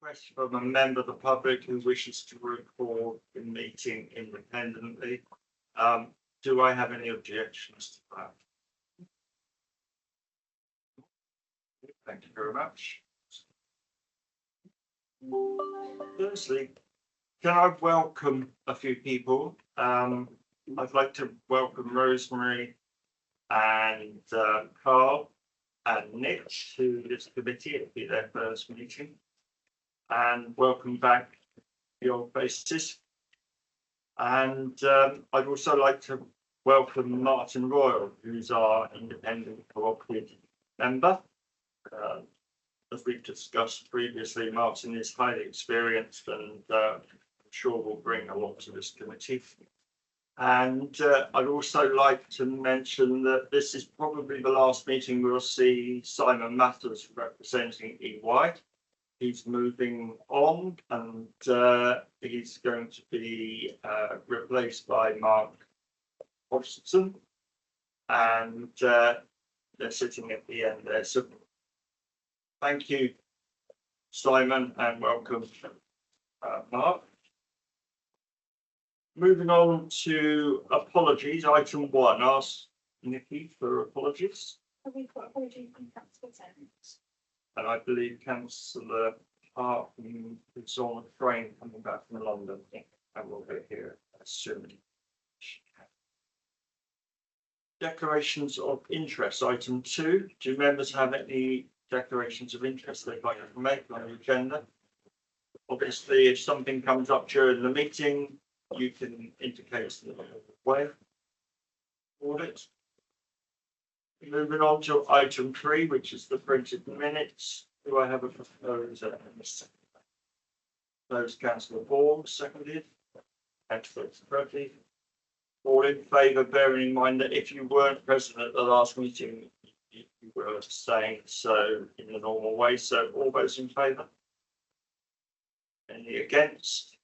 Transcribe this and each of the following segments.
request from a member of the public who wishes to record the meeting independently. Do I have any objections to that? Thank you very much. Firstly, can I welcome a few people? I'd like to welcome Rosemary and Carl and Nick to this committee. It'll be their first meeting. And welcome back the old faces. And I'd also like to welcome Martin Royal, who's our independent cooperative member. As we've discussed previously, Martin is highly experienced and I'm sure will bring a lot to this committee. And I'd also like to mention that this is probably the last meeting we'll see Simon Mathers representing EY. He's moving on and he's going to be replaced by Mark Hodgson. And they're sitting at the end there. So thank you, Simon, and welcome, Mark. Moving on to apologies, item 1. Ask Nikki for apologies. We've got apologies from Councillor. And I believe Councillor Hart is on a train coming back from London. And we'll be here soon. Declarations of interest, item 2. Do members have any declarations of interest they'd like to make on the agenda? Obviously, if something comes up during the meeting, you can indicate the way. Audit. Moving on to item 3, which is the printed minutes. Do I have a proposer? Those Councillor Bourne, seconded. Councillr Pretty. All in favour, bearing in mind that if you weren't present at the last meeting, you were saying so in the normal way. So all those in favour? Any against?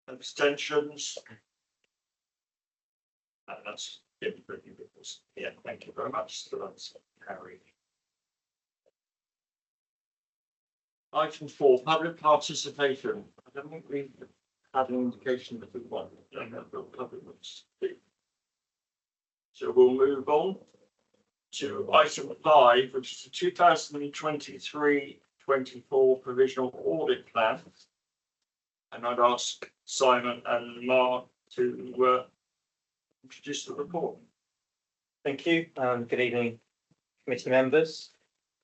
Abstentions? And that's everybody because yeah, thank you very much. So that's carried. Item 4, public participation. I don't think we had an indication that we want public participation. So we'll move on to item 5, which is the 2023-24 provisional audit plan. And I'd ask Simon and Mark to introduce the report. Thank you. Good evening, committee members.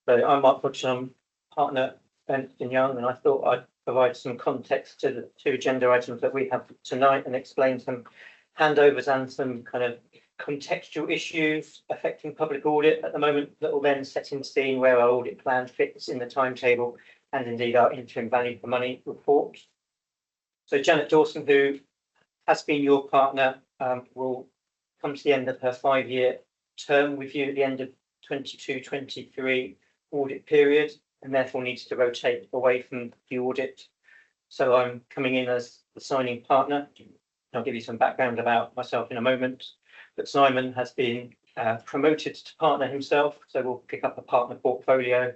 So I'm Mark Hodgson, partner Ernst & Young, and I thought I'd provide some context to the 2 agenda items that we have tonight and explain some handovers and some kind of contextual issues affecting public audit at the moment that will then set in scene where our audit plan fits in the timetable and indeed our interim value for money report. So Janet Dawson, who has been your partner, will come to the end of her 5-year term with you at the end of 22-23 audit period, and therefore needs to rotate away from the audit. So I'm coming in as the signing partner. I'll give you some background about myself in a moment. But Simon has been promoted to partner himself, so we'll pick up a partner portfolio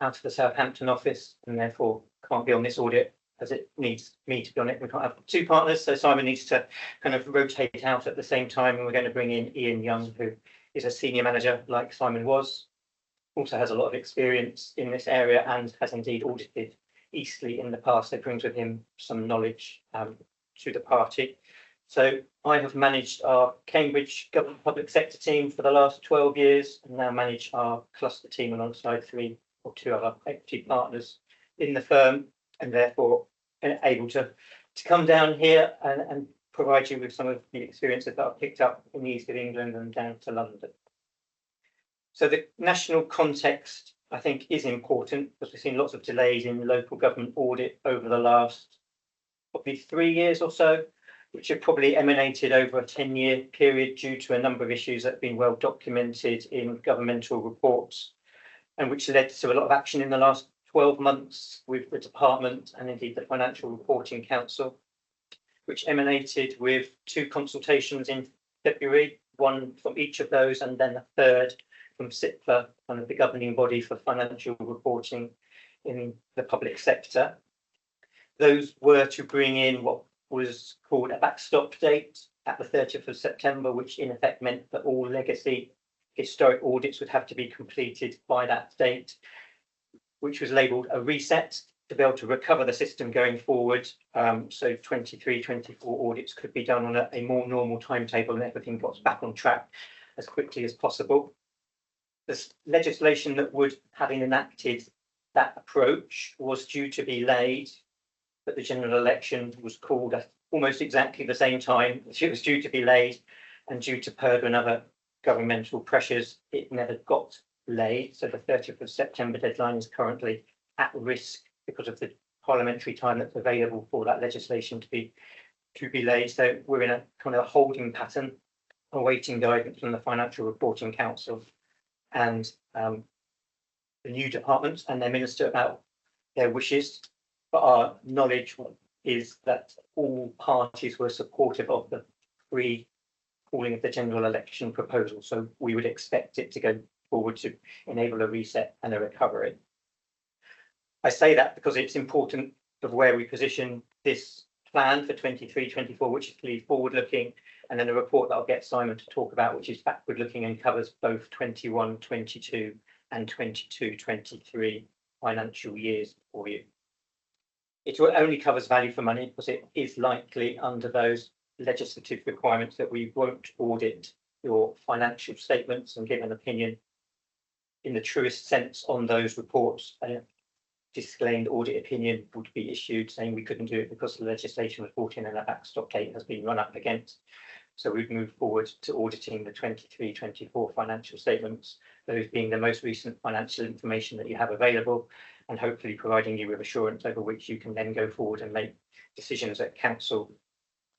out of the Southampton office, and therefore can't be on this audit as it needs me to be on it. We can't have 2 partners, so Simon needs to kind of rotate out at the same time, and we're going to bring in Ian Young, who is a senior manager like Simon was, also has a lot of experience in this area and has indeed audited Eastleigh in the past, so brings with him some knowledge to the party. So I have managed our Cambridge Government Public Sector team for the last 12 years and now manage our cluster team alongside 3 or 2 other equity partners in the firm, and therefore able to come down here and provide you with some of the experiences that I've picked up in the east of England and down to London. So the national context, I think, is important because we've seen lots of delays in local government audit over the last probably 3 years or so, which have probably emanated over a 10-year period due to a number of issues that have been well documented in governmental reports, and which led to a lot of action in the last 12 months with the department and indeed the Financial Reporting Council, which emanated with 2 consultations in February, 1 from each of those, and then a 3rd from Cllr, kind of the governing body for financial reporting in the public sector. Those were to bring in what was called a backstop date at the 30th of September, which in effect meant that all legacy historic audits would have to be completed by that date, which was labelled a reset to be able to recover the system going forward. So 23-24 audits could be done on a more normal timetable and everything got back on track as quickly as possible. This legislation that would have enacted that approach was due to be laid, but the general election was called at almost exactly the same time. It was due to be laid, and due to PERD and other governmental pressures, it never got laid. So the 30th of September deadline is currently at risk because of the parliamentary time that's available for that legislation to be laid. So we're in a kind of a holding pattern, awaiting guidance from the Financial Reporting Council and the new department and their minister about their wishes. But our knowledge is that all parties were supportive of the calling of the general election proposal. So we would expect it to go forward to enable a reset and a recovery. I say that because it's important of where we position this plan for 23-24, which is clearly forward looking, and then a report that I'll get Simon to talk about, which is backward looking and covers both 21-22 and 22-23 financial years for you. It only covers value for money because it is likely under those legislative requirements that we won't audit your financial statements and give an opinion in the truest sense on those reports. A disclaimed audit opinion would be issued saying we couldn't do it because the legislation was brought in and a backstop date has been run up against. So we'd move forward to auditing the 23-24 financial statements, those being the most recent financial information that you have available, and hopefully providing you with assurance over which you can then go forward and make decisions at council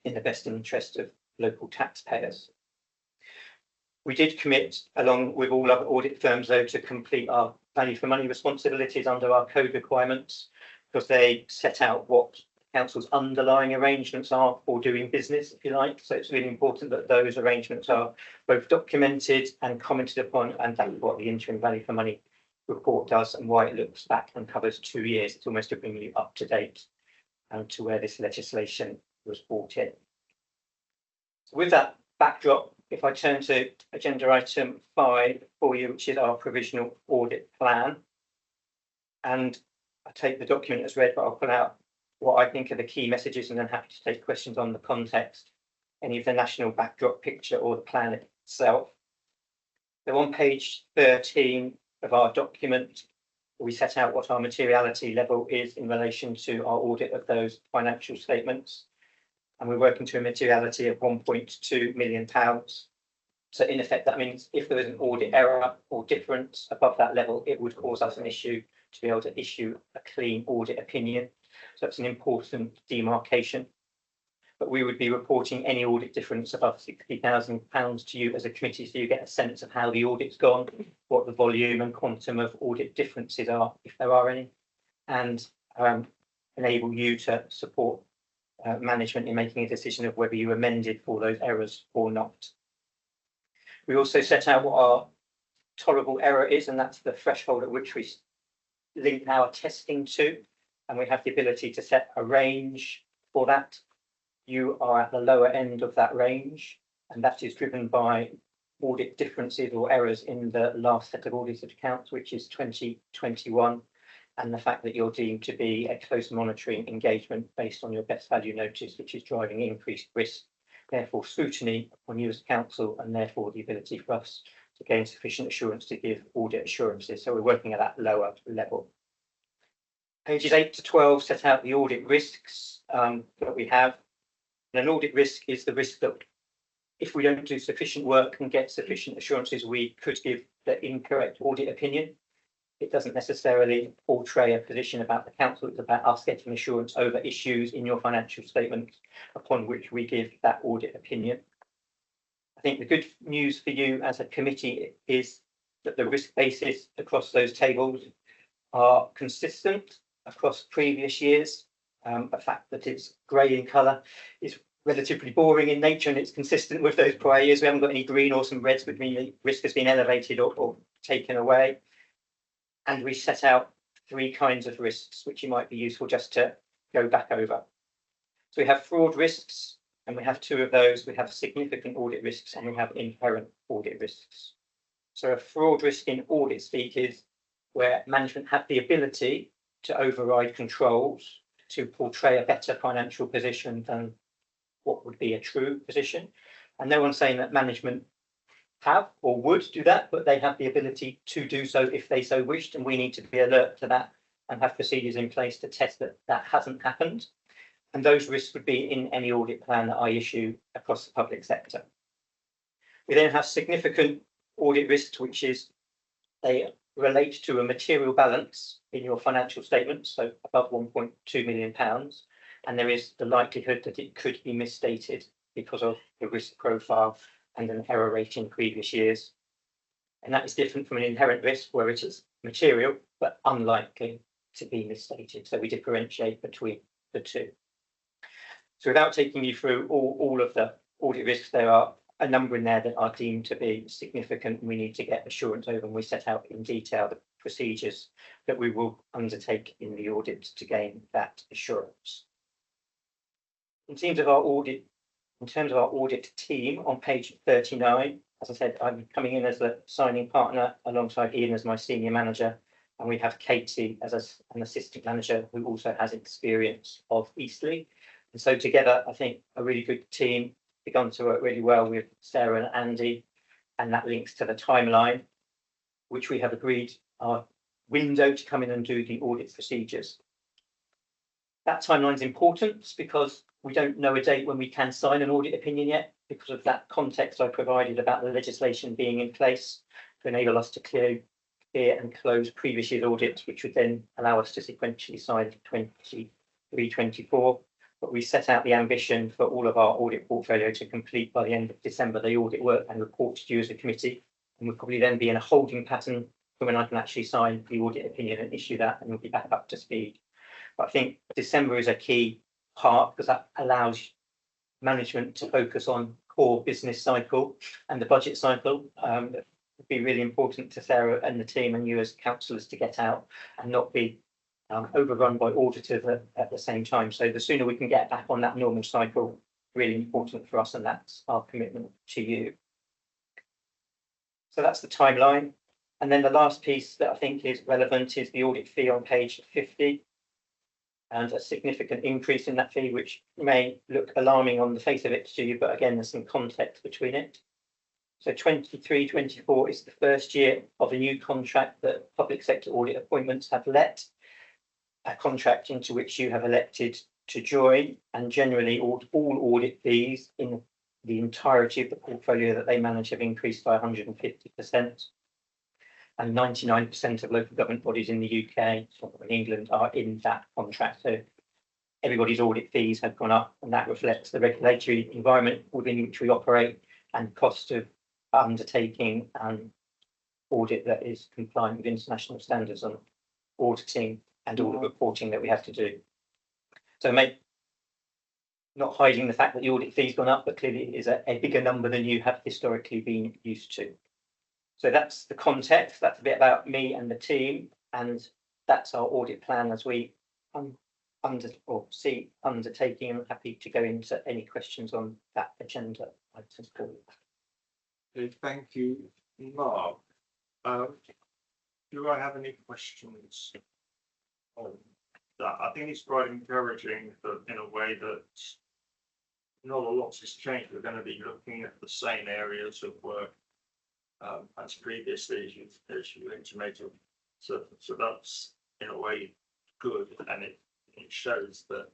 in the best interest of local taxpayers. We did commit, along with all other audit firms, though, to complete our value for money responsibilities under our code requirements, because they set out what council's underlying arrangements are for doing business, if you like. So it's really important that those arrangements are both documented and commented upon, and that's what the interim value for money report does and why it looks back and covers 2 years. It's almost to bring you up to date and to where this legislation was brought in. So with that backdrop, if I turn to agenda item 5 for you, which is our provisional audit plan, and I take the document as read, but I'll pull out what I think are the key messages and then happy to take questions on the context, any of the national backdrop picture or the plan itself. So on page 13 of our document, we set out what our materiality level is in relation to our audit of those financial statements. And we're working to a materiality of £1.2 million. So in effect, that means if there is an audit error or difference above that level, it would cause us an issue to be able to issue a clean audit opinion. So it's an important demarcation. But we would be reporting any audit difference above £60,000 to you as a committee, so you get a sense of how the audit's gone, what the volume and quantum of audit differences are, if there are any, and enable you to support management in making a decision of whether you amended for those errors or not. We also set out what our tolerable error is, and that's the threshold at which we link our testing to, and we have the ability to set a range for that. You are at the lower end of that range, and that is driven by audit differences or errors in the last set of audited accounts, which is 2021, and the fact that you're deemed to be a close monitoring engagement based on your best value notice, which is driving increased risk, therefore scrutiny on you as council, and therefore the ability for us to gain sufficient assurance to give audit assurances. So we're working at that lower level. Pages 8 to 12 set out the audit risks that we have. And an audit risk is the risk that if we don't do sufficient work and get sufficient assurances, we could give the incorrect audit opinion. It doesn't necessarily portray a position about the council. It's about us getting assurance over issues in your financial statements upon which we give that audit opinion. I think the good news for you as a committee is that the risk basis across those tables are consistent across previous years. The fact that it's grey in colour is relatively boring in nature, and it's consistent with those prior years. We haven't got any green or some reds, which mean the risk has been elevated or taken away. And we set out three kinds of risks, which it might be useful just to go back over. So we have fraud risks, and we have two of those. We have significant audit risks and we have inherent audit risks. So a fraud risk in audit speak is where management have the ability to override controls to portray a better financial position than what would be a true position. And no one's saying that management have or would do that, but they have the ability to do so if they so wished, and we need to be alert to that and have procedures in place to test that that hasn't happened. And those risks would be in any audit plan that I issue across the public sector. We then have significant audit risks, which is they relate to a material balance in your financial statements, so above £1.2 million, and there is the likelihood that it could be misstated because of the risk profile and an error rate in previous years. And that is different from an inherent risk where it is material but unlikely to be misstated. So we differentiate between the two. So without taking you through all of the audit risks, there are a number in there that are deemed to be significant and we need to get assurance over, and we set out in detail the procedures that we will undertake in the audit to gain that assurance. In terms of our audit team on page 39, as I said, I'm coming in as the signing partner alongside Ian as my senior manager, and we have Katie as an assistant manager who also has experience of Eastleigh. And so together, I think a really good team, begun to work really well with Sarah and Andy, and that links to the timeline, which we have agreed our window to come in and do the audit procedures. That timeline is important because we don't know a date when we can sign an audit opinion yet, because of that context I provided about the legislation being in place to enable us to clear and close previous year's audits, which would then allow us to sequentially sign 23-24. But we set out the ambition for all of our audit portfolio to complete by the end of December the audit work and report to you as a committee. And we'll probably then be in a holding pattern for when I can actually sign the audit opinion and issue that, and we'll be back up to speed. But I think December is a key part because that allows management to focus on core business cycle and the budget cycle. It would be really important to Sarah and the team and you as councillors to get out and not be overrun by auditors at the same time. So the sooner we can get back on that normal cycle, really important for us, and that's our commitment to you. So that's the timeline. And then the last piece that I think is relevant is the audit fee on page 50, and a significant increase in that fee, which may look alarming on the face of it to you, but again, there's some context between it. So 23-24 is the first year of a new contract that public sector audit appointments have let, a contract into which you have elected to join, and generally all audit fees in the entirety of the portfolio that they manage have increased by 150%. And 99% of local government bodies in the UK, in England, are in that contract. So everybody's audit fees have gone up, and that reflects the regulatory environment within which we operate and cost of undertaking an audit that is compliant with international standards on auditing and all the reporting that we have to do. So not hiding the fact that the audit fee's gone up, but clearly it is a bigger number than you have historically been used to. So that's the context. That's a bit about me and the team, and that's our audit plan as we see undertaking. I'm happy to go into any questions on that agenda item. Thank you, Mark. Do I have any questions on that? I think it's quite encouraging that in a way that not a lot has changed. We're going to be looking at the same areas of work as previously, as you intimated. So that's in a way good, and it shows that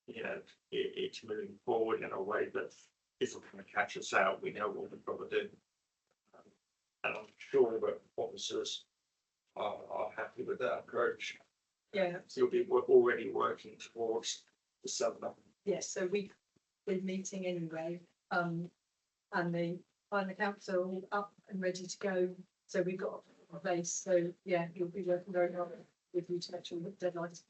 it's moving forward in a way that isn't going to catch us out. We know what we've got to do, and I'm sure that officers are happy with that approach. Yeah, So you'll be already working towards December. yes, so we've been meeting anyway, and the council up and ready to go. So we've got a place. So yeah, you'll be working very hard with you to make sure that deadlines.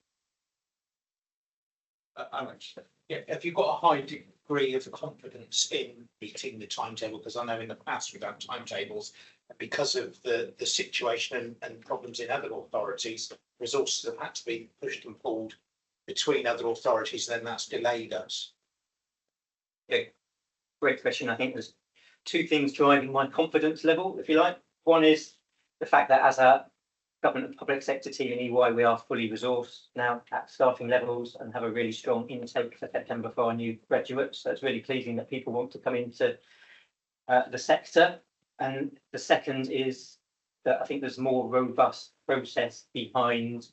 Alex, yeah, have you got a high degree of confidence in meeting the timetable? Because I know in the past we've had timetables because of the situation and problems in other authorities, resources have had to be pushed and pulled between other authorities, and then that's delayed us. Great question. I think there's two things driving my confidence level, if you like. One is the fact that as a government and public sector team in EY, we are fully resourced now at staffing levels and have a really strong intake for September for our new graduates. So it's really pleasing that people want to come into the sector. And the second is that I think there's more robust process behind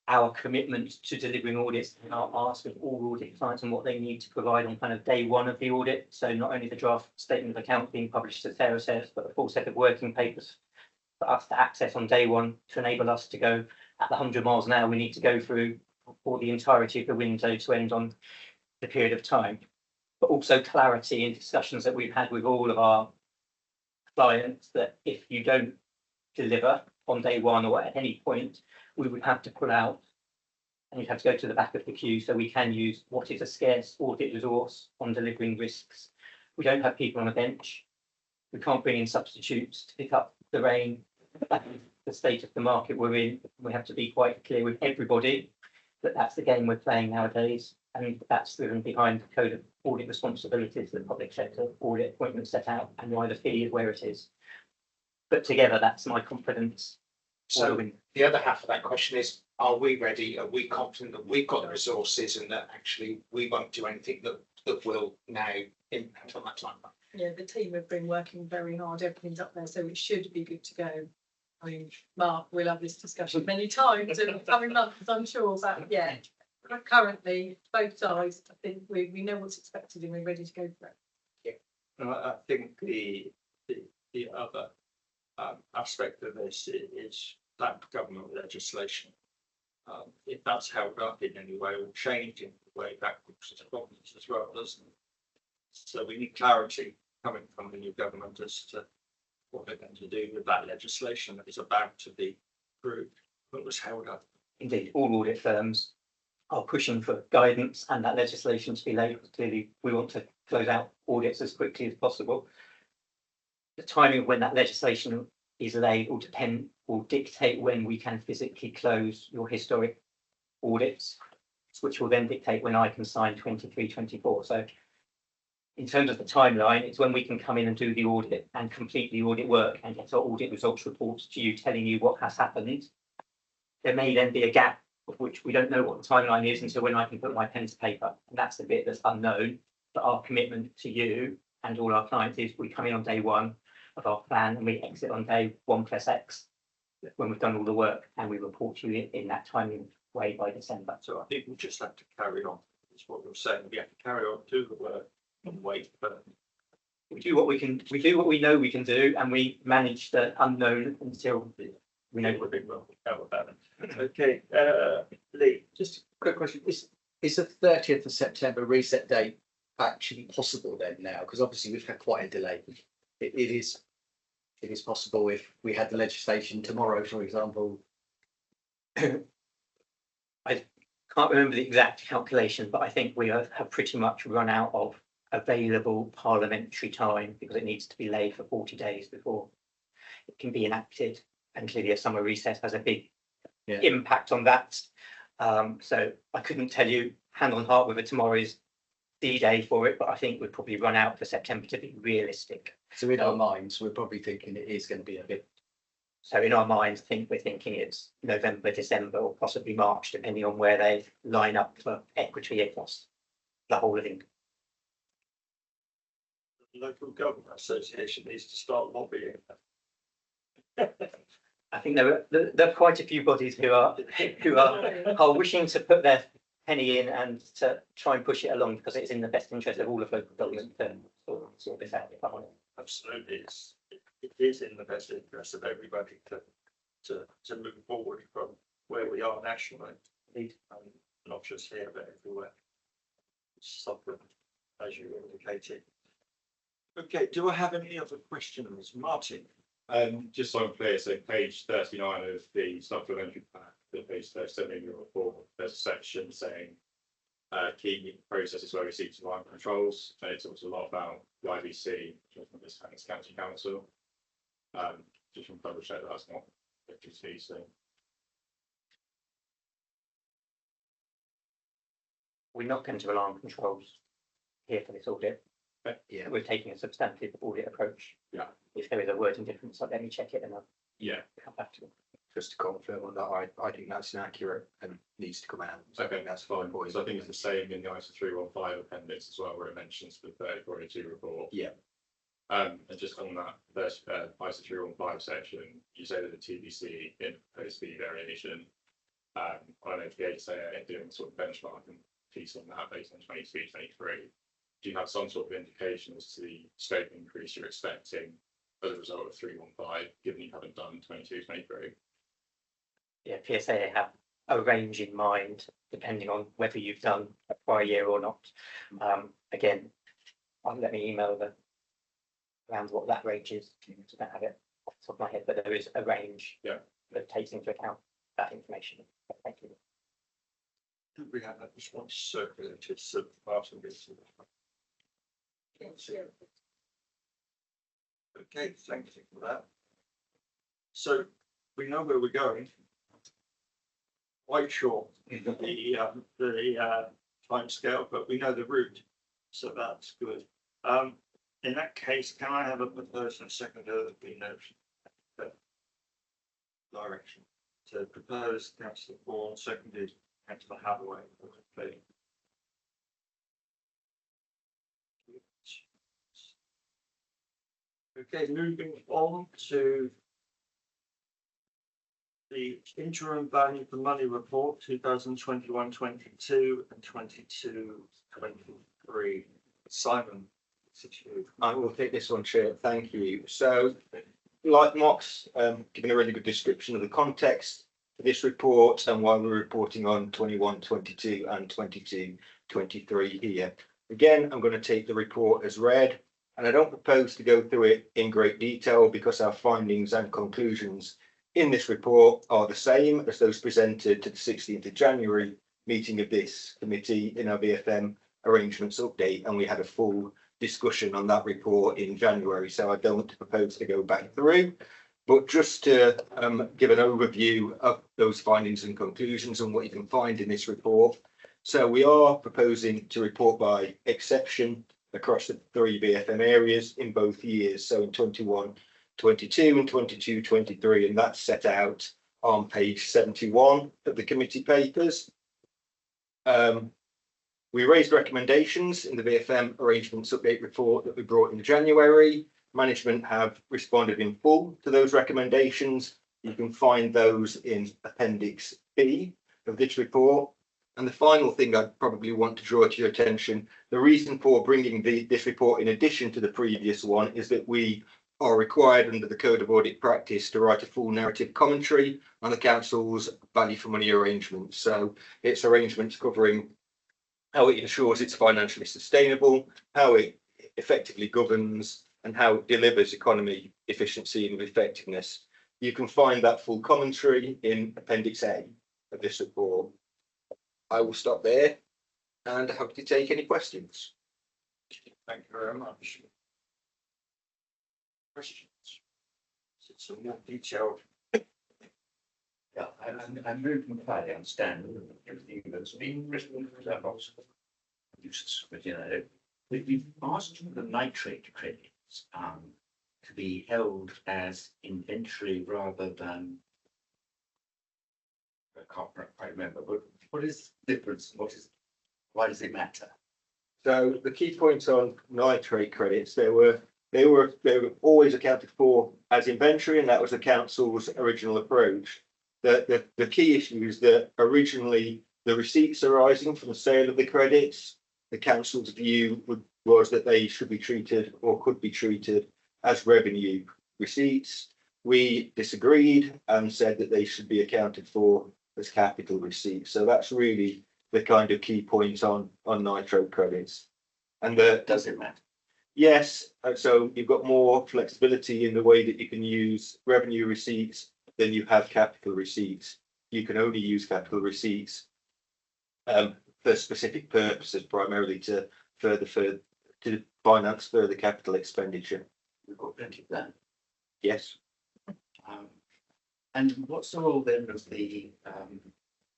our commitment to delivering audits and our ask of all audit clients and what they need to provide on kind of day one of the audit. So not only the draft statement of account being published, as Sarah says, but a full set of working papers for us to access on day one to enable us to go at the 100 miles an hour we need to go through for the entirety of the window to end on the period of time. But also clarity in discussions that we've had with all of our clients that if you don't deliver on day one or at any point, we would have to pull out and you'd have to go to the back of the queue so we can use what is a scarce audit resource on delivering risks. We don't have people on a bench. We can't bring in substitutes to pick up the rein. That is the state of the market we're in. We have to be quite clear with everybody that that's the game we're playing nowadays. And that's driven behind the code of audit responsibilities that public sector audit appointments set out and why the fee is where it is. But together, that's my confidence. So the other half of that question is, are we ready? Are we confident that we've got the resources and that actually we won't do anything that will now impact on that timeline? Yeah, the team have been working very hard. Everything's up there, so it should be good to go. I mean, Mark, we'll have this discussion many times in the coming months, I'm sure. But yeah, currently, both sides, I think we know what's expected and we're ready to go for it. And I think the other aspect of this is that government legislation. If that's held up in any way or changing the way that causes problems as well, doesn't it? So we need clarity coming from the new government as to what they're going to do with that legislation that is about to be approved, but was held up. Indeed, all audit firms are pushing for guidance and that legislation to be laid. Clearly, we want to close out audits as quickly as possible. The timing of when that legislation is laid will dictate when we can physically close your historic audits, which will then dictate when I can sign 23-24. So in terms of the timeline, it's when we can come in and do the audit and complete the audit work and get our audit results reports to you, telling you what has happened. There may then be a gap of which we don't know what the timeline is until when I can put my pen to paper. And that's the bit that's unknown. But our commitment to you and all our clients is we come in on day one of our plan and we exit on day 1+X when we've done all the work and we report to you in that timing way by December. So I think we just have to carry on. That's what we're saying. We have to carry on, do the work and wait. But we do what we can. We do what we know we can do, and we manage the unknown until we know what we will. about it. Okay, Lee. Just a quick question. Is the 30th of September reset date actually possible then now? Because obviously we've had quite a delay. It is possible if we had the legislation tomorrow, for example. I can't remember the exact calculation, but I think we have pretty much run out of available parliamentary time because it needs to be laid for 40 days before it can be enacted. And clearly a summer recess has a big impact on that. So I couldn't tell you hand on heart whether tomorrow is the day for it, but I think we'd probably run out for September to be realistic. So in our minds, we're probably thinking it is going to be a bit. So in our minds, we're thinking it's November, December, or possibly March, depending on where they line up for equity across the whole of England. The local government association needs to start lobbying. I think there are quite a few bodies who are wishing to put their penny in and to try and push it along because it's in the best interest of all of local government to sort this out. Absolutely, it is in the best interest of everybody to move forward from where we are nationally, not just here but everywhere. Something, as you indicated. Okay, do I have any other questions, Martin? Just so I'm clear, so page 39 of the supplementary pack, page 37 in your report, there's a section saying key processes where we seek to align controls, and it talks a lot about the IBC, which is County Council. Just from double check that's not 50C, so. We're not going to rely on controls here for this audit. Yeah. We're taking a substantive audit approach. Yeah. If there is a wording difference, let me check it and I'll Yeah, come back to it. Just to confirm on that, I think that's inaccurate and needs to come out. So I okay, think that's fine. point. So I think it's the same in the ISO 315 appendix as well, where it mentions the 3482 report. Yeah. And just on that first ISO 315 section, you say that the TBC in proposed fee variation. I know the ASA doing sort of benchmarking piece on that based on 22, 23. Do you have some sort of indication as to the scope increase you're expecting as a result of 315, given you haven't done 22, 23? Yeah, PSA have a range in mind, depending on whether you've done a prior year or not. Again, let me email the around what that range is. I don't have it off the top of my head, but there is a range. Yeah. That takes into account that information. Thank you. Do we have that response circulated to part of this? Okay, thank you for that. So we know where we're going. Quite short the time scale, but we know the route, so that's good. In that case, can I have a proposal and seconder that we know direction to propose Councillor Bourne, seconded Councillor Hadaway. Okay, moving on to the interim value for money report 2021-22 and 22-23. Simon, it's you. I will take this one, Chair. Thank you. So, like Mox, given a really good description of the context for this report and while we're reporting on 21-22 and 22-23 here. Again, I'm going to take the report as read, and I don't propose to go through it in great detail because our findings and conclusions in this report are the same as those presented to the 16th of January meeting of this committee in our BFM arrangements update, and we had a full discussion on that report in January, so I don't propose to go back through, but just to give an overview of those findings and conclusions and what you can find in this report. So we are proposing to report by exception across the 3 BFM areas in both years, so in 21-22 and 22-23, and that's set out on page 71 of the committee papers. We raised recommendations in the BFM arrangements update report that we brought in January. Management have responded in full to those recommendations. You can find those in Appendix B of this report. And the final thing I'd probably want to draw to your attention, the reason for bringing this report in addition to the previous one is that we are required under the Code of Audit Practice to write a full narrative commentary on the Council's value for money arrangements. So it's arrangements covering how it ensures it's financially sustainable, how it effectively governs, and how it delivers economy, efficiency and effectiveness. You can find that full commentary in Appendix A of this report. I will stop there and happy to take any questions. Thank you very much. Questions? Some more detailed. Yeah, I'm very entirely understand everything that's been written about uses, but you know, we've asked the nitrate credits to be held as inventory rather than, I can't quite remember, but what is the difference? Why does it matter? So the key points on nitrate credits, they were always accounted for as inventory, and that was the council's original approach. The key issue is that originally the receipts arising from the sale of the credits, the council's view was that they should be treated or could be treated as revenue receipts. We disagreed and said that they should be accounted for as capital receipts. So that's really the kind of key point on nitrate credits. And Does it matter? yes, so you've got more flexibility in the way that you can use revenue receipts than you have capital receipts. You can only use capital receipts for specific purposes, primarily to finance further capital expenditure. We've got plenty of that. Yes. And what's the role then of the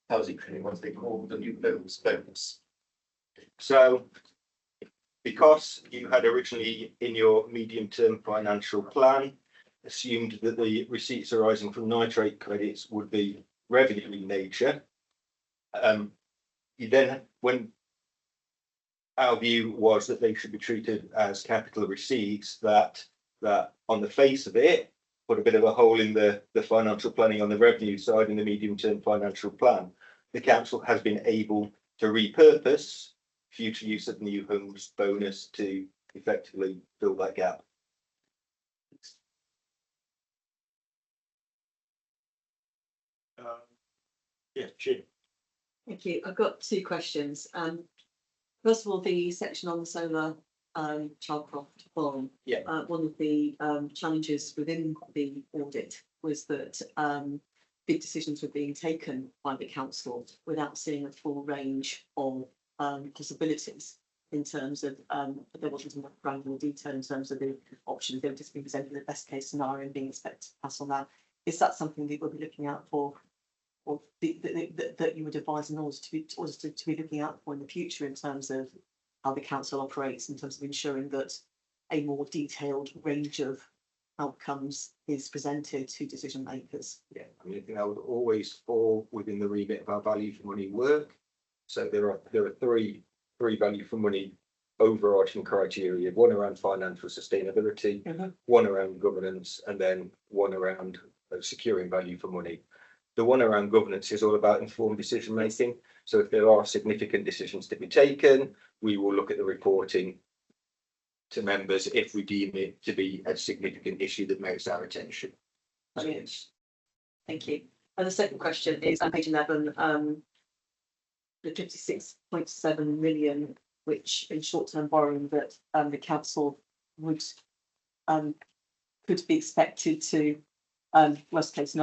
housing training, what they call the new builds bonus? So because you had originally in your medium-term financial plan assumed that the receipts arising from nitrate credits would be revenue in nature, you then, when our view was that they should be treated as capital receipts, that on the face of it put a bit of a hole in the financial planning on the revenue side in the medium-term financial plan. The council has been able to repurpose future use of new homes bonus to effectively fill that gap. Yeah, Jim. Thank you. I've got two questions. First of all, the section on the solar Cllr Bourne. Yeah. One of the challenges within the audit was that big decisions were being taken by the council without seeing a full range of possibilities in terms of there wasn't enough granular detail in terms of the options. They were just being presented the best case scenario and being expected to pass on that. Is that something that we'll be looking out for, or that you would advise in order to be looking out for in the future in terms of how the council operates, in terms of ensuring that a more detailed range of outcomes is presented to decision makers? Yeah, I mean, I think that would always fall within the remit of our value for money work. So there are three value for money overarching criteria: one around financial sustainability, one around governance, and then one around securing value for money. The one around governance is all about informed decision making. So if there are significant decisions to be taken, we will look at the reporting to members if we deem it to be a significant issue that merits our attention. Brilliant. Thank you. And the second question is on page 11, the 56.7 million, which in short-term borrowing that the council would could be expected to worst case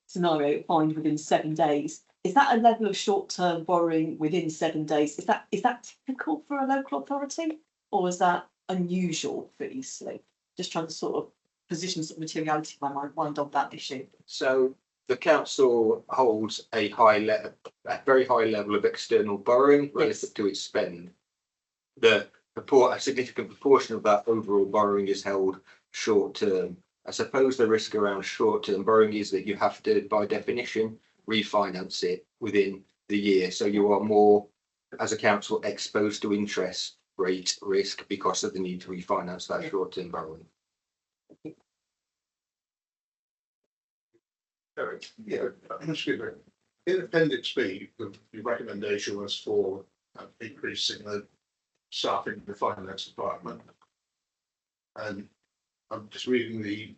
scenario find within 7 days. Is that a level of short-term borrowing within 7 days? Is that typical for a local authority, or is that unusual for Eastleigh? Just trying to sort of position some materiality in my mind on that issue. So the council holds a very high level of external borrowing relative to its spend. A significant proportion of that overall borrowing is held short term. I suppose the risk around short term borrowing is that you have to, by definition, refinance it within the year. So you are more, as a council, exposed to interest rate risk because of the need to refinance that short term borrowing. Eric. Yeah, excuse me. In Appendix B, the recommendation was for increasing the staffing in the finance department. And I'm just reading the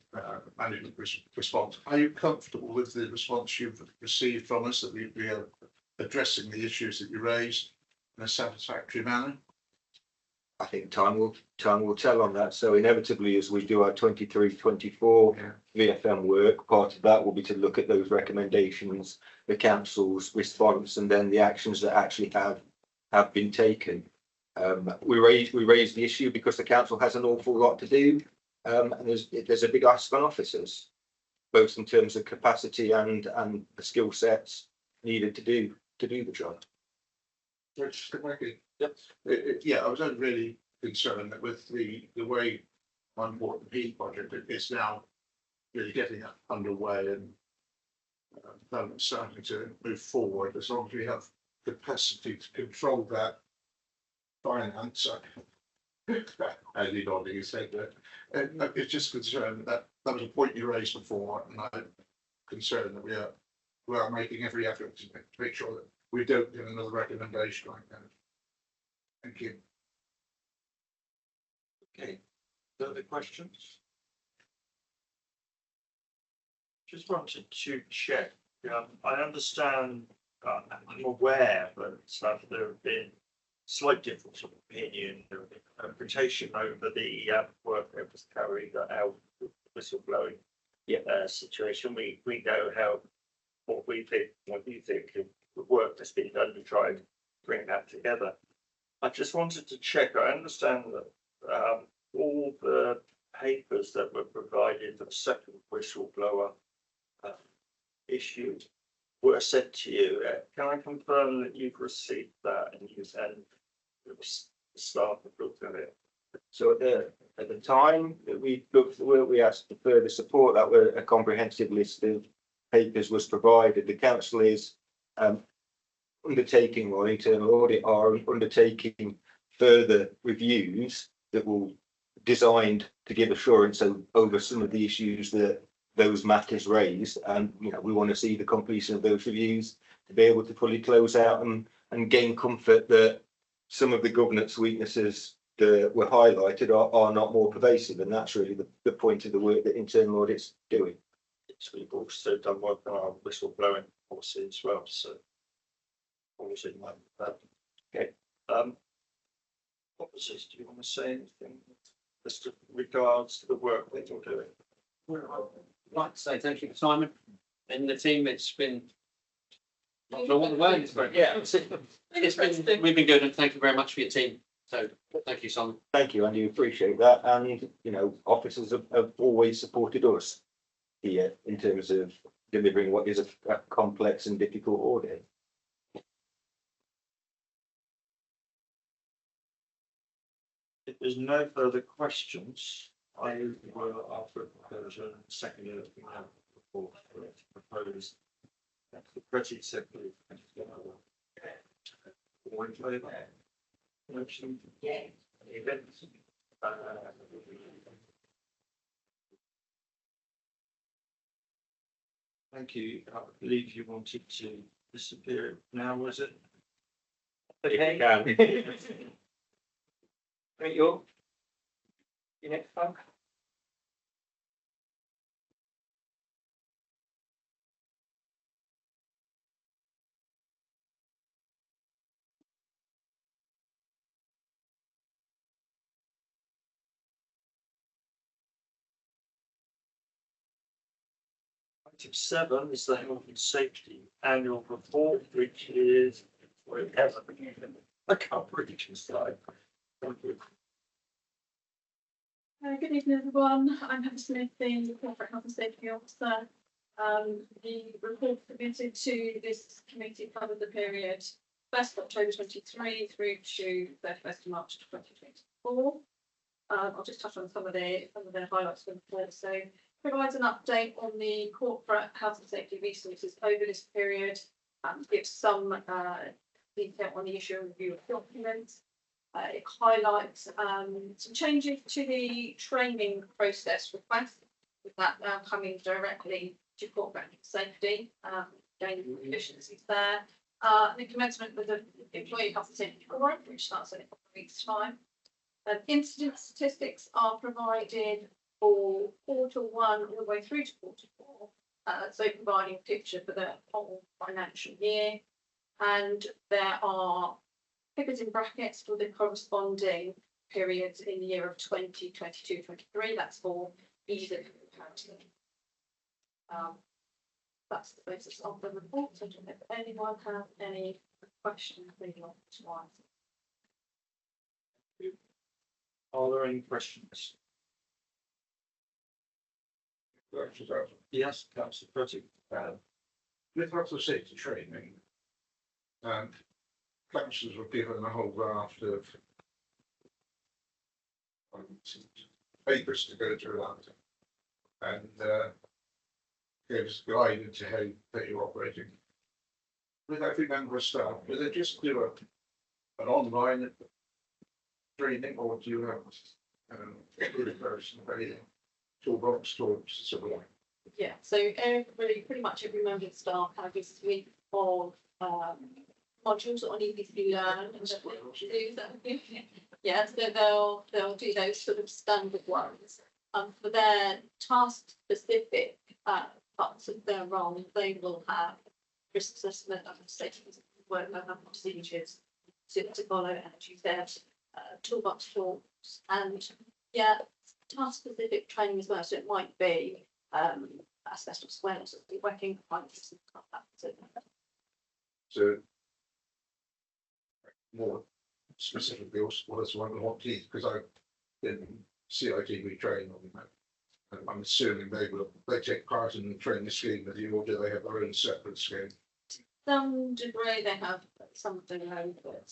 management response. Are you comfortable with the response you've received from us, that we are addressing the issues that you raised in a satisfactory manner? I think time will tell on that. So inevitably, as we do our 23-24 VFM work, part of that will be to look at those recommendations, the council's response, and then the actions that actually have been taken. We raised the issue because the council has an awful lot to do, and there's a big ask on officers, both in terms of capacity and the skill sets needed to do the job. Yep. Yeah, I was only really concerned that with the way my water and heat project is now really getting underway and starting to move forward, as long as we have capacity to control that finance. As you know, you said that it's just concerned that was a point you raised before, and I'm concerned that we are making every effort to make sure that we don't get another recommendation like that. Thank you. Okay, further questions? Just wanted to check. I understand, I'm aware that there have been slight difference of opinion or interpretation over the work that was carried out with the whistleblowing situation. We know what you think of the work that's been done to try and bring that together. I just wanted to check. I understand that all the papers members that were provided the second whistleblower issue were sent to you. Can I confirm that you've received that and you sent the staff have looked at it? So at the time that we looked at the work, we asked for further support. That were a comprehensive list of papers was provided. The council is undertaking, or internal audit are undertaking further reviews that will designed to give assurance over some of the issues that those matters raised. And we want to see the completion of those reviews to be able to fully close out and gain comfort that some of the governance weaknesses that were highlighted are not more pervasive, and that's really the point of the work that internal audit's doing. So we've also done work on our whistleblowing policy as well. So obviously, okay. Officers, do you want to say anything as to regards to the work that you're doing? I'd like to say thank you to Simon and the team. It's been, not sure what the word is, but yeah, we've been good, and thank you very much for your team. So thank you, Simon. Thank you, and you appreciate that. And officers have always supported us here in terms of delivering what is a complex and difficult audit. If there's no further questions, I will offer a proposal and second it report for it proposed. The Pretty secretary. All in favour? Motion? Yeah. Events? Thank you. I believe you wanted to disappear now, was it? Okay. Great, your next one. Item 7 is the health and safety annual report, which is wherever I can't reach inside. Thank you. Good evening, everyone. I'm Heather Smith, the Corporate Health and Safety Officer. The report submitted to this committee covered the period 1st of October 23 through to 31st of March 2024. I'll just touch on some of the highlights from the report. So, provides an update on the corporate health and safety resources over this period, gives some detail on the issue of review of documents. It highlights some changes to the training process request, with that now coming directly to corporate safety, gaining efficiencies there. The commencement with the employee health and safety forum, which starts in a couple of weeks' time. Incident statistics are provided for quarter 1 all the way through to quarter 4, so providing a picture for the whole financial year. And there are figures in brackets for the corresponding periods in the year of 2022-23. That's for ease of comparison. That's the basis of the report. So, if anyone has any questions, please not to answer. Are there any questions? Yes, Councillor Pretty. With health and safety training, councillors were given a whole raft of papers to go through that, and gives guidance to how that you're operating. With every member of staff, do they just do an online training, or do you have a person toolbox talks similar? Yeah, so everybody, pretty much every member of staff have a suite of modules that need to be learned and yeah, so they'll do those sort of standard ones. For their task specific parts of their role, they will have risk assessment and safety work, they'll have procedures to follow, and as you said, toolbox talks, and yeah, task specific training as well. So it might be asbestos awareness, working findings and stuff like that. So more specifically, what is one of the hot keys? Because I've been CITV trained on that. I'm assuming they take part in the training scheme with you, or do they have their own separate scheme? Some degree they have some of their own, but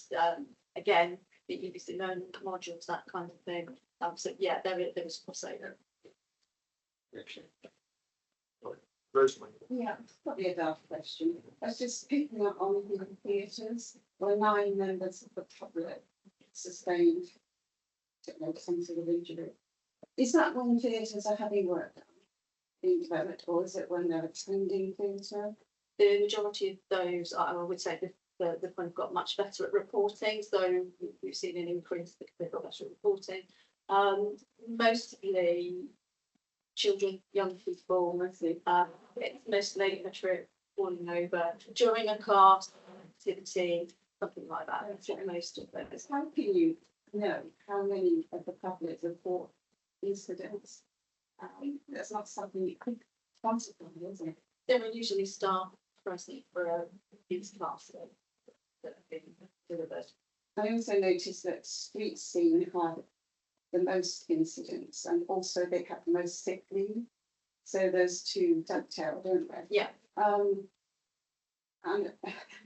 again, the EBC learning modules, that kind of thing. So yeah, there is crossover. Rosemary. Yeah, probably a daft question. I was just picking up on the theatres, where 9 members of the public sustained some sort of injury. Is that when theatres are having work done, being developed, or is it when they're attending theatre? The majority of those, I would say, the one got much better at reporting, so we've seen an increase because they've got better at reporting. Mostly children, young people, it's mostly a trip falling over during a class activity, something like that. That's what most of them. How can you know how many of the public report incidents? That's not something you could quantify, is it? There are usually staff present for these classes that have been delivered. I also noticed that street scene had the most incidents, and also they have the most sick leave. So those two dovetail, don't they? Yeah. And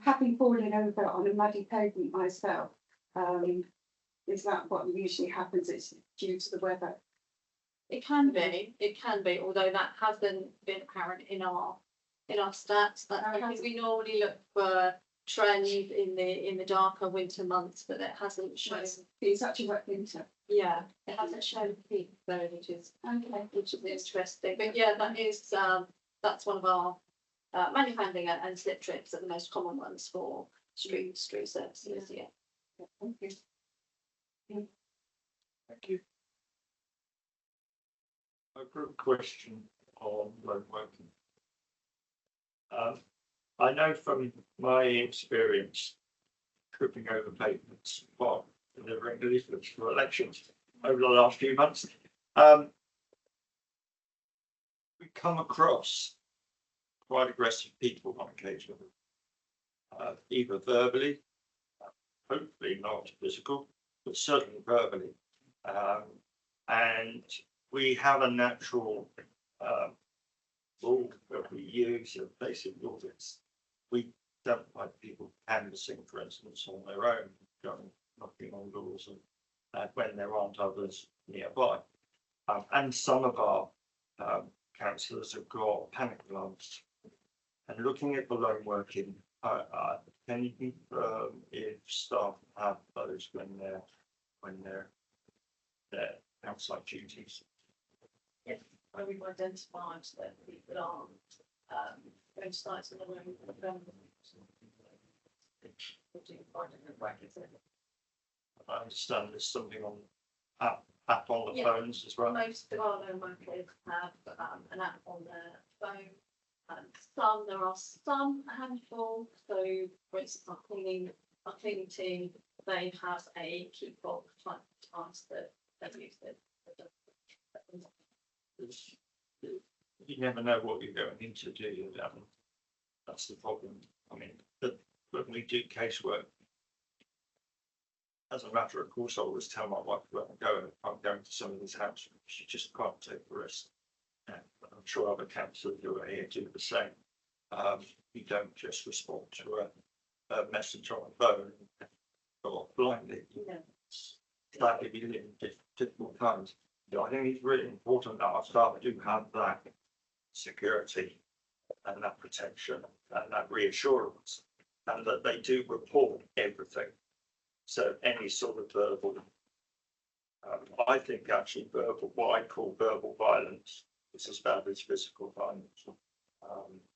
having fallen over on a muddy pavement myself, is that what usually happens? It's due to the weather. It can be, although that hasn't been apparent in our stats. Because we normally look for trend in the darker winter months, but it hasn't shown. It's actually wet winter. Yeah, it hasn't shown peak though, which is interesting. But yeah, that's one of our manual handling and slip trips are the most common ones for street services. Yeah. Thank you. Thank you. I've got a question on road working. I know from my experience tripping over pavements while delivering leaflets for elections over the last few months, we come across quite aggressive people on occasion, either verbally, hopefully not physical, but certainly verbally. And we have a natural rule that we use in basic audits. We don't like people canvassing, for instance, on their own, going knocking on doors and when there aren't others nearby. And some of our councillors have got panic alarms. And looking at the lone working, can you confirm if staff have those when they're outside duties? Yes, when we've identified that people aren't going to sites in the room. I understand there's something on app on the phones as well. Most of our lone workers have an app on their phone. There are some, a handful. So, for instance, our cleaning team, they have a key fob type task that they use it. You never know what you're going into, do you? That's the problem. I mean, when we do casework, as a matter of course, I always tell my wife, "Well, I'm going to somebody's house." She just can't take the risk. And I'm sure other councillors who are here do the same. You don't just respond to a message on a phone or blindly. Sadly, we live in difficult times. I think it's really important that our staff do have that security and that protection and that reassurance, and that they do report everything. So any sort of verbal, I think actually what I call verbal violence is as bad as physical violence.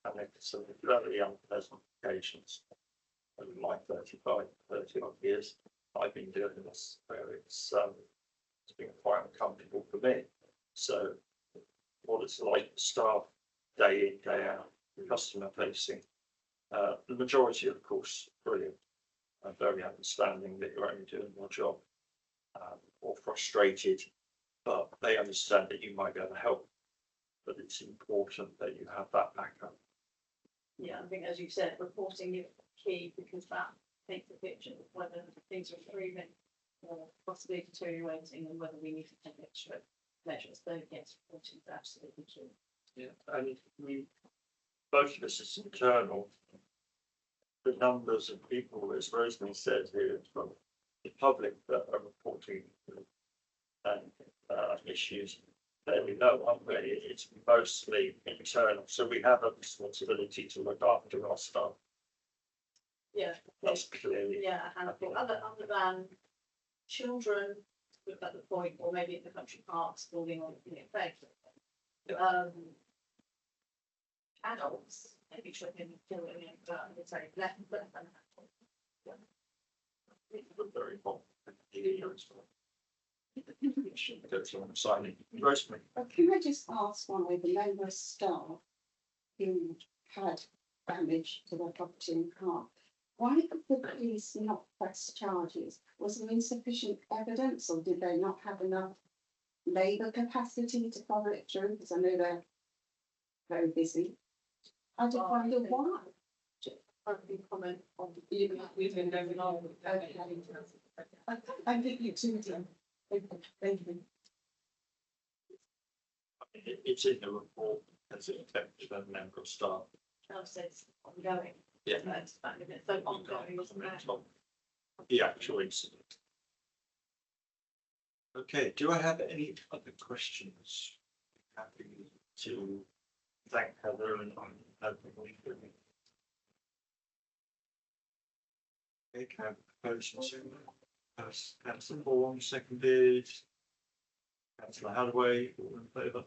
And it's some very unpleasant occasions. Over my 30 odd years, I've been doing this, where it's been quite uncomfortable for me. So what it's like staff day in, day out, customer facing, the majority of course, brilliant, and very understanding that you're only doing your job, or frustrated, but they understand that you might be able to help, but it's important that you have that backup. Yeah, I think as you said, reporting is key, because that takes a picture of whether things are improving or possibly deteriorating, and whether we need to take extra measures, so yes, reporting is absolutely key. Yeah, and both of this is internal. The numbers of people, as Rosemary said here, from the public that are reporting issues, fairly low, aren't they? It's mostly internal, so we have a responsibility to look after our staff. Yeah. That's clearly. Yeah, and I think other than children at the point, or maybe in the country parks, falling on the effect. Adults, maybe children falling in, sorry, less than that. Very important. Goes on signing. Rosemary. But can I just ask one of the member of staff who had damage to their property and car, why could the police not press charges? Was there insufficient evidence, or did they not have enough labour capacity to follow it through? Because I know they're very busy. I just wonder why. Probably comment on we've been going on. Okay. I think you too, Tim. Thank you. It's in the report as it affected a member of staff. Says ongoing. Yeah. That's so ongoing, isn't it? The actual incident. Okay, do I have any other questions? Happy to thank Heather and okay, can I propose to Councillor Bourne, seconded. Cllr Hadaway, all in favour?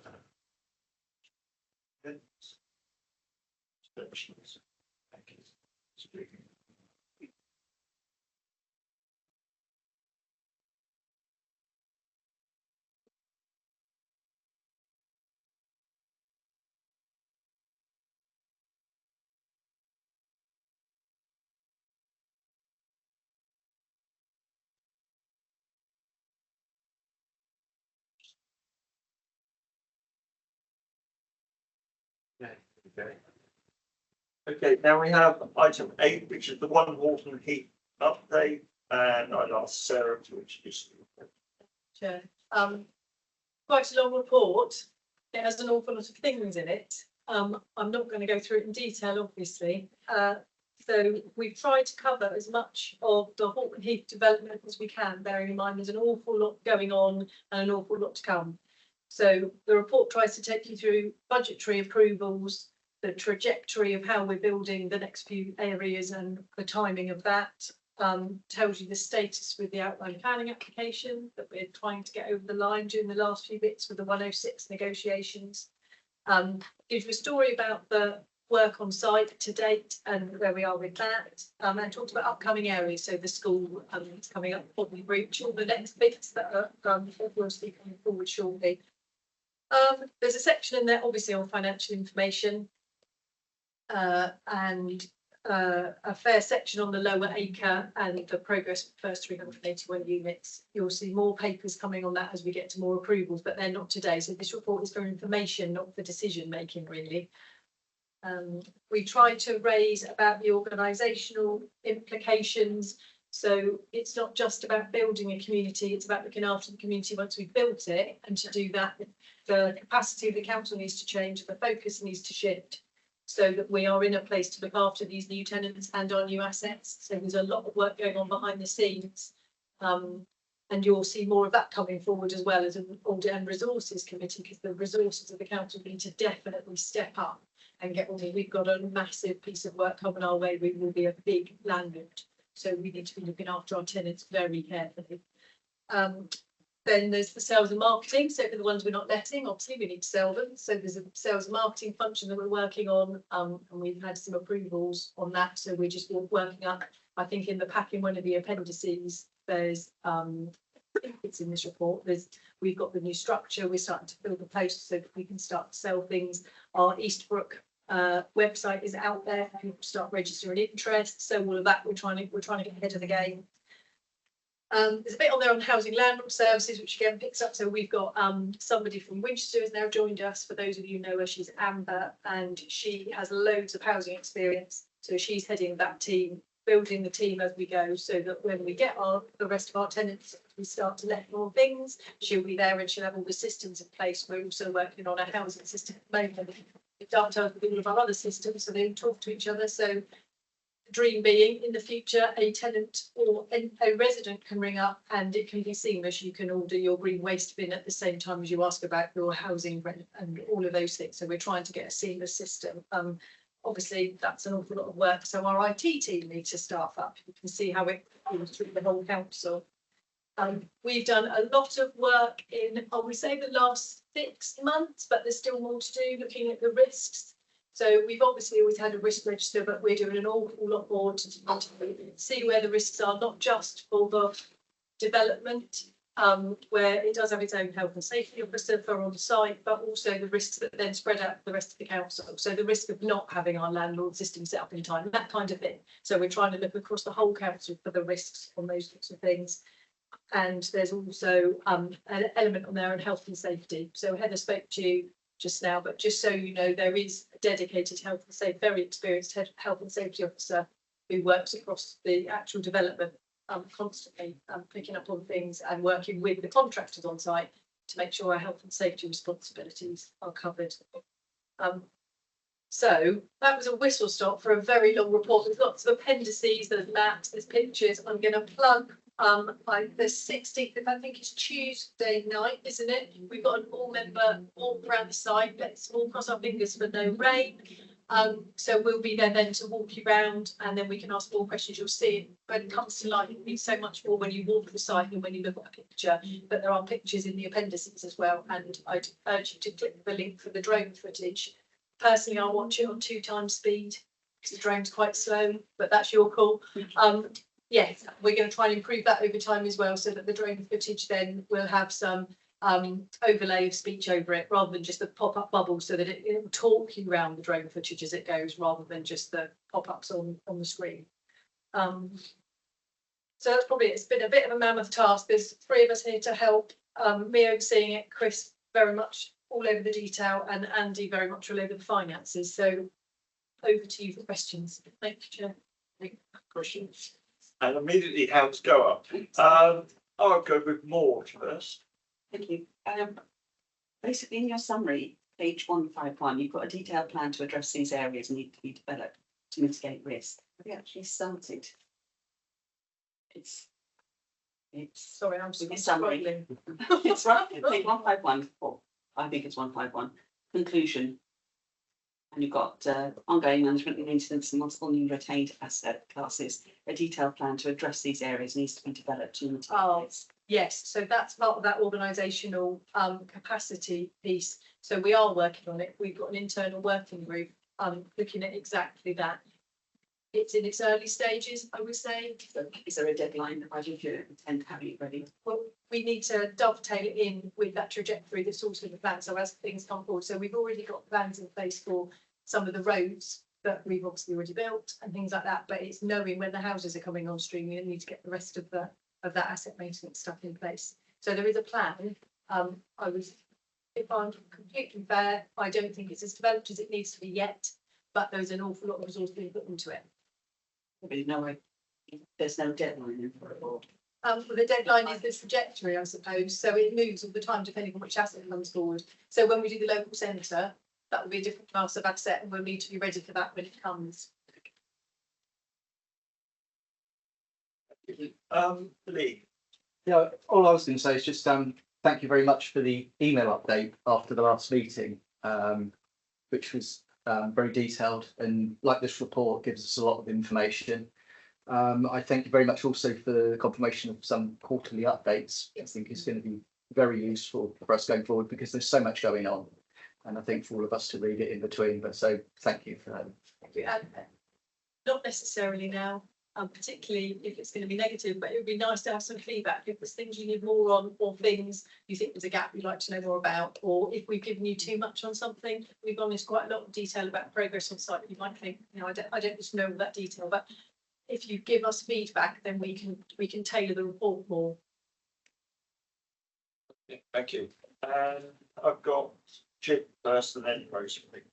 Okay. Abstentions. Thank you. Speaking. Okay. Okay, now we have item 8, which is the one Horton Heath update, and I'd ask Sarah to introduce it. Chair. Quite a long report. It has an awful lot of things in it. I'm not going to go through it in detail, obviously. So we've tried to cover as much of the Horton Heath development as we can, bearing in mind there's an awful lot going on and an awful lot to come. So the report tries to take you through budgetary approvals, the trajectory of how we're building the next few areas and the timing of that. Tells you the status with the outline planning application that we're trying to get over the line during the last few bits with the 106 negotiations. Gives you a story about the work on site to date and where we are with that. And talks about upcoming areas, so the school is coming up, Bodley Breach, all the next bits that are obviously coming forward shortly. There's a section in there obviously on financial information and a fair section on the lower acre and the progress of the first 381 units. You'll see more papers coming on that as we get to more approvals, but they're not today. So this report is for information, not for decision making really. We tried to raise about the organisational implications. So it's not just about building a community, it's about looking after the community once we've built it. And to do that, the capacity of the council needs to change, the focus needs to shift so that we are in a place to look after these new tenants and our new assets. So there's a lot of work going on behind the scenes. And you'll see more of that coming forward as well as an Audit and Resources Committee, because the resources of the council need to definitely step up and get on. We've got a massive piece of work coming our way. We will be a big landlord. So we need to be looking after our tenants very carefully. Then there's the sales and marketing. So for the ones we're not letting, obviously we need to sell them. So there's a sales and marketing function that we're working on, and we've had some approvals on that. So we're just working up. I think in the pack in one of the appendices, there's it's in this report. We've got the new structure. We're starting to fill the posts so that we can start to sell things. Our Eastbrook website is out there. People start registering interest. So all of that we're trying to get ahead of the game. There's a bit on there on housing landlord services, which again picks up. So we've got somebody from Winchester has now joined us. For those of you who know her, she's Amber, and she has loads of housing experience. So she's heading that team, building the team as we go, so that when we get the rest of our tenants, we start to let more things. She'll be there and she'll have all the systems in place. We're also working on a housing system at the moment. We've dovetailed with all of our other systems, so they talk to each other. So the dream being, in the future, a tenant or a resident can ring up and it can be seamless. You can order your green waste bin at the same time as you ask about your housing rent and all of those things. So we're trying to get a seamless system. Obviously, that's an awful lot of work. So our IT team need to staff up. You can see how it goes through the whole council. We've done a lot of work in, I would say, the last 6 months, but there's still more to do, looking at the risks. So we've obviously always had a risk register, but we're doing an awful lot more to see where the risks are, not just for the development, where it does have its own health and safety officer for on site, but also the risks that then spread out the rest of the council. So the risk of not having our landlord system set up in time, that kind of thing. So we're trying to look across the whole council for the risks on those sorts of things. And there's also an element on there on health and safety. So Heather spoke to you just now, but just so you know, there is a dedicated health and safety, very experienced health and safety officer who works across the actual development, constantly picking up on things and working with the contractors on site to make sure our health and safety responsibilities are covered. So that was a whistle stop for a very long report. There's lots of appendices, there's maps, there's pictures. I'm going to plug the 16th, I think it's Tuesday night, isn't it? We've got an all-member walk around the site. Let's all cross our fingers for no rain. So we'll be there then to walk you around, and then we can ask more questions. You'll see when it comes to life, it means so much more when you walk the site than when you look at a picture. But there are pictures in the appendices as well, and I'd urge you to click the link for the drone footage. Personally, I'll watch it on 2x speed because the drone's quite slow, but that's your call. Yes, we're going to try and improve that over time as well, so that the drone footage then will have some overlay of speech over it, rather than just the pop-up bubble, so that it will talk you around the drone footage as it goes, rather than just the pop-ups on the screen. So that's probably, it's been a bit of a mammoth task. There's 3 of us here to help. Me overseeing it, Chris very much all over the detail, and Andy very much all over the finances. So over to you for questions. Thank you, Chair. Questions? And immediately hands go up. I'll go with Maud first. Thank you. Basically, in your summary, page 151, you've got a detailed plan to address these areas need to be developed to mitigate risk. Have you actually started? It's Sorry, I'm with your summary. It's right. Page 151. Or I think it's 151. Conclusion. And you've got ongoing management and maintenance and multiple new retained asset classes. A detailed plan to address these areas needs to be developed. Yes, so that's part of that organisational capacity piece. So we are working on it. We've got an internal working group looking at exactly that. It's in its early stages, I would say. So is there a deadline that I think you intend having it ready? Well, we need to dovetail it in with that trajectory that's also in the plan. So as things come forward, so we've already got plans in place for some of the roads that we've obviously already built and things like that. But it's knowing when the houses are coming on stream. You need to get the rest of that asset maintenance stuff in place. So there is a plan. If I'm completely fair, I don't think it's as developed as it needs to be yet. But there's an awful lot of resource being put into it. There's no deadline for it all. Well, the deadline is the trajectory, I suppose. So it moves all the time depending on which asset comes forward. So when we do the local centre, that will be a different class of asset, and we'll need to be ready for that when it comes. Lee. Yeah, all I was going to say is just thank you very much for the email update after the last meeting, which was very detailed, and like this report gives us a lot of information. I thank you very much also for the confirmation of some quarterly updates. I think it's going to be very useful for us going forward because there's so much going on, and I think for all of us to read it in between. But so thank you for that. Thank you. Not necessarily now, particularly if it's going to be negative, but it would be nice to have some feedback if there's things you need more on, or things you think there's a gap you'd like to know more about, or if we've given you too much on something. We've gone into quite a lot of detail about progress on site. You might think, you know, I don't just know all that detail, but if you give us feedback, then we can tailor the report more. Thank you. I've got Chip first and then Rosemary.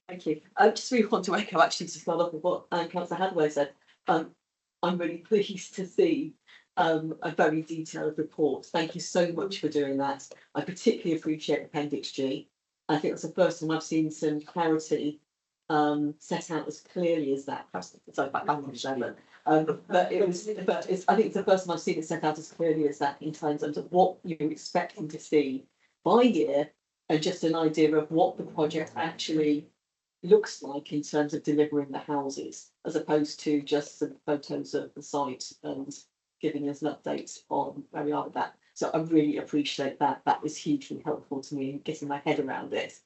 Thank you. I just really want to echo actually to start off with what Councillor Hadaway said. I'm really pleased to see a very detailed report. Thank you so much for doing that. I particularly appreciate Appendix G. I think it's the first time I've seen some clarity set out as clearly as that. Perhaps it's like back on the but I think it's the first time I've seen it set out as clearly as that in terms of what you're expecting to see by year, and just an idea of what the project actually looks like in terms of delivering the houses, as opposed to just some photos of the site and giving us an update on where we are with that. So I really appreciate that. That was hugely helpful to me in getting my head around it.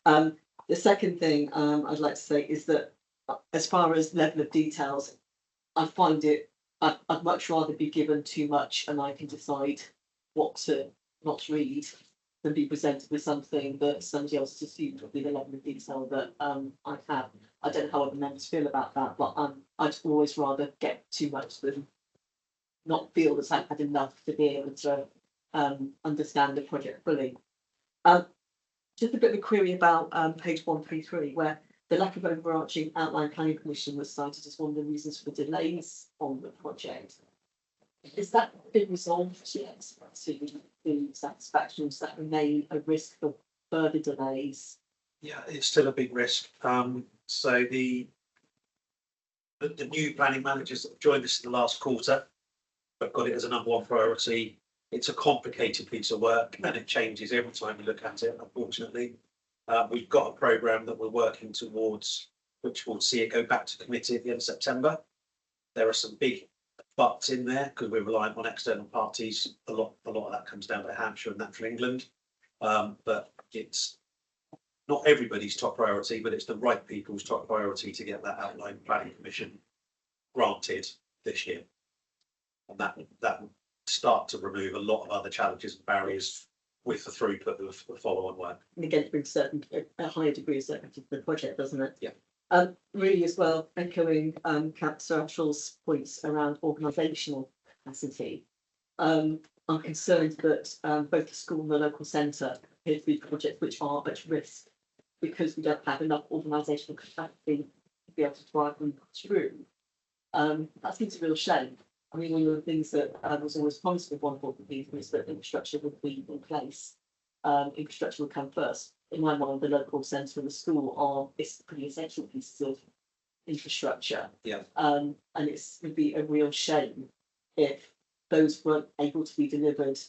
The second thing I'd like to say is that as far as level of details, I find it, I'd much rather be given too much and I can decide what to not read than be presented with something that somebody else has assumed would be the level of detail that I have. I don't know how other members feel about that, but I'd always rather get too much than not feel that I've had enough to be able to understand the project fully. Just a bit of a query about page 133, where the lack of overarching outline planning permission was cited as one of the reasons for delays on the project. Is that been resolved yet to the satisfaction? Does that remain a risk of further delays? Yeah, it's still a big risk. So the new planning managers that have joined us in the last quarter have got it as a number one priority. It's a complicated piece of work and it changes every time you look at it, unfortunately. We've got a programme that we're working towards, which will see it go back to committee at the end of September. There are some big buts in there because we're reliant on external parties. A lot of that comes down to Hampshire and Natural England. But it's not everybody's top priority, but it's the right people's top priority to get that outline planning permission granted this year. And that will start to remove a lot of other challenges and barriers with the throughput of the follow-on work. And again, it brings a higher degree of certainty to the project, doesn't it? Yeah. Really as well, echoing Councillor Attrill's points around organisational capacity. I'm concerned that both the school and the local centre appear to be projects which are at risk because we don't have enough organisational capacity to be able to drive them through. That seems a real shame. I mean, one of the things that was always promised with 140 was that infrastructure would be in place. Infrastructure would come first. In my mind, the local centre and the school are pretty essential pieces of infrastructure. Yeah. And it would be a real shame if those weren't able to be delivered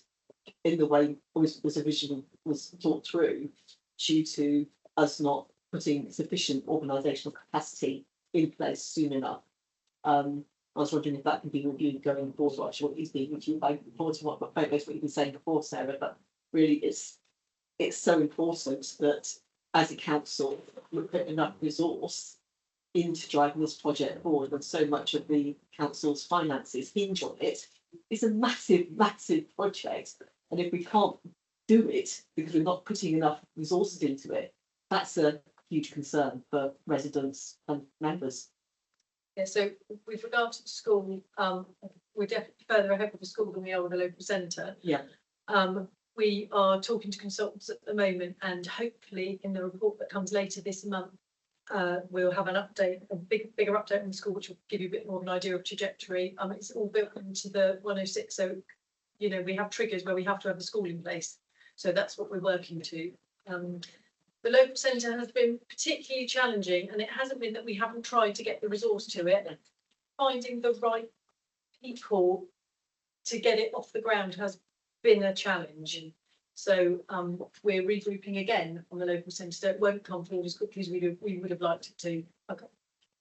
in the way was originally thought through, due to us not putting sufficient organisational capacity in place soon enough. I was wondering if that can be reviewed going forward. Well, actually, what is being reviewed by what you've been saying before, Sarah. But really, it's so important that as a council we put enough resource into driving this project forward, and so much of the council's finances hinge on it. It's a massive, massive project, and if we can't do it because we're not putting enough resources into it, that's a huge concern for residents and members. Yeah, so with regard to the school, we're definitely further ahead with the school than we are with the local centre. Yeah. We are talking to consultants at the moment, and hopefully in the report that comes later this month, we'll have an update, a bigger update on the school, which will give you a bit more of an idea of trajectory. It's all built into the 106, so you know we have triggers where we have to have the school in place. So that's what we're working to. The local centre has been particularly challenging, and it hasn't been that we haven't tried to get the resource to it. Finding the right people to get it off the ground has been a challenge. So we're regrouping again on the local centre, so it won't come forward as quickly as we would have liked it to. Okay.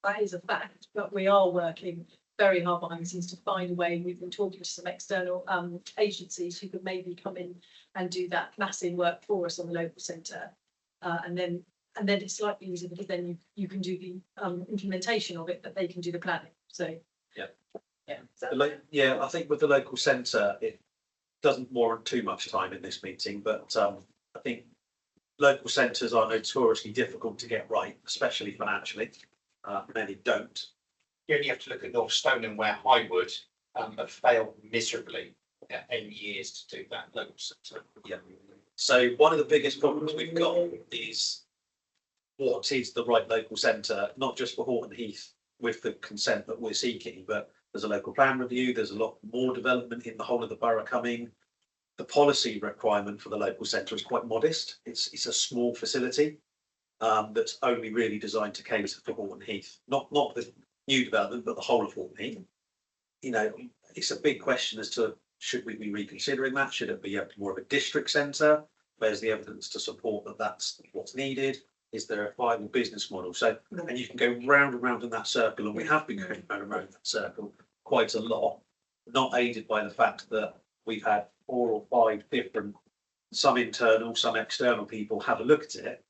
That is a fact, but we are working very hard behind the scenes to find a way. We've been talking to some external agencies who could maybe come in and do that massive work for us on the local centre. And then it's slightly easier because then you can do the implementation of it, but they can do the planning. So yeah, I think with the local centre, it doesn't warrant too much time in this meeting, but I think local centres are notoriously difficult to get right, especially financially. Many don't. You only have to look at North Stoneham where Highwood have failed miserably in years to do that local centre. Yeah. So one of the biggest problems we've got is what is the right local centre, not just for Horton Heath, with the consent that we're seeking, but there's a local plan review, there's a lot more development in the whole of the borough coming. The policy requirement for the local centre is quite modest. It's a small facility that's only really designed to cater for Horton Heath, not the new development, but the whole of Horton Heath. You know, it's a big question as to should we be reconsidering that? Should it be more of a district centre? Where's the evidence to support that that's what's needed? Is there a viable business model? So, and you can go round and round in that circle, and we have been going round and round in that circle quite a lot, not aided by the fact that we've had 4 or 5 different, some internal, some external people have a look at it,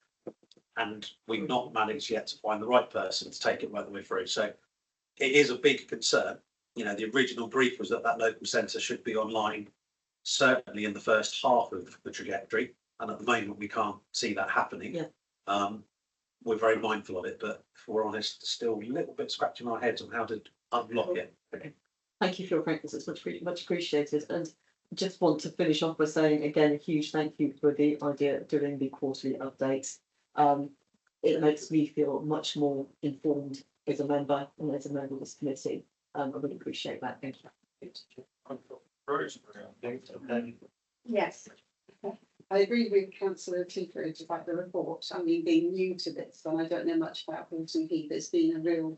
and we've not managed yet to find the right person to take it right the way through. So it is a big concern. You know, the original brief was that that local centre should be online, certainly in the first half of the trajectory, and at the moment we can't see that happening. We're very mindful of it, but if we're honest, still a little bit scratching our heads on how to unblock it. Thank you for your frankness, it's much appreciated. And just want to finish off by saying again a huge thank you for the idea of doing the quarterly updates. It makes me feel much more informed as a member and as a member of this committee. I really appreciate that. Thank you. Yes, I agree with Councillor Tidridge about the report. I mean, being new to this, and I don't know much about Horton Heath, there's been a real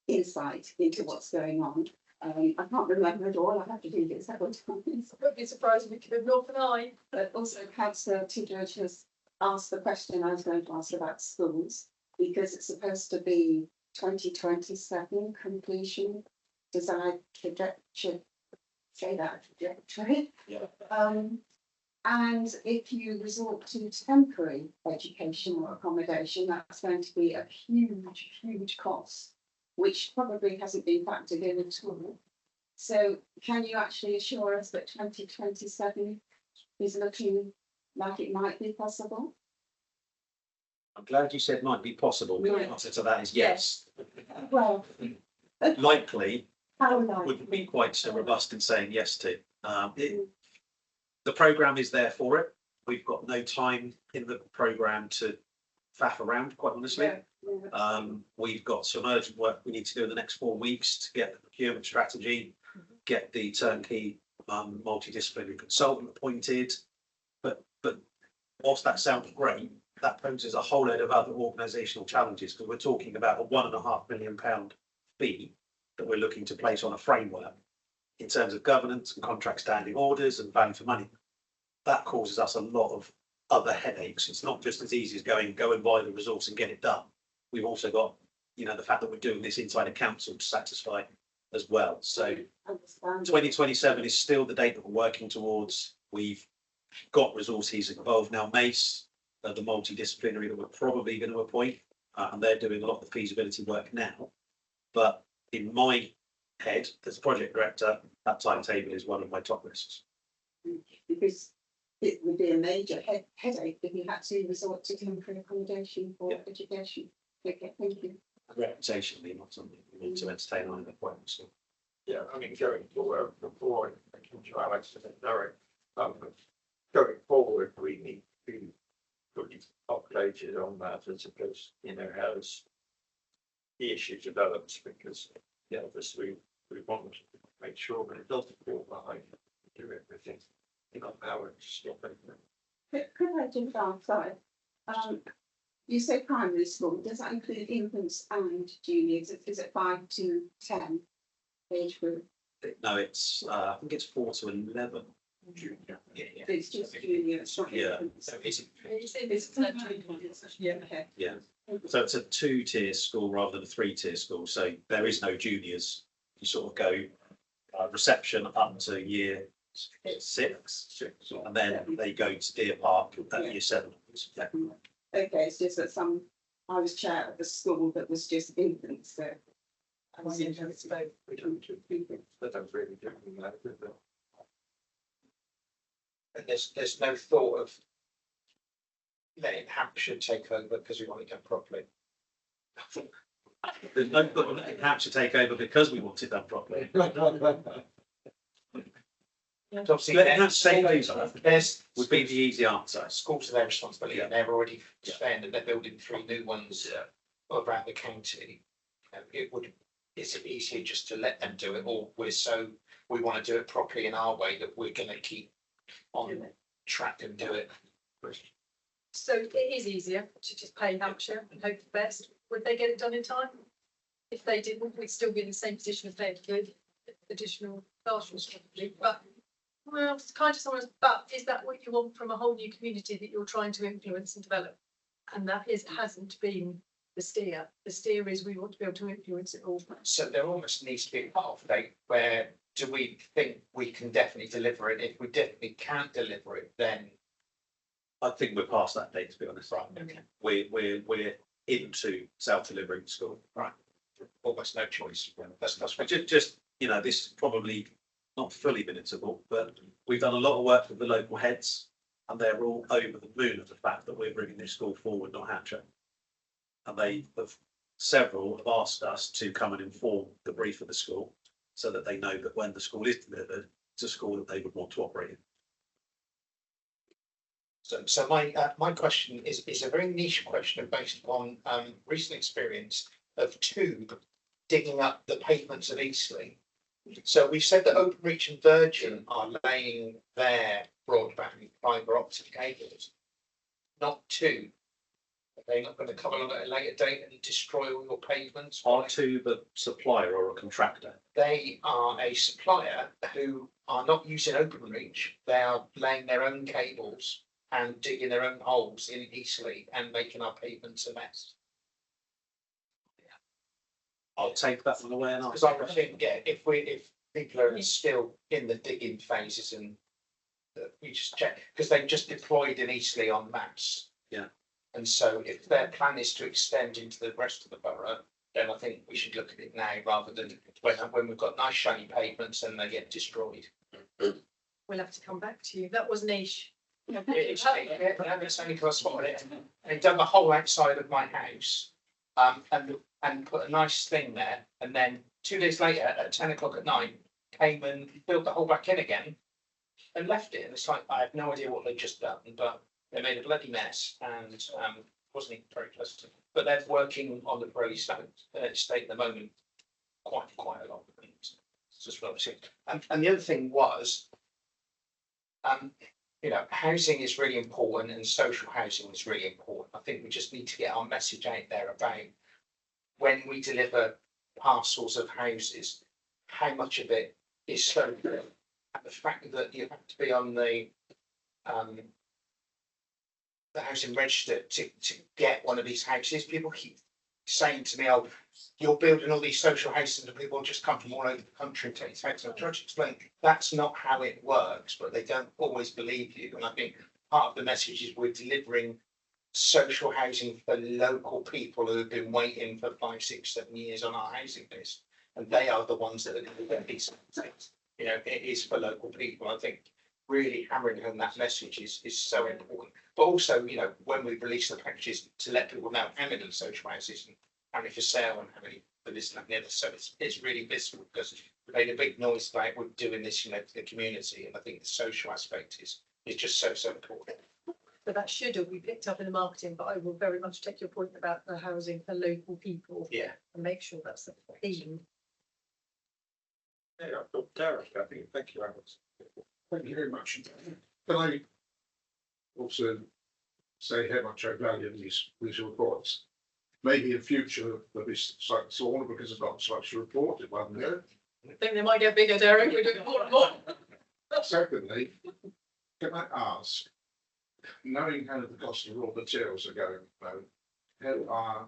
insight into what's going on. I can't remember it all. I have to read it several times. I'd be surprised if we could have not an eye. But also, Councillor Tidridge has asked the question I was going to ask about schools, because it's supposed to be 2027 completion. Desired trajectory, say that trajectory. And if you resort to temporary education or accommodation, that's going to be a huge cost, which probably hasn't been factored in at all. So can you actually assure us that 2027 is looking like it might be possible? I'm glad you said might be possible. The answer to that is yes. Well, likely how likely? would be quite robust in saying yes to. The programme is there for it. We've got no time in the programme to faff around, quite honestly. We've got some urgent work we need to do in the next 4 weeks to get the procurement strategy, get the turnkey multidisciplinary consultant appointed. But whilst that sounds great, that poses a whole load of other organisational challenges, because we're talking about a £1.5 million fee that we're looking to place on a framework in terms of governance and contract standing orders and value for money. That causes us a lot of other headaches. It's not just as easy as go and buy the resource and get it done. We've also got, you know, the fact that we're doing this inside a council to satisfy as well. So 2027 is still the date that we're working towards. We've got resources involved now. Mace, the multidisciplinary that we're probably going to appoint, and they're doing a lot of the feasibility work now. But in my head, as project director, that timetable is one of my top risks. Because it would be a major headache if you had to resort to temporary accommodation for education. Okay, thank you. Reputationally, not something we want to entertain either point. So. Yeah, I mean, going forward, before I can try Alex to direct, going forward, we need to be fully updated on that as opposed, you know, as the issue develops, because obviously we want to make sure that it doesn't fall behind, do everything in our power to stop it. Could I jump outside? You say primary school, does that include infants and juniors? Is it 5 to 10 age group? No, it's I think it's 4 to 11. Junior. It's just juniors, not infants. So it's Yeah. So it's a 2-tier school rather than a 3-tier school. So there is no juniors. You sort of go reception up to year 6, and then they go to Deer Park at year 7. Yeah. Okay, it's just that I was chair of a school that was just infants, so. I was interested. We don't do infants, they don't really do that, do they? And there's no thought of letting Hampshire take over because we want it done properly. There's no thought of letting Hampshire take over because we want it done properly. Obviously, Letting Hampshire take over there's would be the easy answer. schools are their responsibility, and they're already spending. They're building 3 new ones around the county. is it easier just to let them do it, or we want to do it properly in our way that we're going to keep on track and do it? So it is easier to just pay Hampshire and hope for the best. Would they get it done in time? If they didn't, we'd still be in the same position if they had good additional classrooms probably, but well, it's kind of someone's, but is that what you want from a whole new community that you're trying to influence and develop? And that hasn't been the steer. The steer is we want to be able to influence it all. So there almost needs to be a cut-off date where do we think we can definitely deliver it? If we definitely can't deliver it, then I think we're past that date, to be honest. right, okay, We're into self-delivering school. right, almost no choice. That's But just, you know, this is probably not fully minutable, but we've done a lot of work with the local heads and they're all over the moon of the fact that we're bringing this school forward, not Hampshire. And several have asked us to come and inform the brief of the school so that they know that when the school is delivered, it's a school that they would want to operate in. So my question is a very niche question based on recent experience of digging up the pavements of Eastleigh. So we've said that Openreach and Virgin are laying their broadband fibre optic cables, not two. Are they not going to come along at a later date and destroy all your pavements? Are two the supplier or a contractor? They are a supplier who are not using Openreach. They are laying their own cables and digging their own holes in Eastleigh and making our pavements a mess. I'll take that one away and Because I would think, yeah, if people are still in the digging phases and we just check, because they've just deployed in Eastleigh en masse. Yeah. And so if their plan is to extend into the rest of the borough, then I think we should look at it now rather than when we've got nice shiny pavements and they get destroyed. We'll have to come back to you. That was niche. It's only because I spotted it. They dug a hole outside of my house, and put a nice thing there, and then 2 days later at 10 o'clock at night came and built the hole back in again and left it. And it's like I have no idea what they've just done, but they made a bloody mess and wasn't even very pleasant. But they're working on the Pirelli estate at the moment quite a lot. It's just what I'm saying. And the other thing was, you know, housing is really important and social housing is really important. I think we just need to get our message out there about when we deliver parcels of houses, how much of it is social, and the fact that you have to be on the housing register to get one of these houses. People keep saying to me, "Oh, you're building all these social houses and people just come from all over the country and take these houses." I'm trying to explain that's not how it works, but they don't always believe you. And I think part of the message is we're delivering social housing for local people who have been waiting for 5, 6, 7 years on our housing list, and they are the ones that are going to get these things. You know, it is for local people. I think really hammering home that message is so important. But also, you know, when we release the packages, to let people know how many social houses and how many for sale and how many for this and that and the other. So it's really visible because we made a big noise about we're doing this, you know, to the community, and I think the social aspect is just so important. But that should all be picked up in the marketing, but I will very much take your point about the housing for local people. Yeah. And make sure that's the theme. Yeah, Derek, I think, thank you, Alex. Thank you very much. Can I also say how much I value these reports? Maybe in future there'll be slightly smaller because it's not such a report, it wasn't there. I think they might get bigger, Derek. We're doing more and more. Secondly, can I ask, knowing how the cost of raw materials are going, how our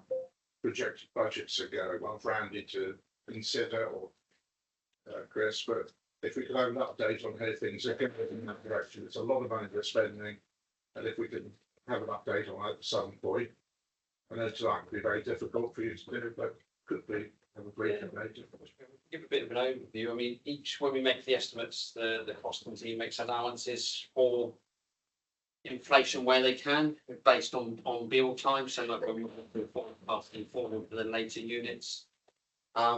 projected budgets are going, I've rounded to consider or Chris, but if we could have an update on how things are going in that direction, it's a lot of money we're spending, and if we can have an update on that at some point, I know tonight could be very difficult for you to do, but could be have a brief update. Give a bit of an overview. I mean, when we make the estimates, the costing team makes allowances for inflation where they can, based on build time. So like when we're forecasting for the later units,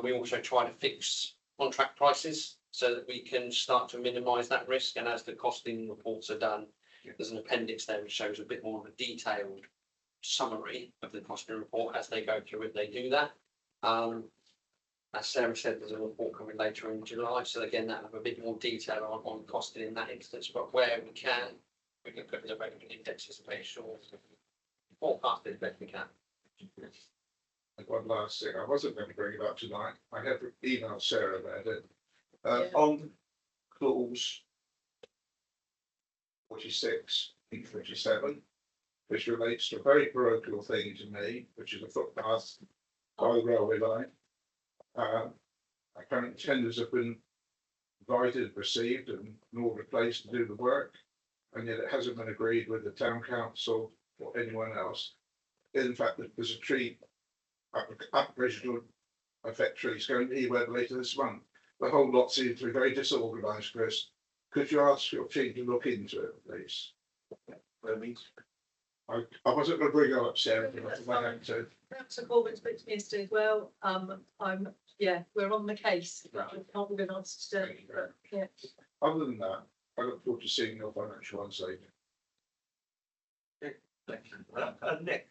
we also try to fix contract prices so that we can start to minimise that risk. And as the costing reports are done, there's an appendix there which shows a bit more of a detailed summary of the costing report as they go through it. They do that. As Sarah said, there's a report coming later in July, so again, that'll have a bit more detail on costing in that instance, but where we can put the relevant indexes to make sure forecast it as best we can. And one last thing, I wasn't going to bring it up tonight. I have emailed Sarah about it. Yeah. On clause 46, 47, which relates to a very parochial thing to me, which is a footpath by the railway line. Apparently tenders have been invited, received and ordered placed to do the work, and yet it hasn't been agreed with the town council or anyone else. In fact, there's a tree, Aboriginal effect trees going anywhere later this month. The whole lot seems to be very disorganised, Chris. Could you ask your team to look into it, please? I wasn't going to bring it up, Sarah, but I had to. Councillor Corbett's put to me yesterday as well. We're on the case. Can't be asked today, but yeah. Other than that, I look forward to seeing your financial ones later. Thank you. Nick.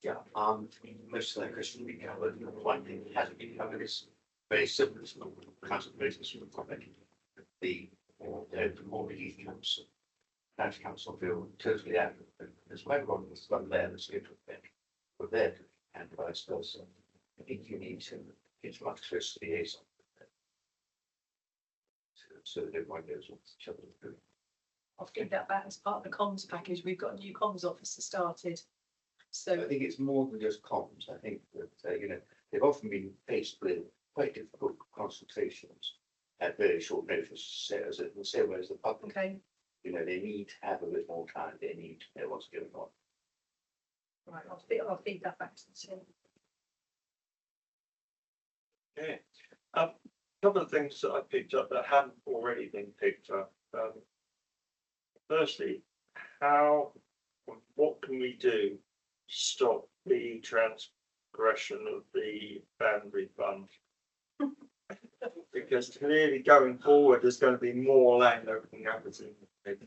Yeah, most of that question will be covered, and one thing that hasn't been covered is very simple, it's not council business from the comment. The Open Mortgage Council, County Council feel totally out of it. There's no wrong with one there that's good for them, but they're and vice versa. I think you need to get much closer liaison. So that everyone knows what each other is doing. I'll feed that back as part of the comms package. We've got a new comms officer started. So I think it's more than just comms. I think that, they've often been faced with quite difficult consultations at very short notice, as in the same way as the public. okay, They need to have a bit more time. They need to know what's going on. right, I'll feed that back to the team. Okay. A couple of things that I picked up that hadn't already been picked up. Firstly, what can we do to stop the transgression of the boundary fund? Because clearly going forward, there's going to be more land opening up.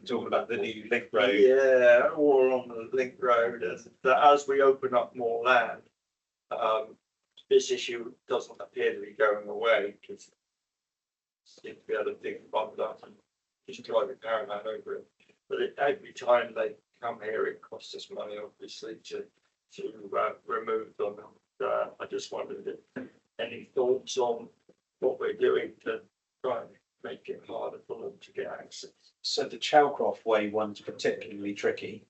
Talking about the new link road. Yeah, or on the link road, and that as we open up more land, this issue doesn't appear to be going away because seem to be other things bumped up and just driving caravan over it. But every time they come here, it costs us money, obviously, to remove them. I just wondered if any thoughts on what we're doing to try and make it harder for them to get access. So the Chalcroft Way one's particularly tricky.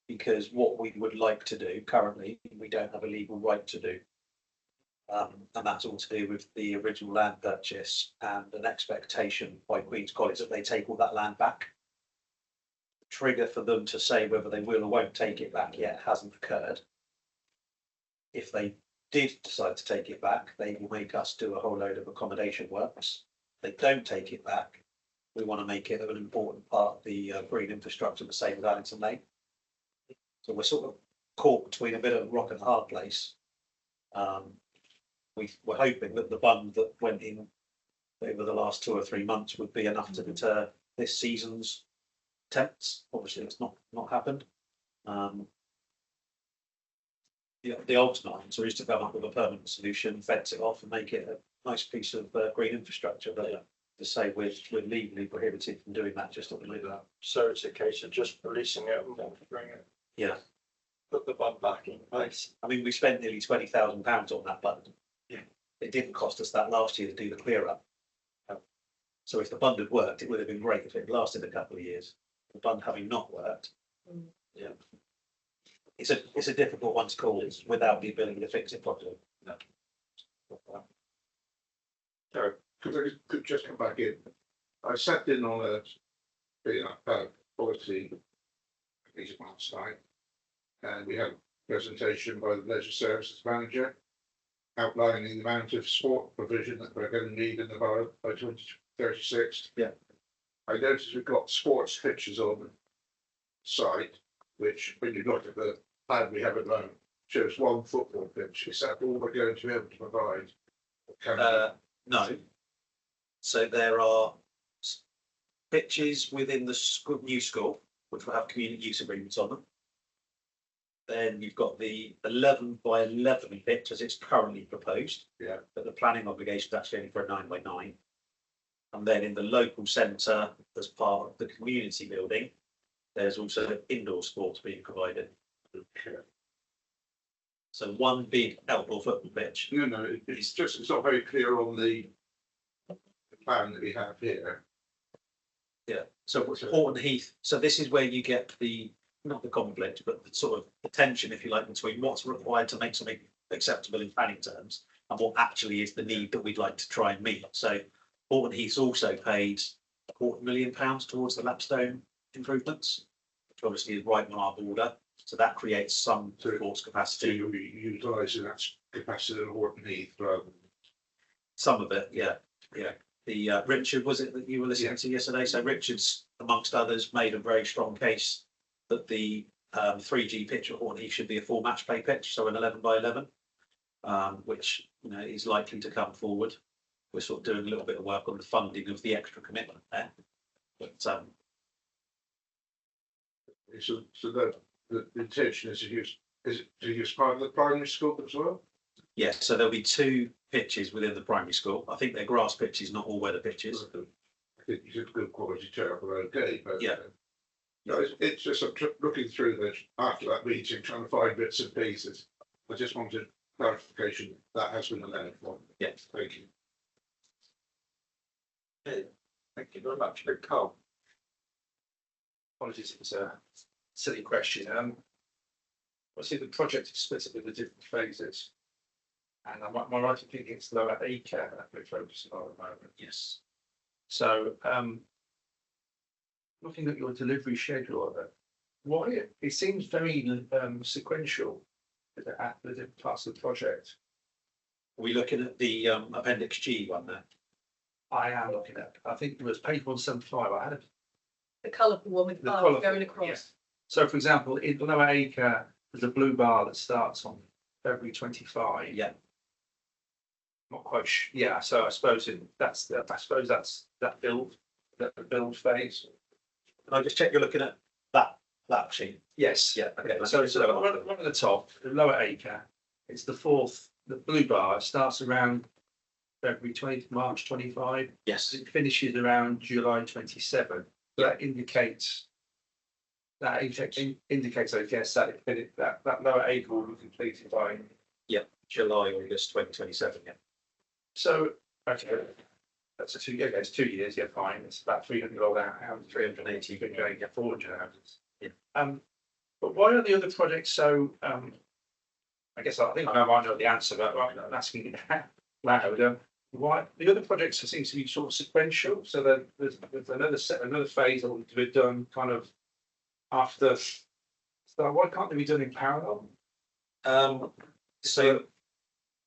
Because what we would like to do currently, we don't have a legal right to do. And that's all to do with the original land purchase and an expectation by Queen's College that they take all that land back. The trigger for them to say whether they will or won't take it back yet hasn't occurred. If they did decide to take it back, they will make us do a whole load of accommodation works. If they don't take it back, we want to make it an important part of the green infrastructure, the same as Addington Lane. So we're sort of caught between a bit of a rock and a hard place. We're hoping that the bund that went in over the last 2 or 3 months would be enough to deter this season's attempts. Obviously, it's not happened. The ultimate answer is to come up with a permanent solution, fence it off, and make it a nice piece of green infrastructure. But to say we're legally prohibited from doing that just at the moment. So it's a case of just releasing it and monitoring it. Yeah. Put the bund back in place. I mean, we spent nearly £20,000 on that bund. Yeah. It didn't cost us that last year to do the clear up. So if the bund had worked, it would have been great if it had lasted a couple of years. The bund having not worked, yeah, it's a difficult one to call without the ability to fix it properly. No. Could just come back in. I sat in on a policy meeting last night, and we had a presentation by the Leisure Services Manager outlining the amount of sport provision that we're going to need in the borough by 2036. Yeah. I noticed we've got sports pitches on the site, which when you look at the plan we have at the moment, shows 1 football pitch. Is that all we're going to be able to provide? No. So there are pitches within the new school, which will have community use agreements on them. Then you've got the 11 by 11 pitch as it's currently proposed. Yeah. But the planning obligation is actually only for a 9 by 9. And then in the local centre, as part of the community building, there's also indoor sports being provided. So one big outdoor football pitch. No, it's not very clear on the plan that we have here. Yeah. So Horton Heath. So this is where you get the, not the conflict, but the sort of the tension, if you like, between what's required to make something acceptable in planning terms and what actually is the need that we'd like to try and meet. So Horton Heath's also paid £250,000 towards the lapstone improvements, which obviously is right on our border. So that creates some sports So capacity. you'll be utilising that capacity at Horton Heath rather than. Some of it, yeah, yeah. The Richard, was it that you were listening to yesterday? So Richard's, amongst others, made a very strong case that the 3G pitch at Horton Heath should be a full match play pitch, so an 11 by 11, which is likely to come forward. We're sort of doing a little bit of work on the funding of the extra commitment there. But So the intention is to use part of the primary school as well? yes, so there'll be 2 pitches within the primary school. I think they're grass pitches, not all weather pitches. I think you said good quality turf are okay, but. Yeah. No, it's just, I'm looking through this after that meeting, trying to find bits and pieces. I just wanted clarification that has been allowed for. Yes. Thank you. Thank you very much, Carl. Apologies, it's a silly question. Obviously the project is split up into different phases. And am I right in thinking it's lower acre that we're focusing on at the moment? Yes. So, looking at your delivery schedule of it, why it seems very sequential at the different parts of the project. Are we looking at the Appendix G one there? I am looking at, I think it was page 175, I had it. The colourful one with The bars colourful, going across. yes. So for example, in lower acre, there's a blue bar that starts on February 25. Yeah. Not quite yeah, so I suppose that's that build phase. Can I just check you're looking at that sheet? Yes. Yeah. Okay. So right at the top, the lower acre, it's the blue bar starts around February March 25. Yes. It finishes around July 27. That indicates, I guess, that lower acre will be completed by. Yeah, July, August 2027, yeah. So, okay, that's it's 2 years, yeah, fine. It's about 300 old houses, 380, you're going to get 400 houses. Yeah. But why are the other projects so, I guess I think I might know the answer, but I'm asking it loud. Why the other projects seem to be sort of sequential, so that there's another phase that will be done kind of after. So why can't they be done in parallel? So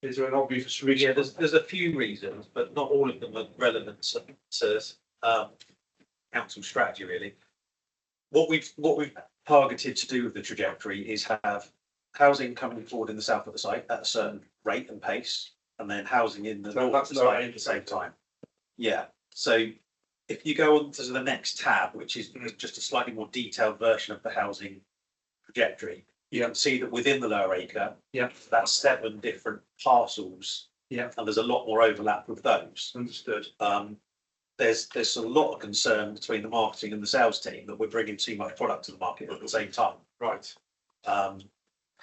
is there an obvious reason? yeah, there's a few reasons, but not all of them are relevant to council strategy really. What we've targeted to do with the trajectory is have housing coming forward in the south of the site at a certain rate and pace, and then housing in the north of the site at the same time. Yeah. So if you go on to the next tab, which is just a slightly more detailed version of the housing trajectory, you can see that within the lower acre, that's 7 different parcels. Yeah. And there's a lot more overlap with those. Understood. There's a lot of concern between the marketing and the sales team that we're bringing too much product to the market at the same time. Right.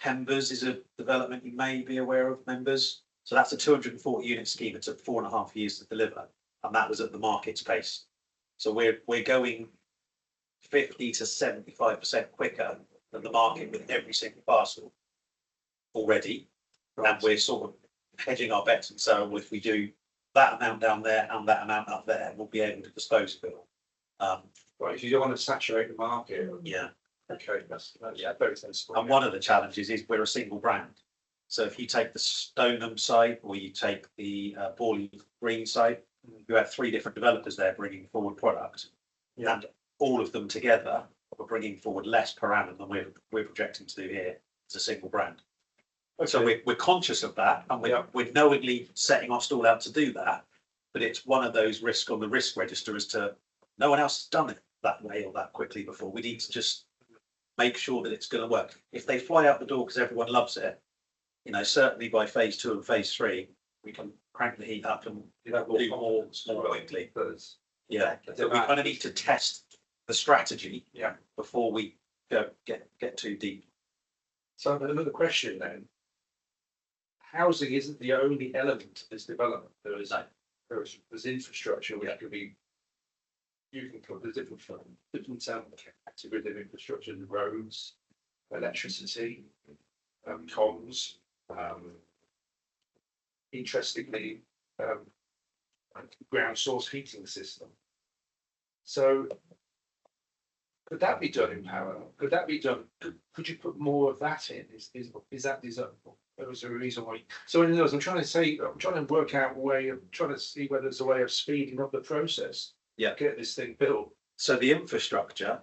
Members is a development you may be aware of, members. So that's a 240 unit scheme. It took 4.5 years to deliver, and that was at the market's pace. So we're going 50 to 75% quicker than the market with every single parcel already. Right. And we're sort of hedging our bets and so if we do that amount down there and that amount up there, we'll be able to dispose of it all. Right, you don't want to saturate the market. Yeah. Okay, that's very sensible. And one of the challenges is we're a single brand. So if you take the Stoneham site or you take the Borley Green site, you have 3 different developers there bringing forward product. Yeah. And all of them together are bringing forward less per annum than we're projecting to do here as a single brand. Okay. So we're conscious of that, and we're knowingly setting our stall out to do that. But it's one of those risks on the risk register as to no one else has done it that way or that quickly before. We need to just make sure that it's going to work. If they fly out the door because everyone loves it, you know, certainly by phase 2 and phase 3, we can crank the heat up and do more quickly. Yeah, so we kind of need to test the strategy before we get too deep. So another question then. Housing isn't the only element of this development. There's infrastructure which could be. You can put the different categories of infrastructure, the roads, electricity, comms. Interestingly, ground source heating system. So could that be done in parallel? Could that be done? Could you put more of that in? Is that desirable? There was a reason why. So in other words, I'm trying to work out a way of trying to see whether there's a way of speeding up the process. Yeah. Get this thing built. So the infrastructure.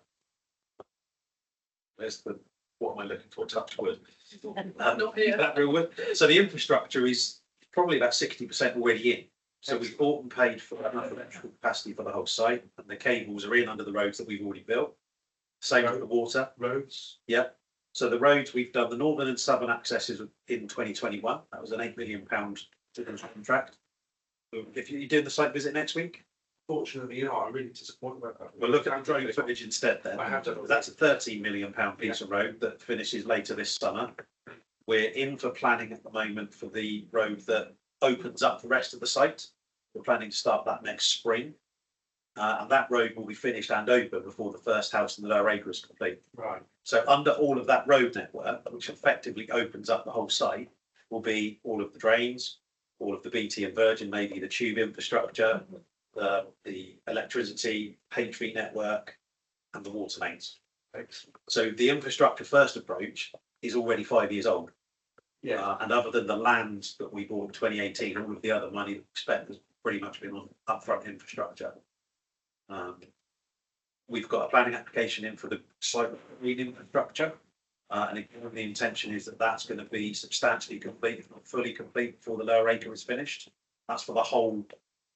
What am I looking for? Touch wood. Not here. That real wood. So the infrastructure is probably about 60% already in. So we've bought and paid for enough electrical capacity for the whole site, and the cables are in under the roads that we've already built. Same with the water. Roads. Yeah. So the roads, we've done the northern and southern accesses in 2021. That was an £8 million contract. If you're doing the site visit next week. Fortunately, you know, I'm really disappointed about that. We'll look at drone footage instead then. I have done. That's a £13 million piece of road that finishes later this summer. We're in for planning at the moment for the road that opens up the rest of the site. We're planning to start that next spring. And that road will be finished and open before the first house in the lower acre is complete. Right. So under all of that road network, which effectively opens up the whole site, will be all of the drains, all of the BT and Virgin, maybe the tube infrastructure, the electricity, paint tree network, and the water mains. Excellent. So the infrastructure first approach is already 5 years old. Yeah. And other than the land that we bought in 2018, all of the other money we spent has pretty much been on upfront infrastructure. We've got a planning application in for the site green infrastructure. And again, the intention is that that's going to be substantially complete, if not fully complete, before the lower acre is finished. That's for the whole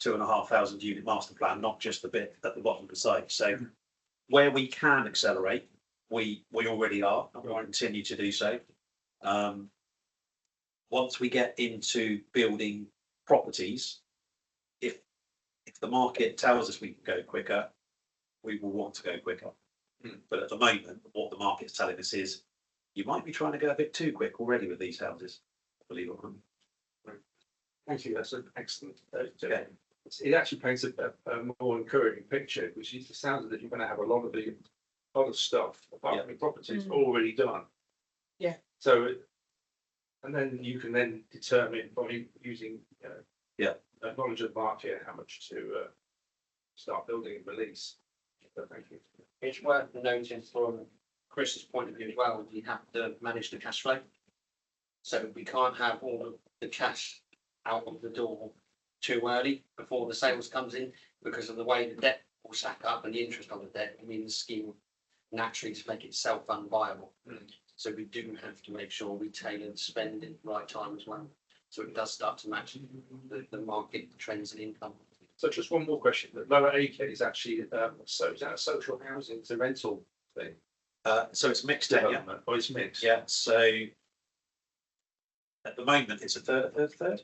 2,500 unit master plan, not just the bit at the bottom of the site. So where we can accelerate, we already are, and we'll continue to do so. Once we get into building properties, if the market tells us we can go quicker, we will want to go quicker. But at the moment, what the market's telling us is you might be trying to go a bit too quick already with these houses, believe it or not. Thank you. That's an excellent. Okay. It actually paints a more encouraging picture, which is the sounds that you're going to have a lot of stuff, apartment properties already done. Yeah. So, and then you can then determine by using knowledge of the market how much to start building and release. So thank you. It's worth noting from Chris's point of view as well, we have to manage the cash flow. So we can't have all of the cash out of the door too early before the sales comes in, because of the way the debt will stack up and the interest on the debt. I mean, the scheme naturally to make itself unviable. So we do have to make sure we tailor the spend at the right time as well. So it does start to match the market trends and income. So just one more question. The lower acre is actually so is that a social housing? It's a rental thing. So it's mixed tenure. Development, or it's mixed. Yeah. So at the moment, it's a third.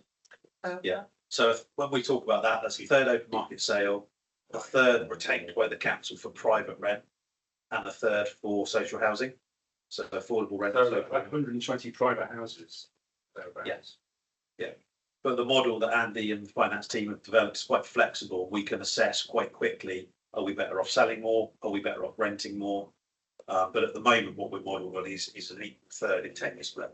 Yeah. So when we talk about that, that's a third open market sale, a third retained by the council for private rent, and a third for social housing. So affordable rent. So 120 private houses. Yes. Yeah. But the model that Andy and the finance team have developed is quite flexible. We can assess quite quickly, are we better off selling more? Are we better off renting more? But at the moment, what we're modelling on is an equal third in 10-year split.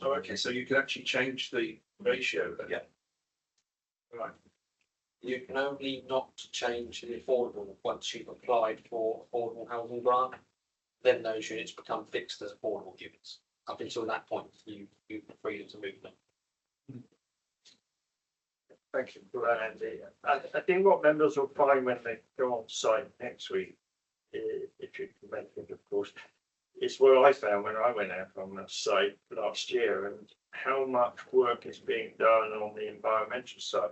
Oh, okay. So you can actually change the ratio then? Yeah. Right. You can only not change the affordable once you've applied for affordable housing grant. Then those units become fixed as affordable units. Up until that point, you've got freedom to move them. Thank you for that, Andy. I think what members will find when they go on site next week, if you can make it, of course, is what I found when I went out on the site last year and how much work is being done on the environmental side.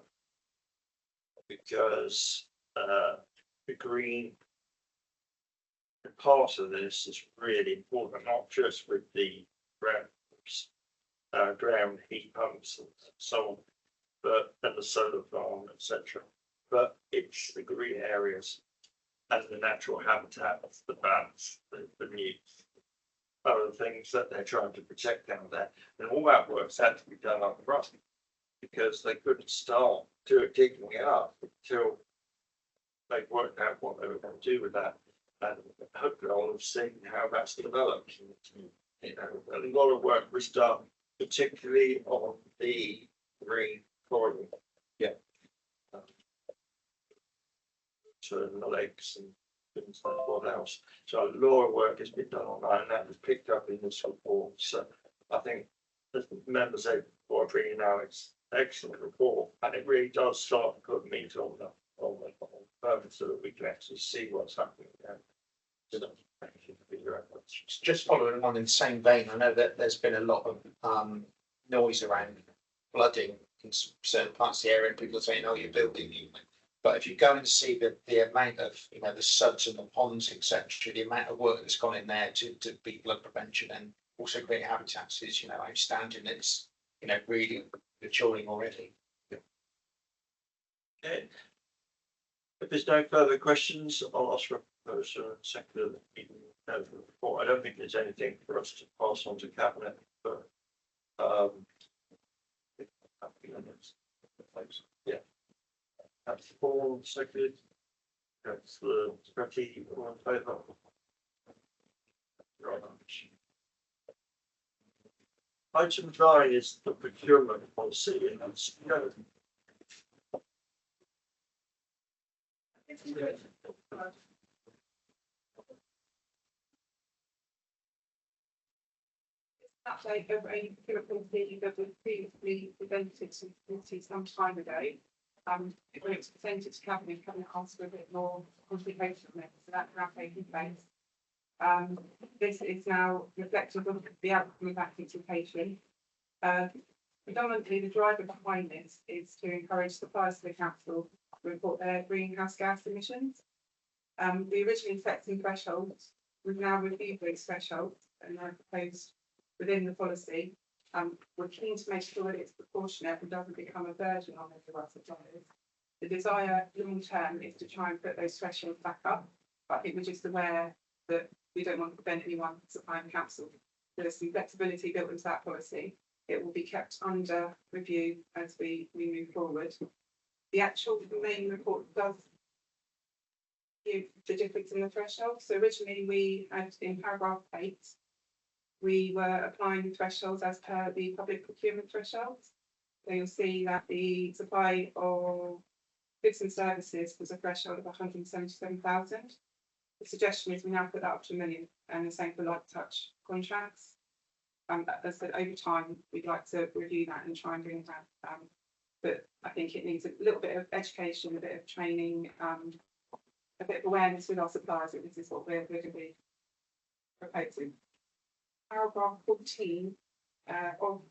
Because the green part of this is really important, not just with the ground heat pumps and so on, but and the solar farm, etc. But it's the green areas and the natural habitat, the bats, the newts, other things that they're trying to protect down there. And all that work's had to be done up front because they couldn't start digging it up until they worked out what they were going to do with that. And hopefully I'll have seen how that's developed. You know, a lot of work was done, particularly on the green corridor. Yeah. So the lakes and things like what else. So a lot of work has been done on that, and that was picked up in this report. So I think the members say for bringing now it's an excellent report, and it really does start to put meat on the purpose so that we can actually see what's happening there. So thank you for your efforts. Just following on in the same vein, I know that there's been a lot of noise around flooding in certain parts of the area, and people are saying, oh, you're building new. But if you go and see the amount of, you know, the suds and the ponds, etc., the amount of work that's gone in there to be flood prevention and also create habitats is, you know, outstanding. It's, you know, really maturing already. Okay. If there's no further questions, I'll ask for a proposal and second of the meeting report. I don't think there's anything for us to pass on to cabinet, but yeah. That's all seconded. That's the Pretty all in favour. Item 9 is the procurement policy, and that's update of a procurement policy that was previously presented to the committee some time ago. When it was presented to cabinet asked for a bit more complication on it, so that's now taking place. This is now reflective of the outcome of that consultation. Predominantly, the driver behind this is to encourage suppliers to the council to report their greenhouse gas emissions. We originally set some thresholds. We've now reviewed those thresholds and are proposed within the policy. We're keen to make sure that it's proportionate and doesn't become a burden on any of our suppliers. The desire long term is to try and put those thresholds back up, but I think we're just aware that we don't want to prevent anyone supplying the council. There's some flexibility built into that policy. It will be kept under review as we move forward. The actual main report does give the difference in the threshold. So originally we had in paragraph 8, we were applying thresholds as per the public procurement thresholds. So you'll see that the supply of goods and services was a threshold of 177,000. The suggestion is we now put that up to 1 million, and the same for light touch contracts. As I said, over time, we'd like to review that and try and bring that down. But I think it needs a little bit of education, a bit of training, a bit of awareness with our suppliers that this is what we're going to be proposing. Paragraph 14 of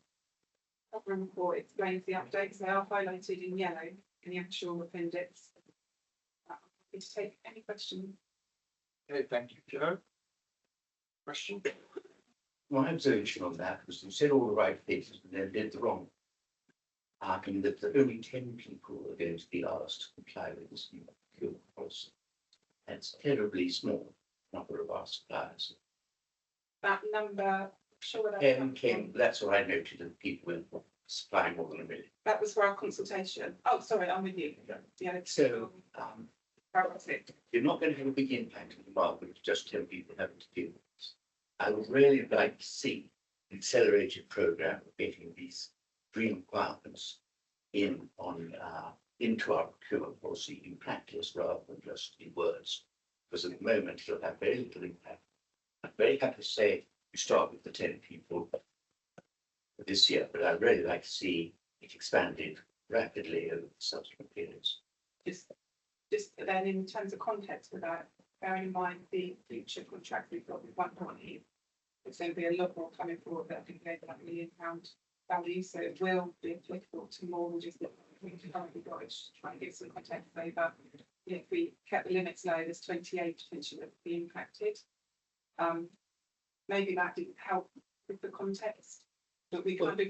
the report explains the updates. They are highlighted in yellow in the actual appendix. I'm happy to take any questions. okay. Thank you, Joe. Question? My observation on that was you said all the right things and then did the wrong. And that only 10 people are going to be asked to comply with this new procurement policy. That's terribly small number of our suppliers. That number, sure that. That's what I noted of people supplying more than 1 million. That was for our consultation. Oh, sorry, I'm with you. Yeah. So paragraph 6. you're not going to have a big impact on the market with just 10 people having to deal with this. I would really like to see an accelerated program of getting these green requirements into our procurement policy in practice rather than just in words. Because at the moment it'll have very little impact. I'm very happy to say we start with the 10 people this year, but I'd really like to see it expanded rapidly over the subsequent periods. Just then in terms of context for that, bearing in mind the future contract we've got with 1 company, it's going to be a lot more coming forward that I think over that £1 million value, so it will be applicable to more than just the we've currently got, is to try and give some context over. If we kept the limits low, there's 28 potentially that would be impacted. Maybe that didn't help with the context, but we kind of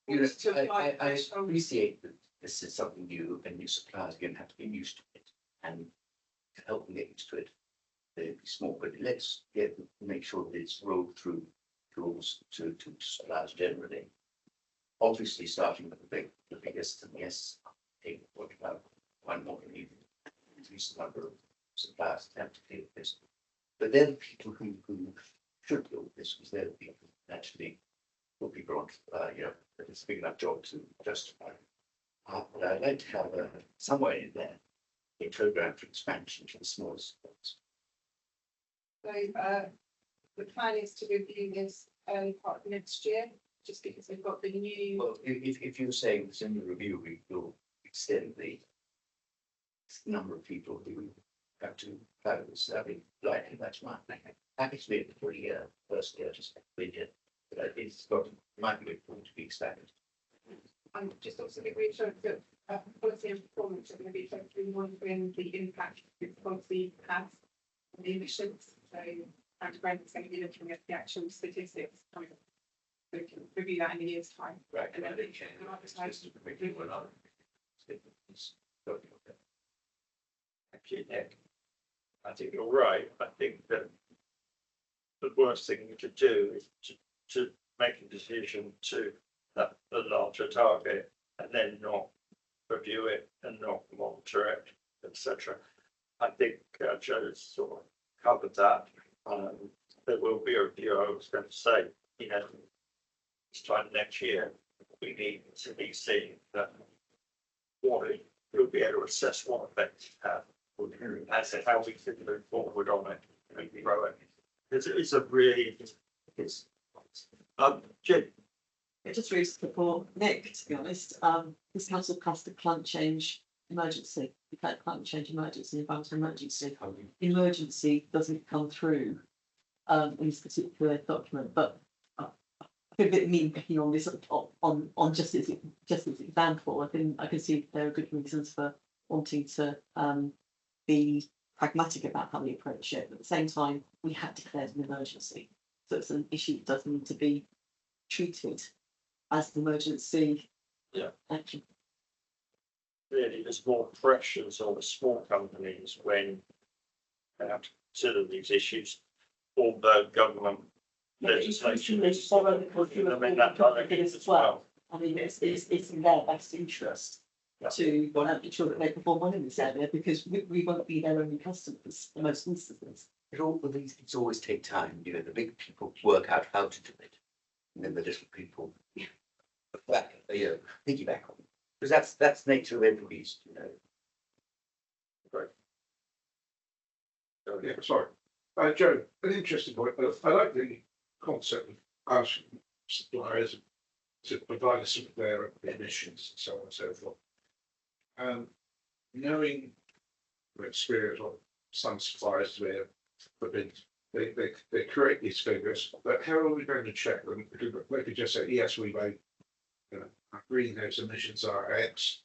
You know, wanted to apply I thresholds. appreciate that this is something new and new suppliers are going to have to get used to it and to help them get used to it. They'll be small, but let's make sure that it's rolled through rules to suppliers generally. Obviously, starting with the biggest, and yes, I think what about one more than even increase the number of suppliers that have to deal with this. But they're the people who should deal with this, because they're the people who actually will be brought, it's a big enough job to justify. But I'd like to have somewhere in there a program for expansion to the smallest sports. So the plan is to review this early part of next year, just because we've got the new. Well, if you're saying it's in the review, we will extend the number of people who have to apply this. I mean, likely that's my happy to be at the 3 year first year, just but it's got might be to be expanded. I'm just also get reassured that policy and performance are going to be effectively monitoring the impact this policy has on the emissions. So Dr. Brent is going to be looking at the actual statistics. So we can review that in a year's time. Right. And then Thank you, Nick. I think you're right. I think that the worst thing you could do is to make a decision to that a larger target and then not review it and not monitor it, etc. I think Joe's sort of covered that. There will be a review. I was going to say, this time next year, we need to be seeing that we'll be able to assess what effects it has and how we can move forward on it and grow it. It's a really, Jim. I just really support Nick, to be honest. This council passed a climate change emergency. We've had climate change emergency, environmental emergency. Emergency doesn't come through in this particular document, but I feel a bit mean picking on this on just as example. I can see there are good reasons for wanting to be pragmatic about how we approach it. But at the same time, we have declared an emergency, so it's an issue that does need to be treated as an emergency. Yeah. Action. Really, there's more pressures on the small companies when they have to consider these issues, although government legislation is pushing them in that direction as well. I mean, it's in their best interest to ensure that they perform well in this area, because we won't be their only customers in most instances. But all of these things always take time. The big people work out how to do it, and then the little people piggyback on it. Because that's nature of every beast, Right. Yeah, sorry. Joe, an interesting point. I like the concept of asking suppliers to provide us with their emissions and so on and so forth. Knowing the experience of some suppliers where they create these figures, but how are we going to check them? Because they could just say, yes, we made, our greenhouse emissions are X.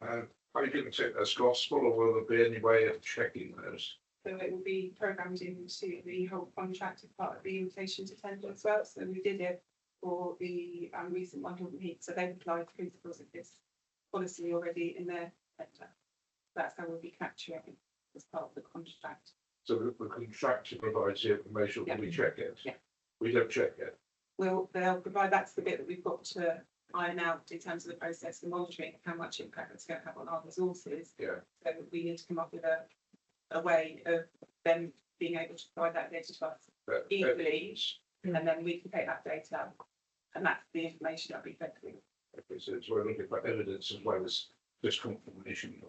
Are you going to take that as gospel, or will there be any way of checking those? So it will be programmed into the whole contract as part of the invitation to tender as well. So we did it for the recent one meet. So they've applied principles of this policy already in their sector. That's how we'll be capturing it as part of the contract. So the contractor provides the information, Yeah. we check it. Yeah. We don't check it. They'll provide, that's the bit that we've got to iron out in terms of the process and monitoring how much impact it's going to have on our resources. Yeah. So we need to come up with a way of them being able to provide that data to us easily, and then we can take that data, and that's the information that we fed through. Okay, so we're looking for evidence as well as just confirmation.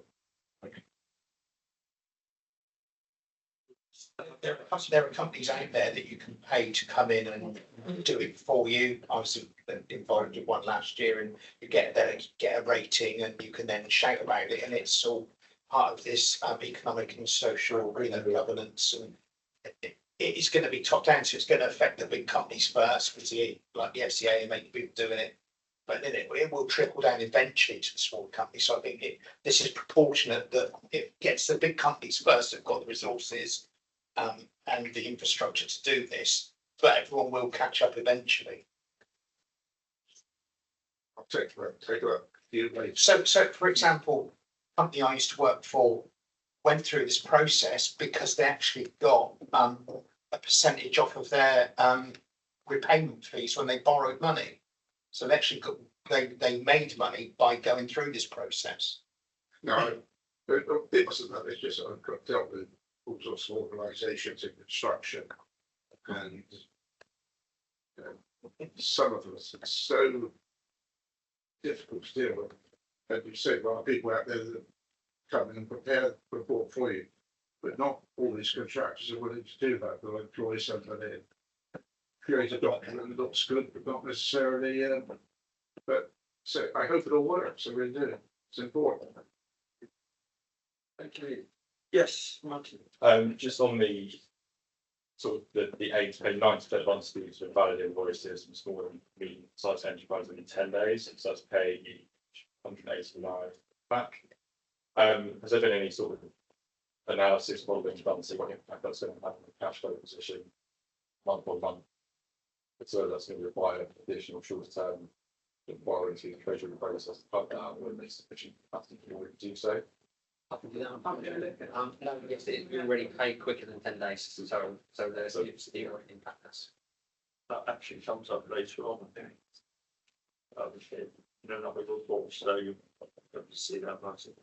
Okay. There are companies out there that you can pay to come in and do it for you. I was involved with one last year, and you get a rating, and you can then shout about it, and it's all part of this economic and social governance, and it is going to be top down, so it's going to affect the big companies first, because like the FCA and make people doing it. but then it will trickle down eventually to the smaller companies. So I think this is proportionate that it gets the big companies first that've got the resources and the infrastructure to do this, but everyone will catch up eventually. I'll take that. So for example, the company I used to work for went through this process because they actually got a percentage off of their repayment fees when they borrowed money. So they actually got, they made money by going through this process. No, it wasn't that. It's just I've got dealt with all sorts of organisations in construction, and some of them are so difficult to deal with. And you say, well, people out there that come in and prepare a report for you, but not all these contractors are willing to do that. They'll employ somebody, create a document that looks good, but not necessarily. But so I hope it all works. I really do. It's important. Okay. Yes, Martin. Just on the sort of the aim to pay 90% advance fees for valid invoices from small and medium sized enterprises within 10 days, so that's pay each 189 back. Has there been any sort of analysis modelling done to see what impact that's going to have on the cash flow position month on month? So that's going to require additional short term borrowing through the treasury process to cut down when there's sufficient capacity to do so. I can do that. No, yes, it already paid quicker than 10 days, so there's zero impact us. That actually comes up later on. In another report, so you have to see that matter.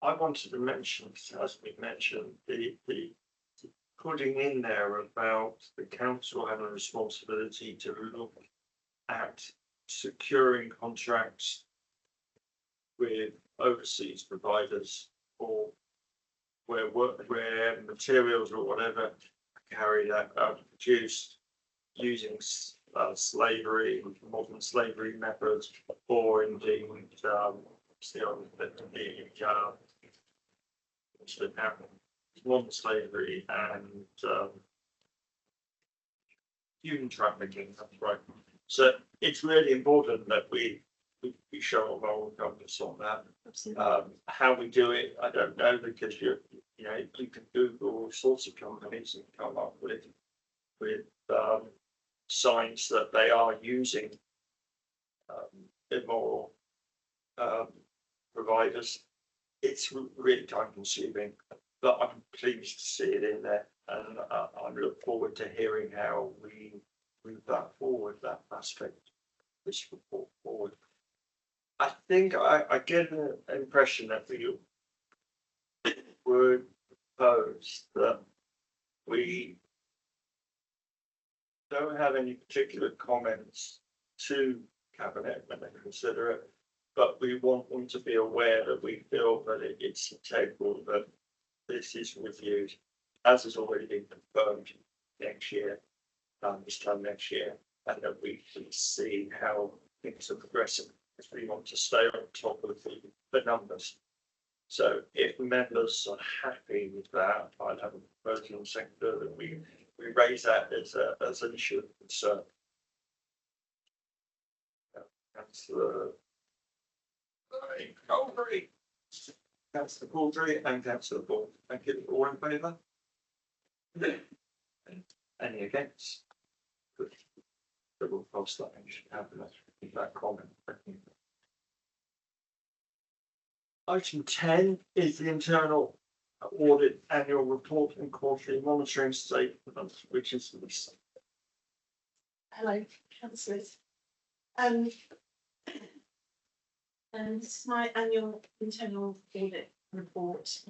I wanted to mention, as we mentioned, the putting in there about the council having a responsibility to look at securing contracts with overseas providers, or where materials or whatever are carried out, produced using slavery, modern slavery methods, or indeed modern slavery and human trafficking. That's right. So it's really important that we show our moral compass on that. How we do it, I don't know, because you can Google all sorts of companies and come up with signs that they are using immoral providers. It's really time consuming, but I'm pleased to see it in there, and I look forward to hearing how we move that forward, that aspect, this report forward. I think I get an impression that we would propose that we don't have any particular comments to Cabinet when they consider it, but we want them to be aware that we feel that it's integral that this is reviewed, as has already been confirmed next year, this time next year, and that we can see how things are progressing, because we want to stay on top of the numbers. So if members are happy with that, I'd have a proposal in sector that we raise that as an issue of concern. Councillor Couldrey, Councillor Couldrey, and Councillor Bourne. Thank you. All in favour? Any against? Good. So we'll pass that. You should have that comment. Item 10 is the internal audit annual report and quarterly monitoring statement, which is Lisa. Hello, councillors. This is my annual internal audit report,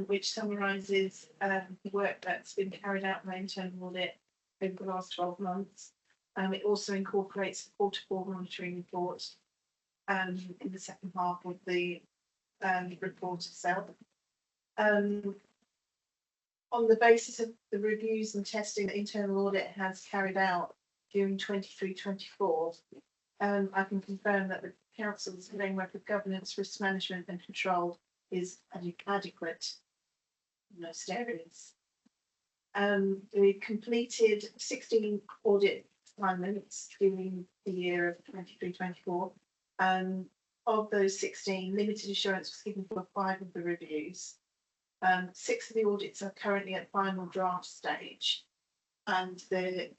which summarises the work that's been carried out in my internal audit over the last 12 months. It also incorporates the portable monitoring report in the second half of the report itself. On the basis of the reviews and testing that internal audit has carried out during 23-24, I can confirm that the council's framework of governance, risk management and control is adequate in most areas. We completed 16 audit assignments during the year of 23-24. Of those 16, limited assurance was given for 5 of the reviews. 6 of the audits are currently at final draft stage, and they're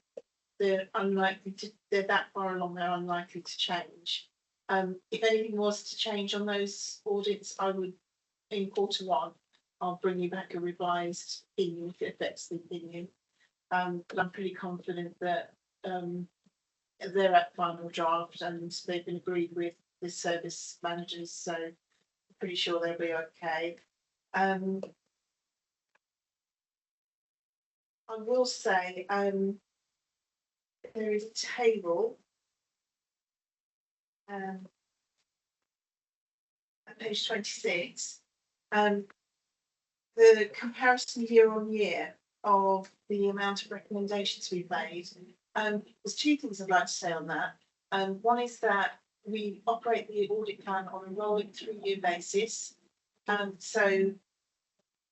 unlikely to, they're that far along, they're unlikely to change. If anything was to change on those audits, I would, in Q1, I'll bring you back a revised opinion if it affects the opinion. But I'm pretty confident that they're at final draft and they've been agreed with the service managers, so I'm pretty sure they'll be okay. I will say there is a table at page 26, the comparison year on year of the amount of recommendations we've made. There's 2 things I'd like to say on that. One is that we operate the audit plan on a rolling 3-year basis. So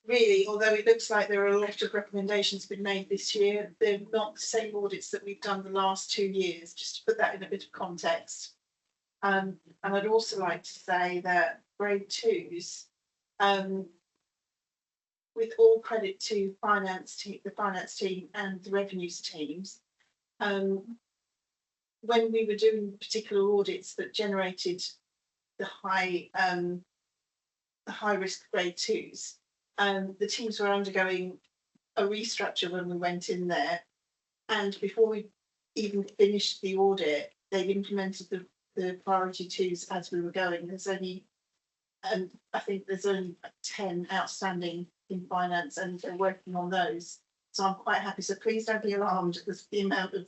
really, although it looks like there are a lot of recommendations been made this year, they're not the same audits that we've done the last 2 years, just to put that in a bit of context. And I'd also like to say that grade 2s, with all credit to the finance team and the revenues teams, when we were doing particular audits that generated the high risk grade 2s, the teams were undergoing a restructure when we went in there, and before we even finished the audit, they'd implemented the priority 2s as we were going. There's only, I think there's only 10 outstanding in finance, and they're working on those. So I'm quite happy. So please don't be alarmed at the amount of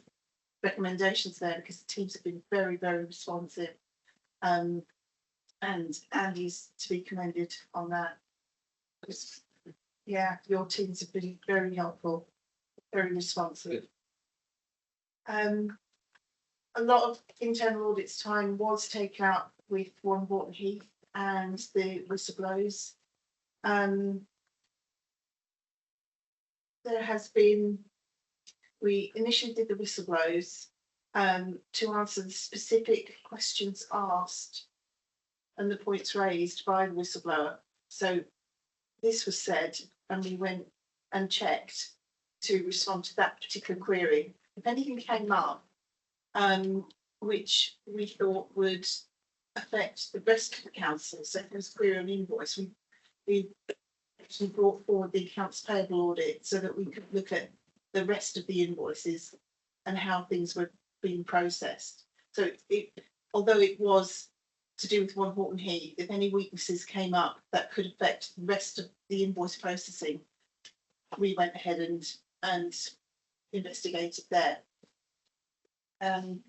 recommendations there, because the teams have been very, very responsive. And Andy's to be commended on that. Because, yeah, your teams have been very helpful, very responsive. A lot of internal audits time was taken up with One Horton Heath and the whistleblowers. There has been, we initially did the whistleblowers to answer the specific questions asked and the points raised by the whistleblower. So this was said, and we went and checked to respond to that particular query. If anything came up which we thought would affect the rest of the council, so if there was a query on invoice, we actually brought forward the accounts payable audit so that we could look at the rest of the invoices and how things were being processed. So although it was to do with One Horton Heath, if any weaknesses came up that could affect the rest of the invoice processing, we went ahead and investigated there. I've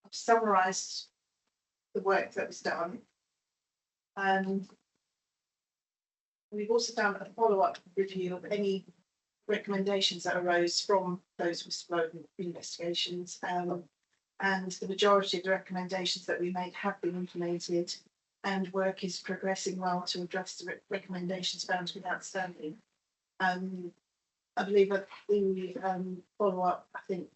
summarised the work that was done. We've also done a follow-up review of any recommendations that arose from those whistleblower investigations, and the majority of the recommendations that we made have been implemented, and work is progressing well to address the recommendations found to be outstanding. I believe that the follow-up, I think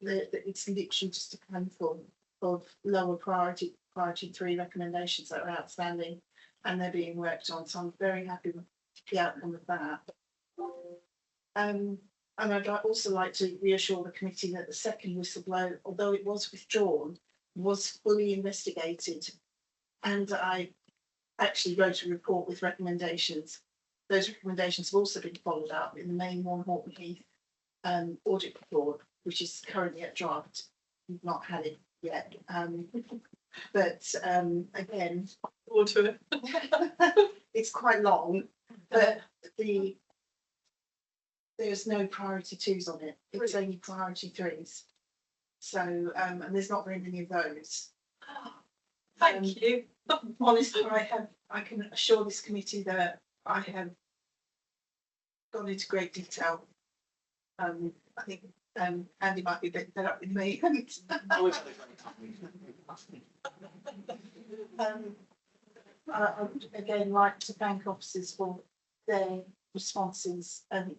that it's literally just a handful of lower priority 3 recommendations that are outstanding, and they're being worked on. So I'm very happy with the outcome of that. And I'd also like to reassure the committee that the second whistleblower, although it was withdrawn, was fully investigated, and I actually wrote a report with recommendations. Those recommendations have also been followed up in the main One Horton Heath audit report, which is currently at draft. We've not had it yet, but again, it's quite long, but there's no priority 2s on it. It's only priority 3s. So and there's not very many of those. Thank you. Honestly, I can assure this committee that I have gone into great detail. I think Andy might be a bit fed up with me. I would again like to thank officers for their responses and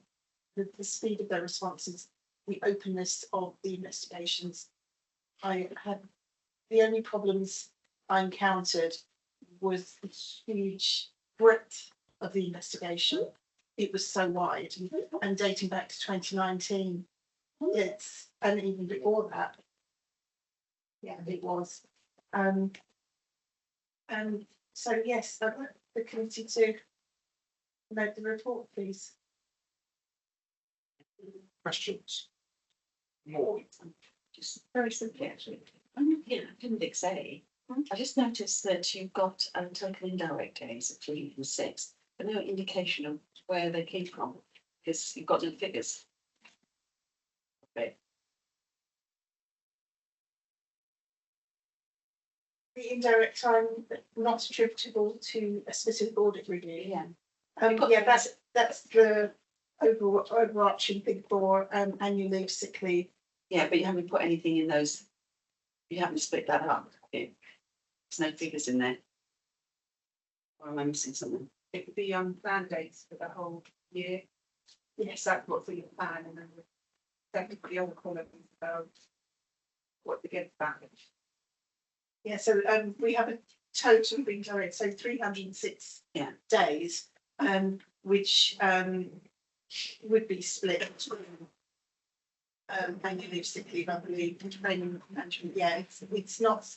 the speed of their responses the openness of the investigations. The only problems I encountered was the huge breadth of the investigation. It was so wide and dating back to 2019. And even before that. Yeah, it was. And so yes, I'd like the committee to note the report, please. Questions? More. Just very simply, actually. I'm looking at Appendix A. I just noticed that you've got total indirect days of 3 and 6, but no indication of where they came from, because you've got no figures. Okay. The indirect time not attributable to a specific audit review. Yeah. Yeah, that's the overarching thing for annual leave, sick leave. Yeah, but you haven't put anything in those. You haven't split that up. There's no figures in there. Or am I missing something? It would be plan dates for the whole year. Yes, that's what's in your plan, and then technically all columns about what to get back. Yeah, so we have a total of indirect, so 306 days, which would be split between annual leave, sick leave, I believe, training management. Yeah, it's not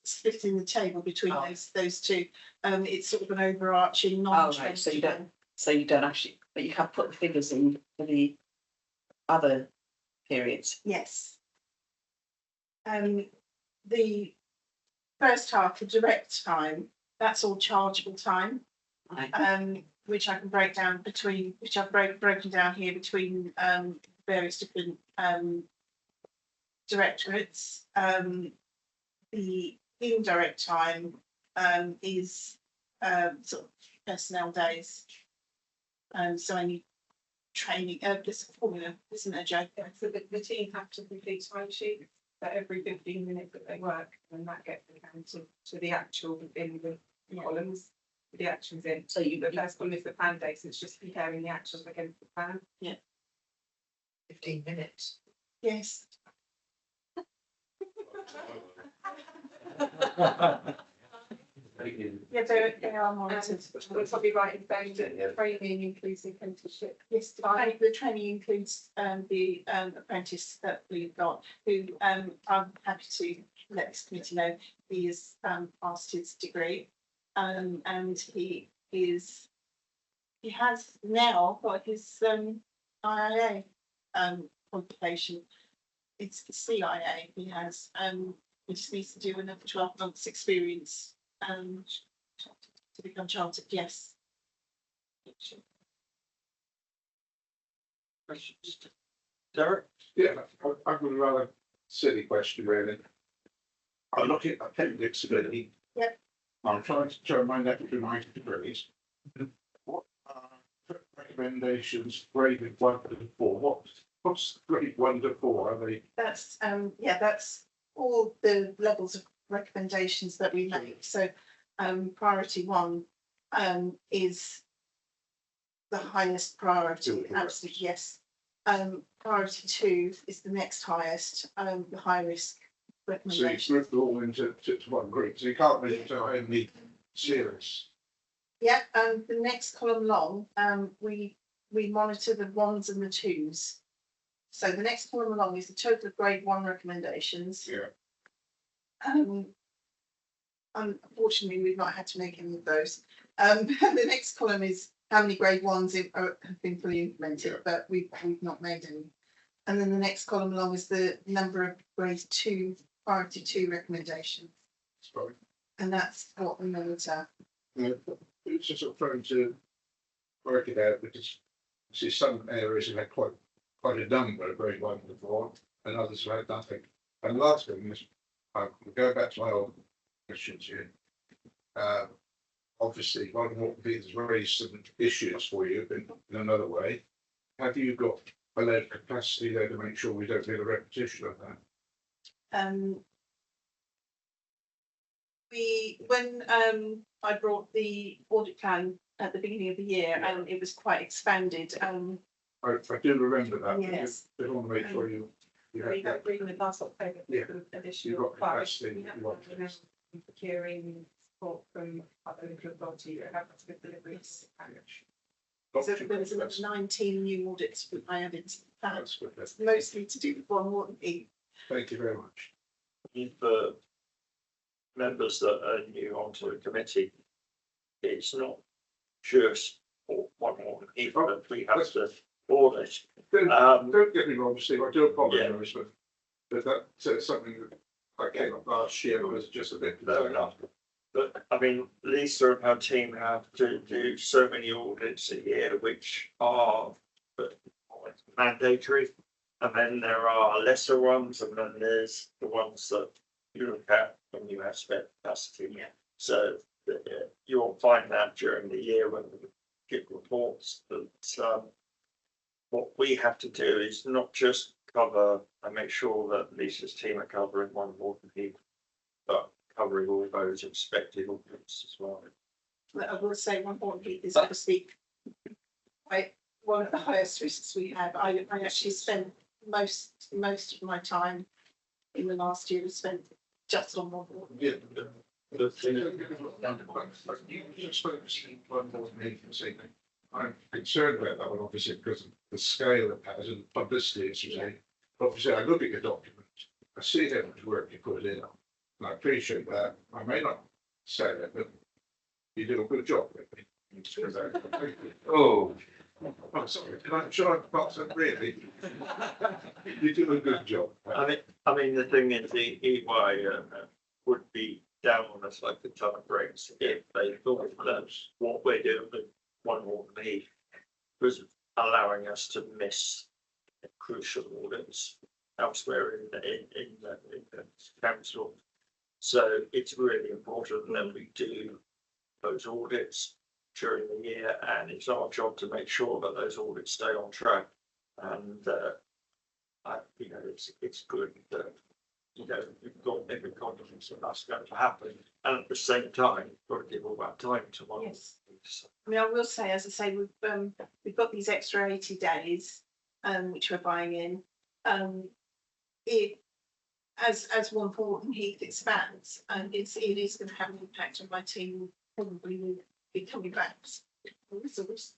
split in the table between those two. It's sort of an overarching non-change. Right, so you don't actually, but you have put the figures in for the other periods. Yes. The first half, the direct time, that's all chargeable time. Right. Which I can break down between, which I've broken down here between various different directorates. The indirect time is sort of personnel days. So any training, this formula isn't a joke. So the team have to complete timesheets for every 15 minutes that they work, and that gets accounted to the actual in the columns. The actions in. So the first one is the plan dates. It's just comparing the actions against the plan. Yeah. 15 minutes. Yes. Yeah, they are monitored. We're probably right in saying that the training includes the apprenticeship. Yes, the training includes the apprentice that we've got, who I'm happy to let this committee know he has passed his degree. And he has now got his IIA qualification. It's the CIA he has. He just needs to do another 12 months experience to become chartered. Yes. Questions? Derek? Yeah, I've got a rather silly question, really. I'm looking at appendix B. Yep. I'm trying to turn my neck to 90 degrees. What are recommendations graded 1 to 4? What's grade 1 to 4? Are they? That's that's all the levels of recommendations that we make. So priority 1 is the highest priority. Absolutely, yes. Priority 2 is the next highest, the high risk So recommendation. you group them all into one group, so you can't really tell only serious. Yeah, and the next column along, we monitor the 1s and the 2s. So the next column along is the total of grade 1 recommendations. Yeah. Unfortunately, we've not had to make any of those. The next column is how many grade 1s have been fully implemented, but we've not made any. And then the next column along is the number of grade 2, priority 2 recommendations. Sorry. And that's what we monitor. It's just sort of trying to work it out because see some areas have had quite a number of grade 1 to 4, and others have had nothing. And the last thing is, go back to my old questions here. Obviously, one of what has raised some issues for you in another way. Have you got a level of capacity there to make sure we don't get a repetition of that? When I brought the audit plan at the beginning of the year, it was quite expanded. I do remember that. Yes. They want to make sure you We have got that. agreement last October. Yeah. for You've additional got funds. capacity, We have you want now procuring support from other local authority that have good deliveries. So there was another 19 new audits that I added to that, That's good. It's mostly to do with one Morton Heath. Thank you very much. For members that are new onto a committee, it's not just one more people that we have to audit. Don't get me wrong, Steve, I do apologise, but that's something that I came up last year, was just a bit. Fair enough. But I mean, Lisa and her team have to do so many audits a year, which are mandatory. And then there are lesser ones, and then there's the ones that you look at when you have spare capacity. Yeah. So you'll find that during the year when we get reports that what we have to do is not just cover and make sure that Lisa's team are covering one Morton Heath, but covering all those inspected audits as well. But I will say one Morton Heath is obviously one of the highest risks we have. I actually spent most of my time in the last year spent just on one Morton. Yeah. The thing you spoke to one more than me this evening. I'm concerned about that one, obviously, because of the scale it has and the publicity it's receiving. Obviously, I look at your document, I see how much work you put in, and I appreciate that. I may not say that, but you do a good job with me. Oh, I'm sorry, should I box it really? You do a good job. I mean, the thing is, the EY would be down on us like the ton of bricks if they thought that what we're doing with one Morton Heath was allowing us to miss crucial audits elsewhere in the council. So it's really important that we do those audits during the year, and it's our job to make sure that those audits stay on track. And you know, it's good that you know we've got every confidence that that's going to happen, and at the same time, you've got to give all that time to one. Yes. I mean, I will say, as I say, we've got these extra 80 days, which we're buying in. As one Morton Heath expands, and it is going to have an impact on my team. Probably will be coming back resource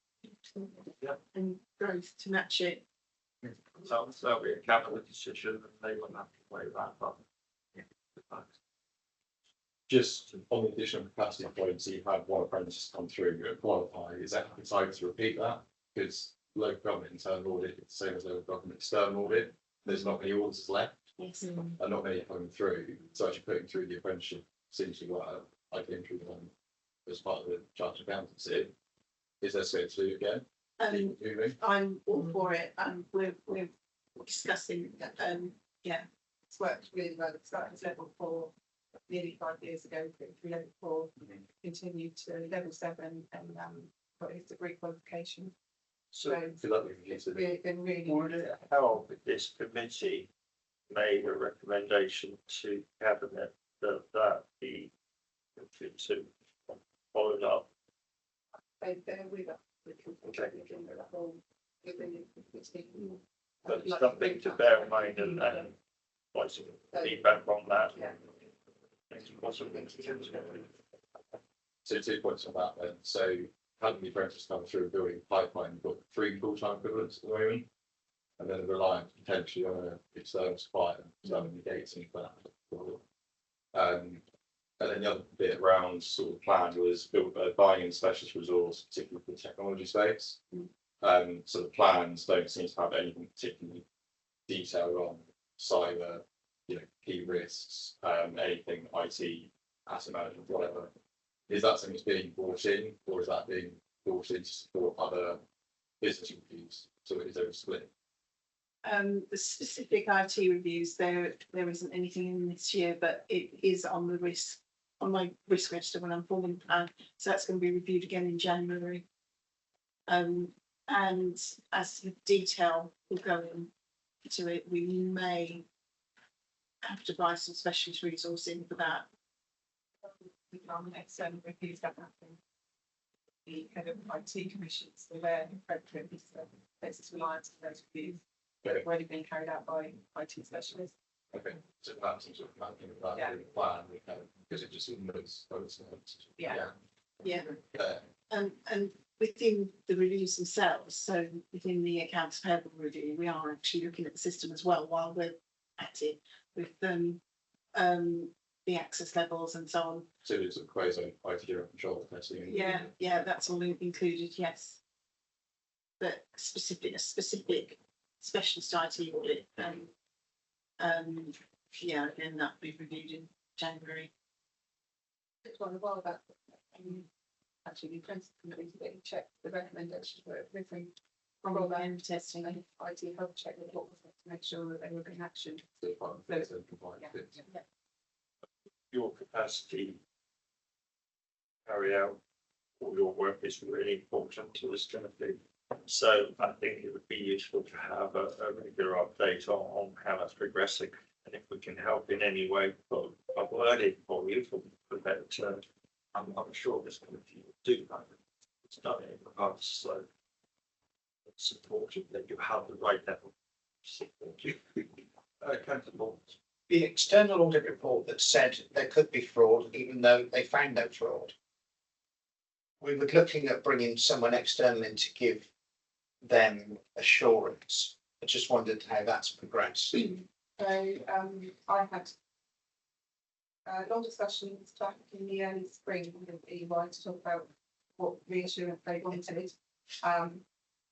and growth to match it. So that'll be a capital decision, and they will have to weigh that up. Just on the additional capacity points, you've had one apprentice come through and qualify. Is that appetite to repeat that? Because local government internal audit is the same as local government external audit. There's not many auditors left. Yes. And not many are coming through. So actually putting through the apprenticeship seems to work. I came through one as part of the chartered accountancy. Is there scope to do again? I'm all for it, and we're discussing. Yeah, It's worked really well. It started as level 4 nearly 5 years ago, through level 4, continued to level 7, and got his degree qualification. So it's really been really. would it help if this committee made a recommendation to cabinet that be to followed up? They're with us. But it's something to bear in mind, and like some feedback on that. So 2 points on that then. So having the apprentice come through building pipeline, you've got 3 full-time equivalents at the moment, and then reliant potentially on an external supplier, so negating that. And then the other bit around sort of plan was buying in specialist resource, particularly for the technology space. So the plans don't seem to have anything particularly detailed on cyber, you know, key risks, anything IT, asset management, whatever. Is that something that's being brought in, or is that being brought in to support other business reviews? So is there a split? The specific IT reviews, there isn't anything in this year, but it is on the risk, on my risk register when I'm forming the plan. So that's going to be reviewed again in January. And as the detail will go into it, we may have to buy some specialist resource in for that. We can't external reviews that happen. the head of IT commissions, so they're appropriately places reliance on those reviews. Okay. They've already been carried out by IT specialists. Okay, so that's some sort of mapping of that Yeah. in the plan, because it just looks. Yeah. Yeah. Uh, And within the reviews themselves, so within the accounts payable review, we are actually looking at the system as well while we're at it with the access levels and so on. So it's a quasi IT control testing. Yeah, that's all included, yes. But a specific specialist IT audit, yeah, again, that'll be reviewed in January. It's one a while back. Actually, the principal committee they checked the recommendations were missing from all the testing and IT health check report was to make sure that they were in action. Your capacity to carry out all your work is really important to us, Timothy. So I think it would be useful to have a regular update on how that's progressing. And if we can help in any way, put a word in for you for better term, I'm sure this committee will do that. It's done it in the past, so it's important that you have the right level of support. Accountable. The external audit report that said there could be fraud, even though they found no fraud. We were looking at bringing someone external in to give them assurance. I just wondered how that's progressed. So I had long discussions back in the early spring with EY to talk about what reassurance they wanted.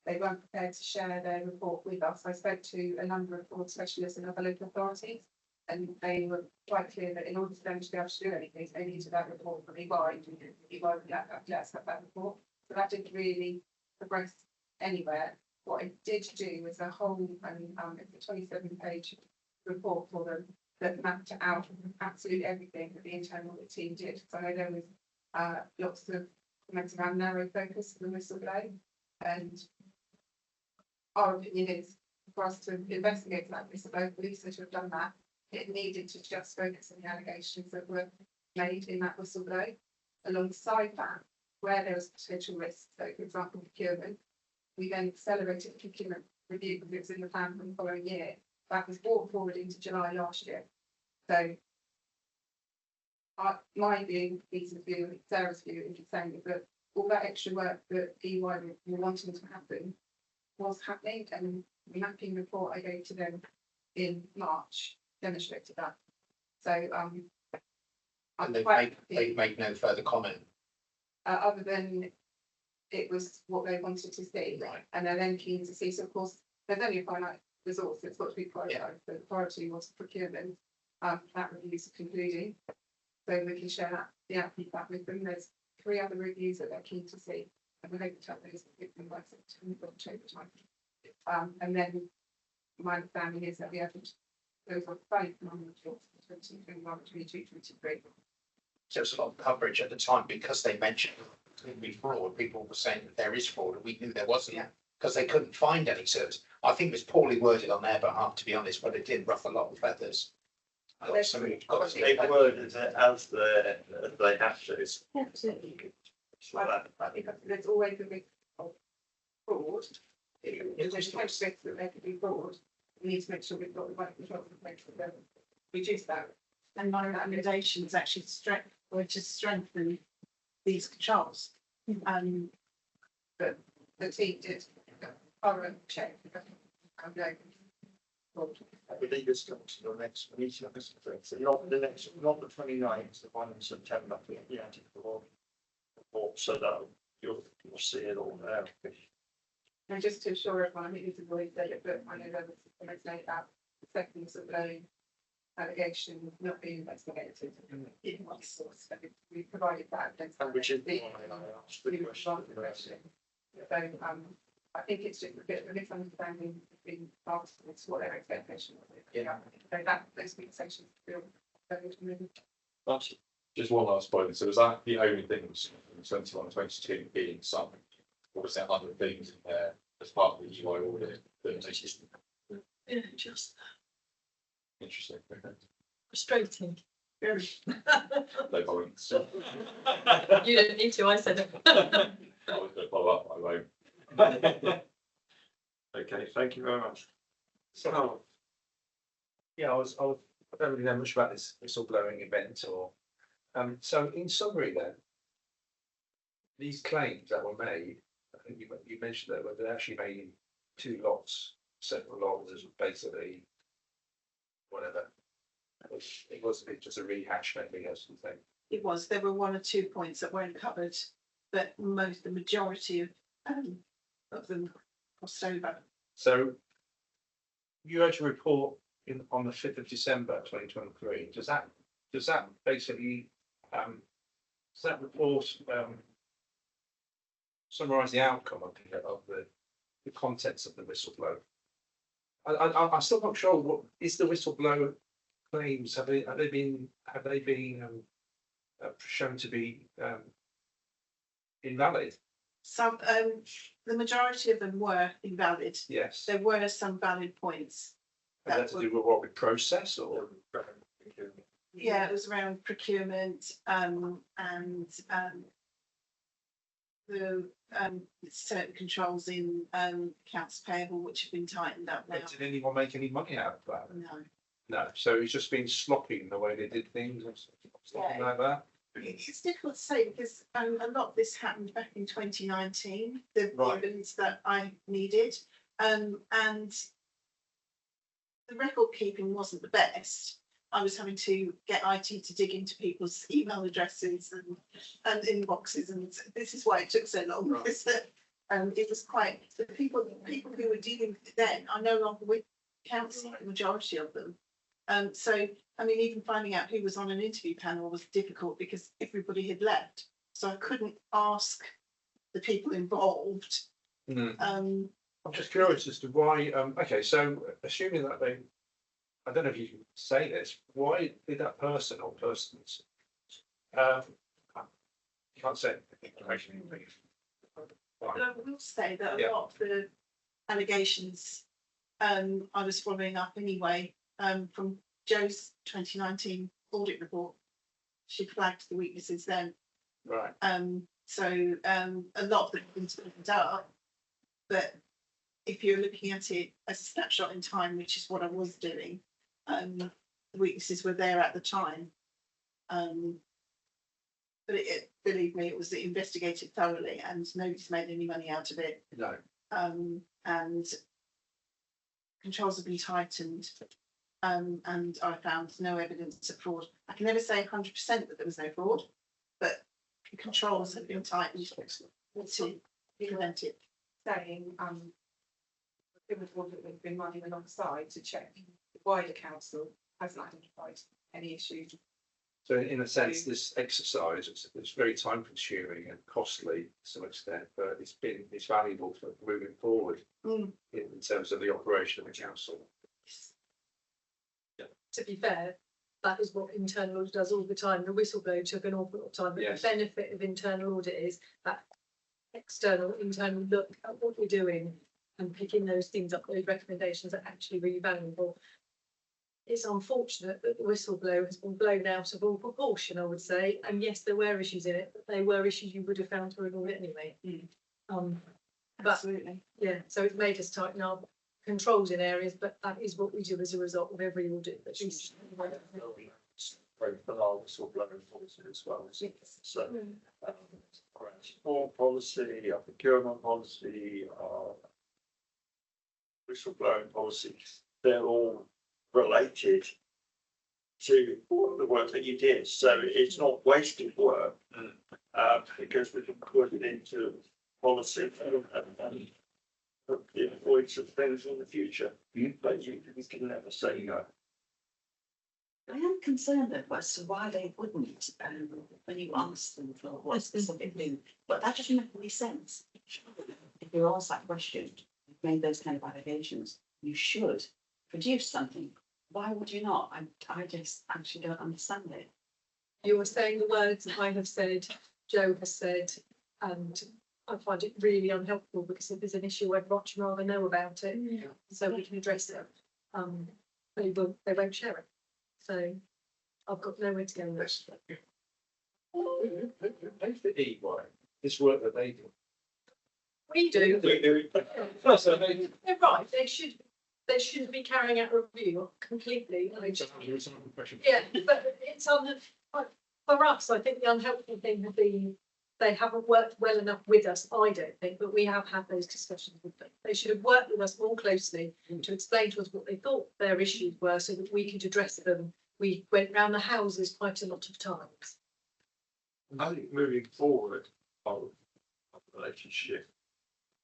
They weren't prepared to share their report with us. I spoke to a number of fraud specialists and other local authorities, and they were quite clear that in order for them to be able to do anything, they needed that report from EY. EY would let us have that report. So that didn't really progress anywhere. What I did do was a whole, it's a 27-page report for them that mapped out absolutely everything that the internal audit team did. So I know there was lots of comments around narrow focus for the whistleblower, and our opinion is for us to investigate that whistleblower, police should have done that. It needed to just focus on the allegations that were made in that whistleblower. Alongside that, where there was potential risks, so for example, procurement, we then accelerated the procurement review because it was in the plan for the following year. That was brought forward into July last year. So my view, Lisa's view, Sarah's view, is saying that all that extra work that EY were wanting to happen was happening, and the mapping report I gave to them in March demonstrated that. So And they've made no further comment. Other than it was what they wanted to see. Right. And they're then keen to see. So of course, there's only a finite resource that's got to be prioritised. Yeah. So the priority was procurement. That review is concluding. So we can share that, the output back with them. There's 3 other reviews that they're keen to see. And we hope to have those by September, October time. And then my understanding is that we haven't, those are both non-reports, 2021, 22, 23. So there was a lot of coverage at the time because they mentioned it could be fraud. People were saying that there is fraud, and we knew there wasn't because they couldn't find any service. I think it was poorly worded on their behalf, to be honest, but it did ruffle a lot of feathers. They worded it as they have to. Absolutely. I think there's always a risk of fraud. If there's a risk that there could be fraud, we need to make sure we've got the right controls in place to reduce that. And my recommendation is actually to strengthen these controls. But the team did a thorough check. I believe it's coming to the next meeting. So not the next, not the 29th, the one in September. Yeah, report so that you'll see it all there. And just to assure everyone, I think this is always said it, but I know there was comments made about the second whistleblower allegation not being investigated in one source. So we provided that evidence. Which is the one I asked the question. So I think it's just a bit of a misunderstanding between parties as to what their expectation was. Yeah. So that those conversations feel very moving. Just one last point. So was that the only things in 21, 22 being some, or was there other things in there as part of the UI audit that makes it Just interesting? frustrating. No comments. You don't need to, I said it. follow up, I won't. Okay, thank you very much. So, yeah, I don't really know much about this whistleblowing event or, so in summary then, these claims that were made, I think you mentioned that, were they actually made in two lots, separate lots, basically, whatever. It wasn't just a rehash maybe or something. It was, there were one or two points that weren't covered, but the majority of them crossed over. So you had your report on the 5th of December 2023. Does that basically does that report summarise the outcome of the contents of the whistleblower? I'm still not sure what is the whistleblower claims. Have they been shown to be invalid? Some, the majority of them were invalid. Yes. There were some valid points. Had that to do with what, with process or? Yeah, it was around procurement, and the certain controls in accounts payable, which have been tightened up now. Did anyone make any money out of that? No. No, so it's just been sloppy in the way they did things or something like that. It's difficult to say because a lot of this happened back in 2019, the evidence that I needed, and the record keeping wasn't the best. I was having to get IT to dig into people's email addresses and inboxes, and this is why it took so long. Right. Because it was quite the people who were dealing with it then are no longer with council, the majority of them. So I mean, even finding out who was on an interview panel was difficult because everybody had left. So I couldn't ask the people involved. I'm just curious as to why. Okay, so assuming that I don't know if you can say this. Why did that person or persons? You can't say. But I will say that a lot of the allegations I was following up anyway from Joe's 2019 audit report. She flagged the weaknesses then. Right. So a lot of them have been spoken up, but if you're looking at it as a snapshot in time, which is what I was doing, the weaknesses were there at the time. But believe me, it was investigated thoroughly and nobody's made any money out of it. No. And controls have been tightened. And I found no evidence of fraud. I can never say 100% that there was no fraud, but controls have been tightened to prevent it. Saying, it was one that we've been running alongside to check the wider council hasn't identified any issues. So in a sense, this exercise it's very time consuming and costly to some extent, but it's valuable for moving forward in terms of the operation of the council. To be fair, that is what internal audit does all the time. The whistleblower took an awful lot of time, but the benefit of internal audit is that internal look at what we're doing and picking those things up, those recommendations are actually really valuable. It's unfortunate that the whistleblower has been blown out of all proportion, I would say. And yes, there were issues in it, but they were issues you would have found through an audit anyway. Absolutely. Yeah, so it made us tighten our controls in areas, but that is what we do as a result of every audit that we whistleblower policy as well. So, our support policy, our procurement policy, our whistleblowing policy, they're all related to the work that you did. So it's not wasted work because we can put it into policy and the avoidance of things in the future. But you can never say no. I am concerned though as to why they wouldn't when you ask them for what specifically, but that doesn't make any sense. If you ask that question, you've made those kind of allegations, you should produce something. Why would you not? I just actually don't understand it. You were saying the words I have said, Joe has said, and I find it really unhelpful because if there's an issue, I'd much rather know about it so we can address it. They won't share it. So I've got nowhere to go with this. Who pays for EY? This work that they do. We do. They're right, they should be carrying out a review completely. Yeah, but it's for us, I think the unhelpful thing would be they haven't worked well enough with us, I don't think, but we have had those discussions with them. They should have worked with us more closely to explain to us what they thought their issues were so that we could address them. We went round the houses quite a lot of times. I think moving forward, our relationship,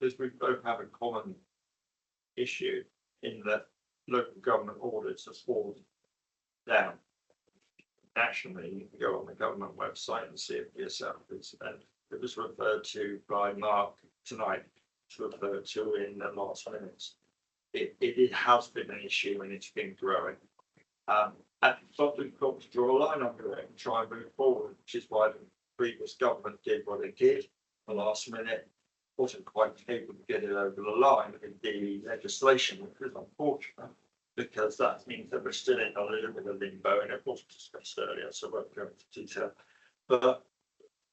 because we both have a common issue in that local government audits are fallen down. Nationally, you can go on the government website and see it for yourself. And it was referred to by Mark tonight, to refer to in the last minutes. It has been an issue and it's been growing. And something got to draw a line under it and try and move forward, which is why the previous government did what they did. The last minute wasn't quite able to get it over the line in the legislation, which is unfortunate, because that means that we're still in a little bit of limbo, and it was discussed earlier, so I won't go into detail. But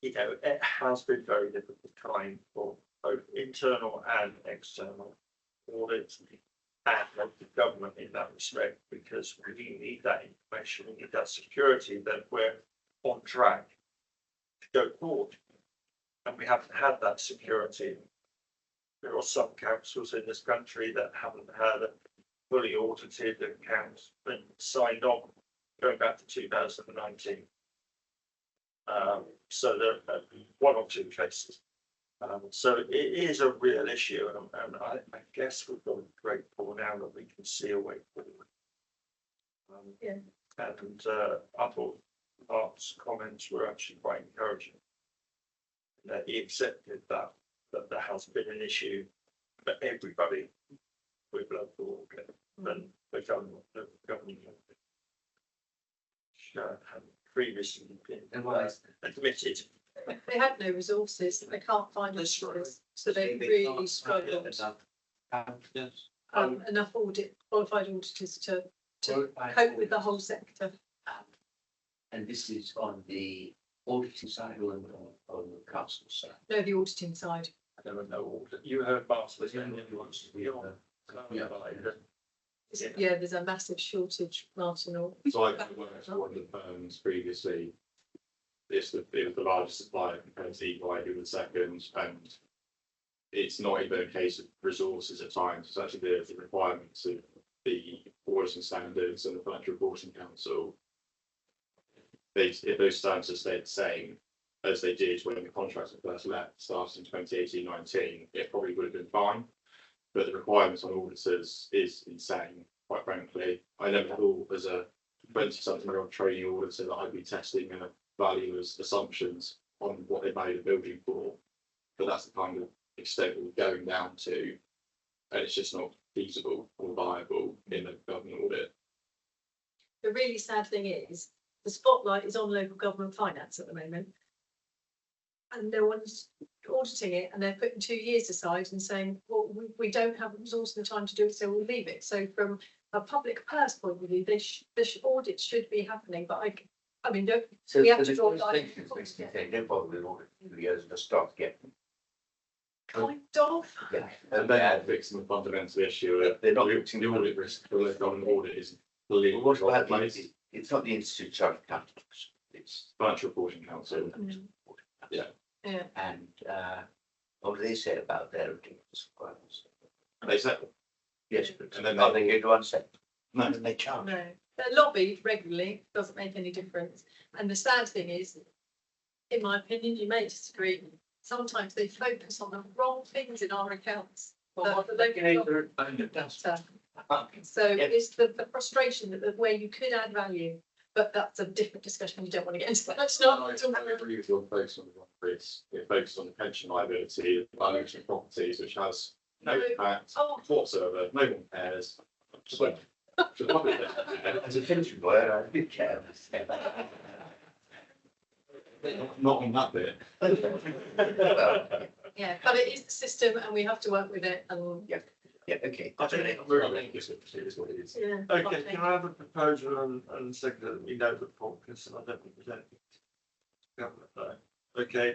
you know, it has been very difficult time for both internal and external audits and local government in that respect, because we need that information, we need that security that we're on track to go forward. And we haven't had that security. There are some councils in this country that haven't had a fully audited accounts been signed on going back to 2019. So there are one or two cases. So it is a real issue, and I guess we've got a great pool now that we can see a way forward. Yeah. And I thought Mark's comments were actually quite encouraging. That he accepted that there has been an issue for everybody with local audit and the government have previously been admitted. They had no resources, they can't find resources, so they really struggled. Enough qualified auditors to cope with the whole sector. And this is on the auditing side or on the council side? No, the auditing side. There were no audit. You heard Bartley and Yeah, there's a massive shortage, Martin. Or So I worked for one of the firms previously. It was the largest supplier compared to EY, who was second, and it's not even a case of resources at times. It's actually the requirements of the auditing standards and the Financial Reporting Council. If those standards had stayed the same as they did when the contracts were first let, started in 2018-19, it probably would have been fine. But the requirements on auditors is insane, quite frankly. I never thought as a 20-something-year-old training auditor that I'd be testing valuers' assumptions on what they made a building for. But that's the kind of extent we're going down to, and it's just not feasible or viable in a government audit. The really sad thing is, the spotlight is on local government finance at the moment. And no one's auditing it, and they're putting 2 years aside and saying, well, we don't have the resource and the time to do it, so we'll leave it. So from a public purse point of view, this audit should be happening, but I mean, So we have to the draw a first line. thing is basically saying, no bother with audit for 2 years and just start getting. Kind of. Yeah. And they are fixing the fundamental issue. They're not fixing the audit risk for local government audit is clearly. What about it's not the Institute of Chartered Accountants, it's Financial Reporting Council. Yeah. Yeah. And what do they say about their ridiculous requirements? They said. Yes, And then are they going to unset? No, they charge. No, they're lobbied regularly, doesn't make any difference. And the sad thing is, in my opinion, you may disagree, sometimes they focus on the wrong things in our accounts. So it's the frustration that where you could add value, but that's a different discussion. You don't want to get into that. That's not. I agree with your focus on the wrong risk. It focuses on the pension liability, the valuation of properties, which has no impact whatsoever. No one cares. As a pension lawyer, I do care. Not on that bit. Yeah, but it is the system, and we have to work with it. And yeah, okay. I think it is what it is. Yeah. Okay, can I have a proposal and second that we know the point, because I don't think there's anything to government there. Okay,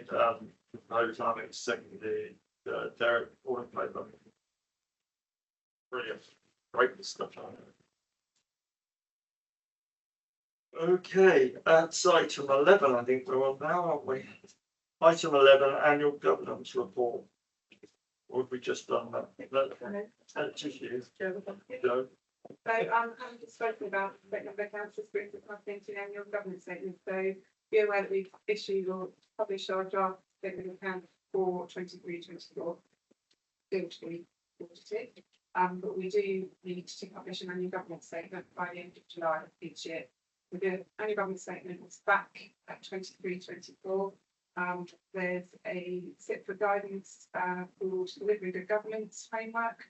proposal, having seconded Derek, all in favour? Brilliant, great stuff. Okay, that's item 11, I think we're on now, aren't we? Item 11, annual governance report. Or have we just done that? That's just you. Joe. So, having just spoken about the council's brings us into the annual governance statement, so be aware that we've issued or published our draft statement of account for 23-24, still to be audited. But we do need to publish an annual governance statement by the end of July each year. The annual governance statement was back at 23-24. There's a set for guidance called Delivery of Governance Framework.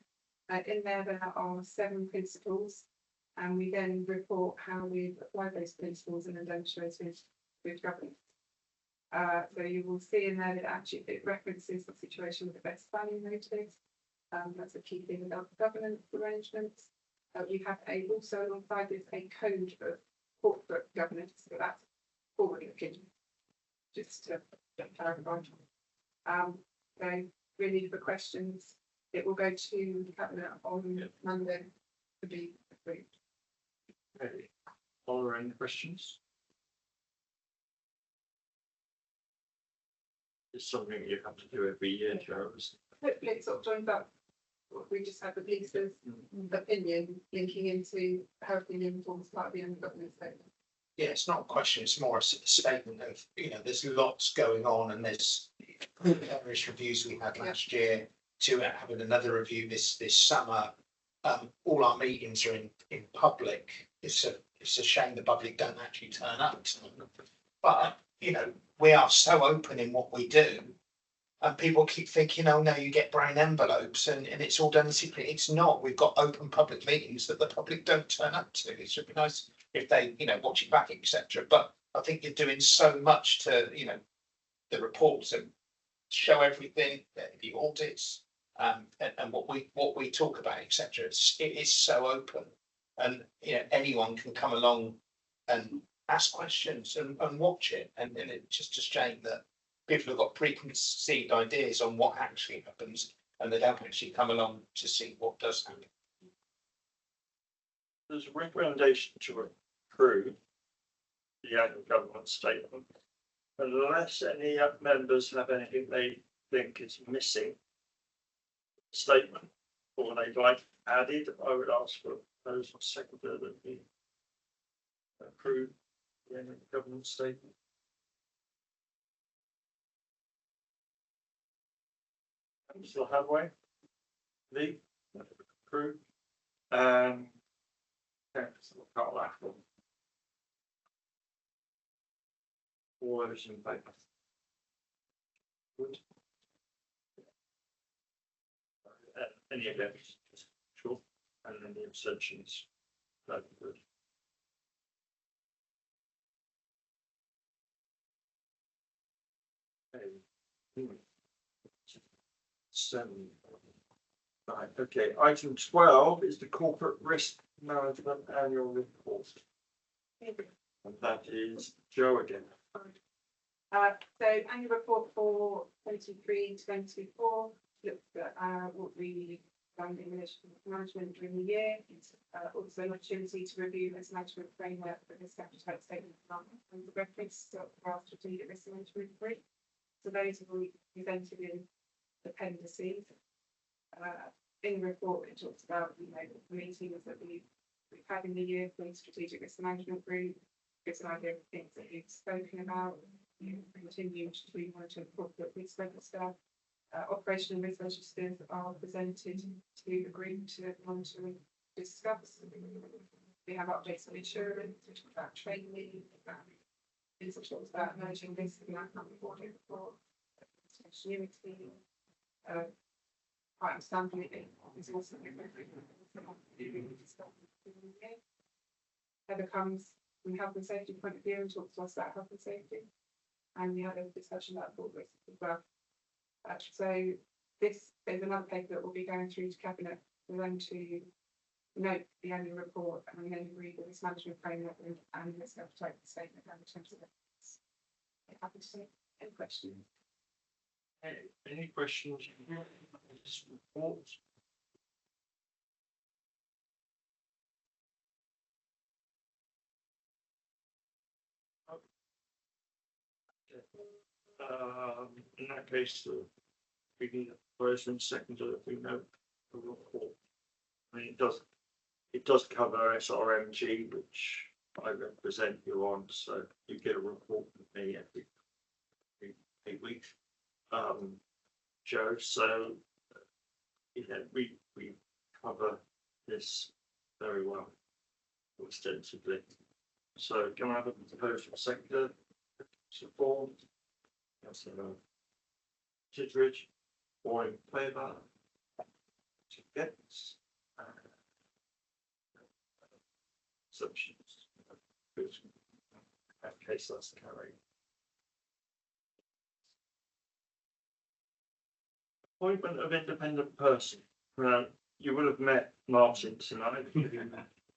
In there are 7 principles, and we then report how we've applied those principles and then demonstrated with governance. So you will see in there that actually it references the situation with the best planning notice. That's a key thing about governance arrangements. We have also alongside this a code of corporate governance, so that's forward looking, just to clarify. So really for questions, it will go to the cabinet on Monday to be approved. Okay, are there any questions? It's something you have to do every year, Joe. Hopefully it sort of joins up what we just had with Lisa's opinion, linking into her opinion forms part of the annual governance statement. Yeah, it's not a question, it's more a statement of, there's lots going on, and there's various reviews we had last year to having another review this summer. All our meetings are in public. It's a shame the public don't actually turn up. But, we are so open in what we do, and people keep thinking, oh no, you get brown envelopes and it's all done in secret. It's not. We've got open public meetings that the public don't turn up to. It should be nice if they, watch it back, etc. But I think you're doing so much to, the reports and show everything, the audits, and what we talk about, etc. It is so open, and anyone can come along and ask questions and watch it. And it's just a shame that people have got preconceived ideas on what actually happens, and they don't actually come along to see what does happen. There's a recommendation to approve the annual governance statement, unless any members have anything they think is missing statement or they'd like added. I would ask for those on seconder that we approve the annual governance statement. Cllr Hadaway, Lee, approve. Cllr Attrill. All those in favour? Good. Any against? Sure. And then the abstentions. That's good. Okay. 7. Right, okay. Item 12 is the corporate risk management annual report. And that is Joe again. So annual report for 23-24 looks at what we done in relation to management during the year. It's also an opportunity to review this management framework for this appetite statement and the reference to our strategic risk management group. So those will be presented in appendices. In the report, it talks about the meetings that we've had in the year for the strategic risk management group. Gives an idea of things that we've spoken about. Continue to monitor corporate risk register. Operational risk registers are presented to the group to monitor and discuss. We have updates on insurance, which talk about training, which talks about managing risk and outcome reporting for continuity. Quite understandably, is also Heather comes from health and safety point of view and talks to us about health and safety, and we had a discussion about thought risk as well. So this is another paper that will be going through to cabinet for them to note the annual report and then agree with this management framework and risk appetite statement and in terms of it. Happy to take any questions. Any questions? This report? In that case, we need a first and second so that we know the report. I mean, it does cover SRMG, which I represent you on, so you get a report from me every 8 weeks. Joe, so yeah, we cover this very well, extensively. So can I have a proposal sector support? Councillor Tidridge, or in favour? Against? Submissions. Good. In that case, that's carried. Appointment of independent person. You would have met Martin tonight, who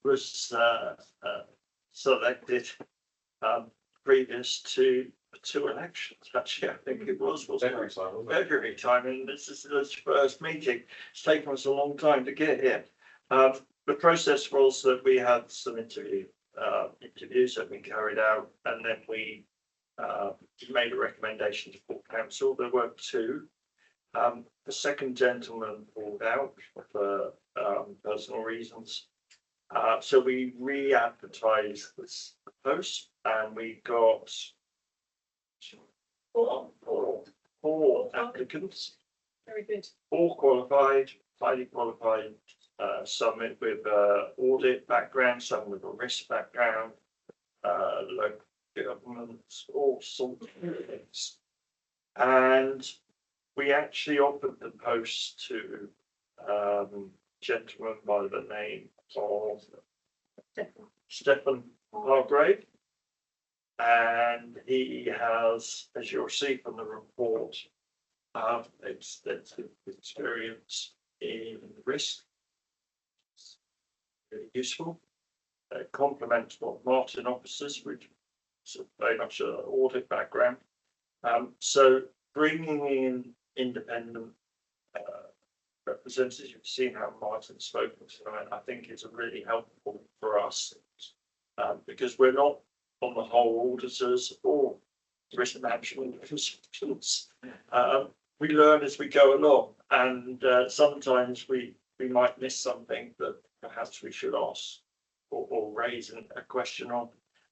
was selected previous to 2 elections. Actually, I think it was February time, and this is his first meeting. It's taken us a long time to get here. The process was that we had some interviews that we carried out, and then we made a recommendation to full council. There were 2. The second gentleman pulled out for personal reasons. So we re-advertised this post, and we got 4 applicants. Very good. 4 qualified, highly qualified, some with audit background, some with a risk background, local governments, all sorts of things. And we actually offered the post to a gentleman by the name of Stephen Hargrave, and he has, as you'll see from the report, extensive experience in risk. It's really useful. It complements what Martin offers, which is very much an audit background. So bringing in independent representatives, you've seen how Martin's spoken tonight, I think is really helpful for us, because we're not on the whole auditors or risk management consultants. We learn as we go along, and sometimes we might miss something that perhaps we should ask or raise a question on,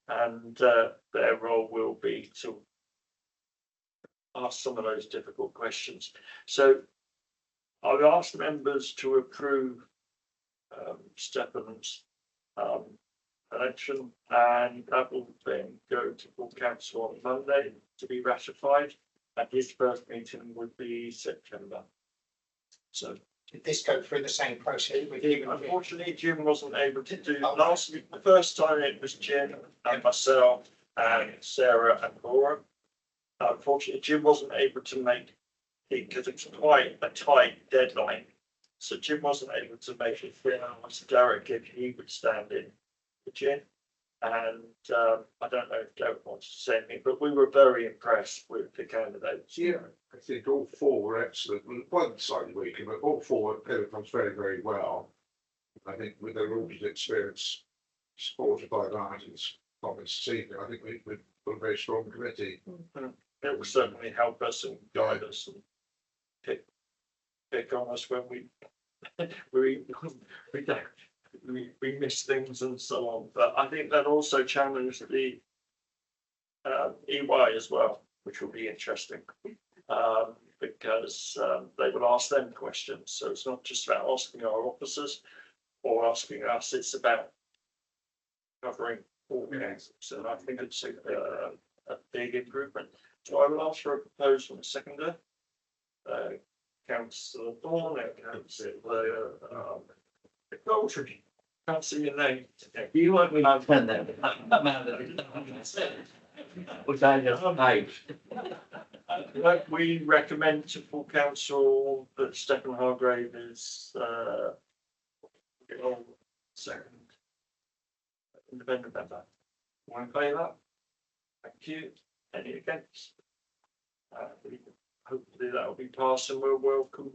and their role will be to ask some of those difficult questions. So I've asked members to approve Stefan's election, and that will then go to full council on Monday to be ratified, and his first meeting would be September. So Did this go through the same process with you? unfortunately, Jim wasn't able to do last week. The first time it was Jim and myself and Sarah and Laura. Unfortunately, Jim wasn't able to make it because it was quite a tight deadline. So Jim wasn't able to make it. I asked Derek if he would stand in for Jim. And I don't know if Derek wants to say anything, but we were very impressed with the candidates. Yeah, I think all 4 were excellent. One slightly weaker, but all 4 came across very, very well. I think with their audit experience supported by Martin's comments this evening, I think we've got a very strong committee. It will certainly help us and guide us and pick on us when we miss things and so on. But I think that also challenged the EY as well, which will be interesting, because they will ask them questions. So it's not just about asking our officers or asking us, it's about covering all councils. So I think it's a big improvement. So I will ask for a proposal and a seconder. Councillor Bourne and Councillor Couldrey. Can't see your name. You won't be my friend then. Which I just paid. We recommend to full council that Stephen Hargrave is second independent member. Want to pay that? Thank you. Any against? hopefully that will be passed and we'll welcome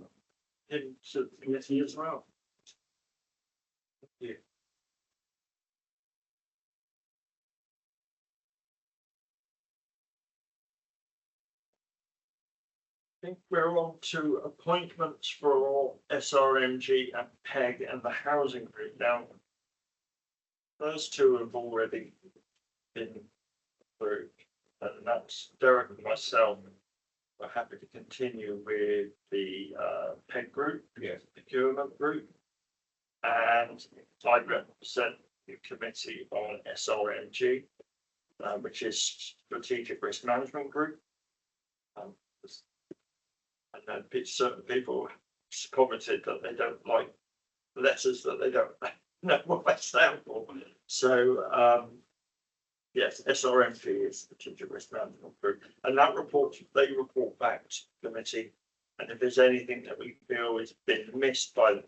him to the committee as well. Thank you. I think we're on to appointments for SRMG and PEG and the housing group. Now, those two have already been approved, and that's Derek and myself. We're happy to continue with the PEG group, procurement group, and I represent the committee on SRMG, which is Strategic Risk Management Group. And then certain people commented that they don't like letters that they don't know what they stand for. So yes, SRMG is Strategic Risk Management Group, and that they report back to the committee. And if there's anything that we feel has been missed by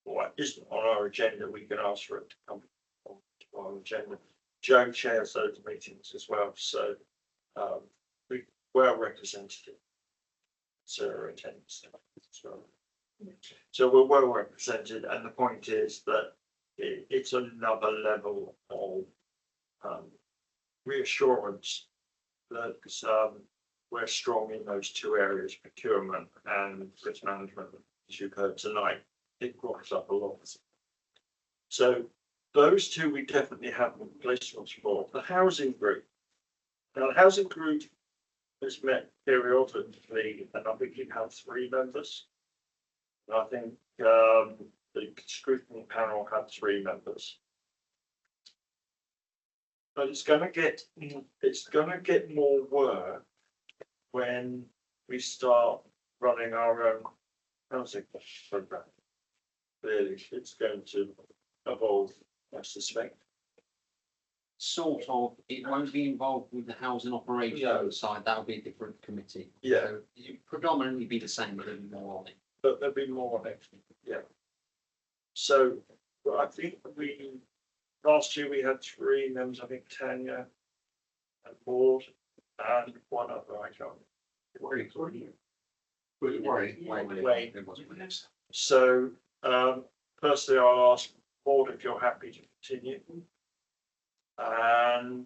or isn't on our agenda, we can ask for it to come on to our agenda. Joe chairs those meetings as well, so we're well represented. Sarah attends as well. So we're well represented, and the point is that it's another level of reassurance that we're strong in those two areas, procurement and risk management, as you've heard tonight. It crops up a lot. So those two we definitely have replacements for. The housing group. Now the housing group has met periodically, and I think you have 3 members. And I think the scrutiny panel had 3 members. But it's going to get more work when we start running our own housing program. Clearly, it's going to evolve, I suspect. Sort of, it won't be involved with the housing operation side, that'll be a different committee. Yeah. So it predominantly be the same, but there'll be more on it. But there'll be more on it, yeah. So well, I think last year we had 3 members, I think Tanya and Board and one other, I can't. Wayne. So firstly, I'll ask Board if you're happy to continue. And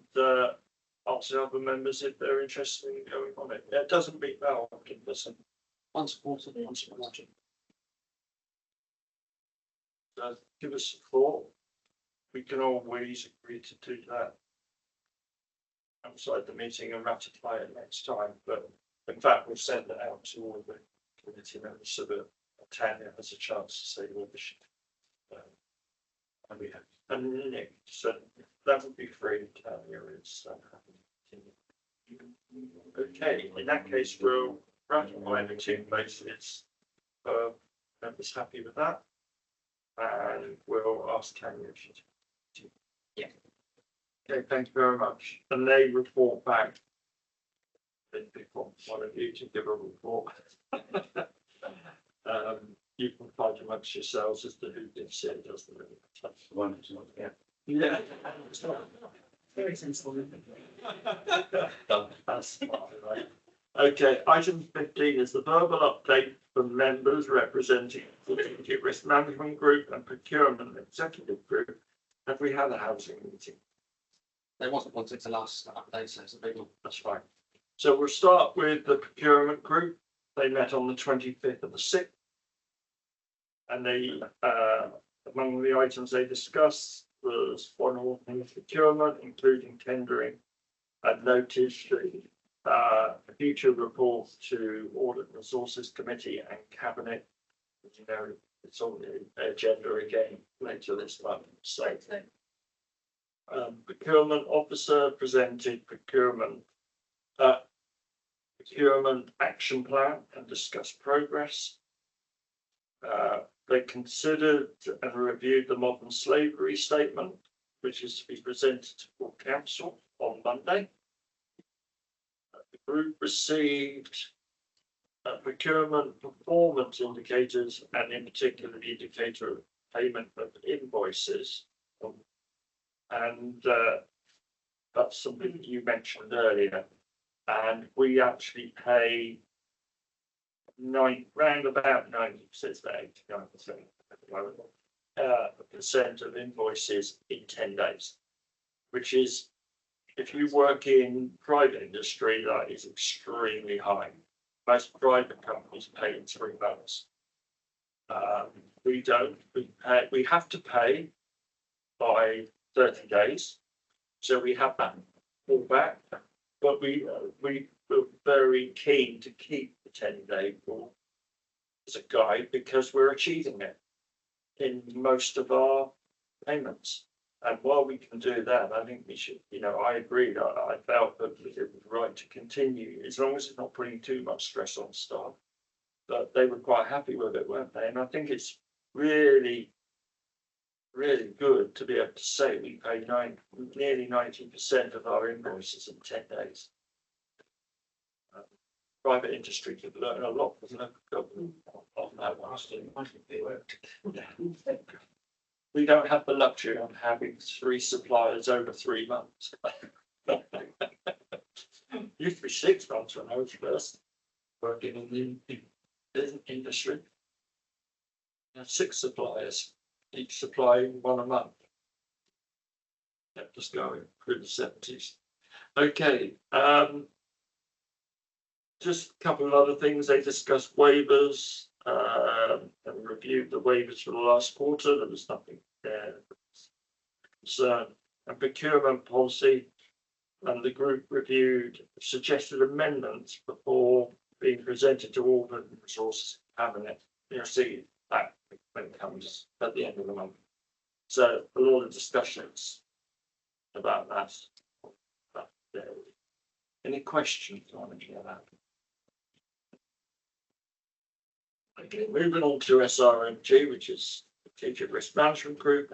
ask the other members if they're interested in going on it. It doesn't beat that often, listen. Once a quarter, once a quarter. So give us a thought. We can always agree to do that outside the meeting and ratify it next time. But in fact, we'll send it out to all the committee members so that Tanya has a chance to say what she. And we have, and Nick, so that would be free. Tanya is okay. In that case, we'll ratify the 2 places. Members happy with that, and we'll ask Tanya if she's. Yeah. Okay, thank you very much. And they report back. Before one of you to give a report. You can find amongst yourselves as to who gets it, doesn't it? Yeah. Very sensible. That's right. Okay, item 15 is the verbal update from members representing the Strategic Risk Management Group and Procurement Executive Group. Have we had a housing meeting? There wasn't one since the last update, so it's a big one. That's fine. So we'll start with the procurement group. They met on the 25th of the 6th. And they, among the items they discussed was one ordinance procurement, including tendering, and noticed the future report to Audit Resources Committee and Cabinet. As you know, it's on the agenda again later this month. So, procurement officer presented procurement action plan and discussed progress. They considered and reviewed the modern slavery statement, which is to be presented to full council on Monday. The group received procurement performance indicators, and in particular the indicator of payment of invoices. And that's something that you mentioned earlier. And we actually pay round about 90%, about 89% at the moment, percent of invoices in 10 days, which is, if you work in private industry, that is extremely high. Most private companies pay in 3 months. We don't, we have to pay by 30 days. So we have that fallback, but we were very keen to keep the 10-day rule as a guide because we're achieving it in most of our payments. And while we can do that, I think we should, I agreed, I felt that it was right to continue, as long as it's not putting too much stress on staff. But they were quite happy with it, weren't they? And I think it's really, really good to be able to say we pay nearly 90% of our invoices in 10 days. Private industry could learn a lot from local government on that one. We don't have the luxury of having 3 suppliers over 3 months. Used to be 6 months when I was first working in the industry. 6 suppliers, each supplying 1 a month. Kept us going through the 70s. Okay, just a couple of other things. They discussed waivers and reviewed the waivers for the last quarter. There was nothing there. So, and procurement policy, and the group reviewed suggested amendments before being presented to all the resources cabinet. You'll see that when it comes at the end of the month. So a lot of discussions about that. Any questions on any of that? Okay, moving on to SRMG, which is the Teacher Risk Management Group,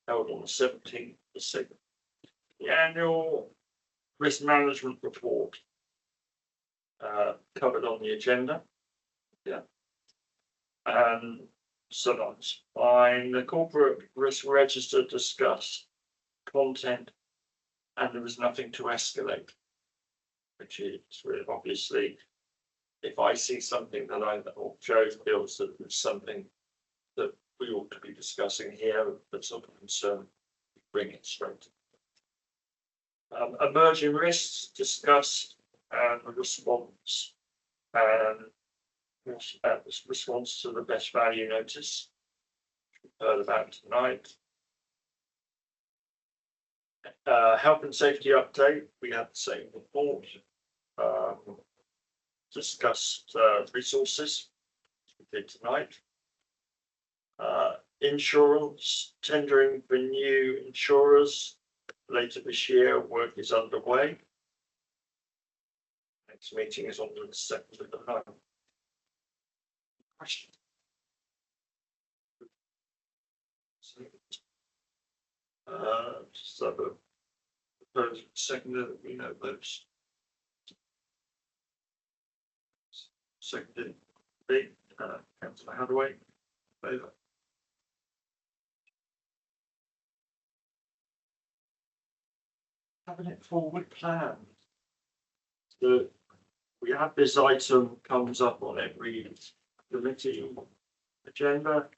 held on the 17th of 6th. The annual risk management report covered on the agenda. Yeah. And so that's fine. The corporate risk register discussed content, and there was nothing to escalate, which is really obviously, if I see something that or Joe feels that there's something that we ought to be discussing here that's of concern, bring it straight. Emerging risks discussed, and the response, and response to the best value notice we heard about tonight. Health and safety update, we had the same report. Discussed resources we did tonight. Insurance, tendering for new insurers later this year, work is underway. Next meeting is on the 2nd of the month. Question. So the proposed seconder, we know those. Seconded, Councillor Hadaway, favour. Cabinet forward plan. We have this item comes up on every committee agenda.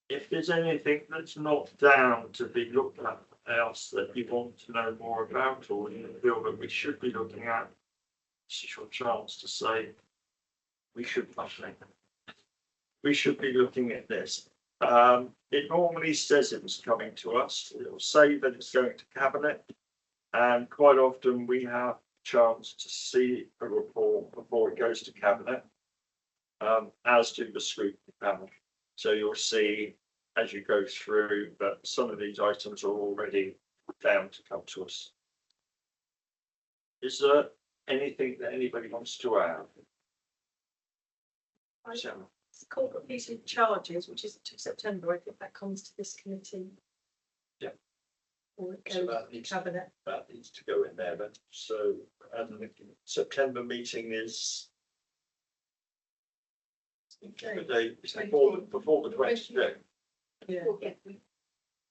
If there's anything that's not down to be looked at else that you want to know more about, or you feel that we should be looking at, this is your chance to say we should be looking at this. It normally says it was coming to us. It will say that it's going to cabinet, and quite often we have a chance to see a report before it goes to cabinet, as do the scrutiny panel. So you'll see as you go through that some of these items are already down to come to us. Is there anything that anybody wants to add? Corporate meeting charges, which is to September, I think that comes to this committee. Yeah. Or it goes to cabinet. That needs to go in there then. So the September meeting is the day before the 20th. Yeah. Yeah,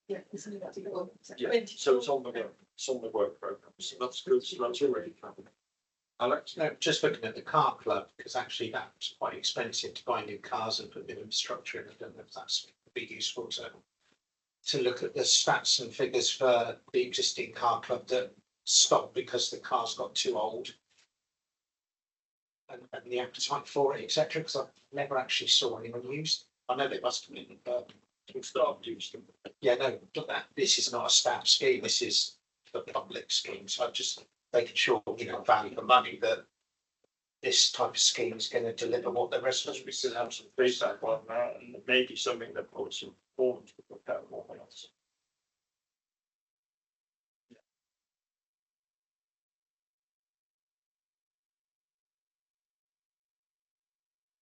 Yeah, so it's on the work program. So that's good. So that's already covered. Alex? No, just looking at the car club, because actually that's quite expensive to buy new cars and put new infrastructure in. I don't know if that's would be useful to look at the stats and figures for the existing car club that stopped because the cars got too old. And the appetite for it, etc. Because I never actually saw anyone use. I know they must have been, but Start used them. yeah, no, but this is not a staff scheme. This is the public scheme. So I'm just making sure, you know, value for money that this type of scheme is going to deliver what the residents. We could have some feedback on that, and maybe something that puts some forward to prepare more else.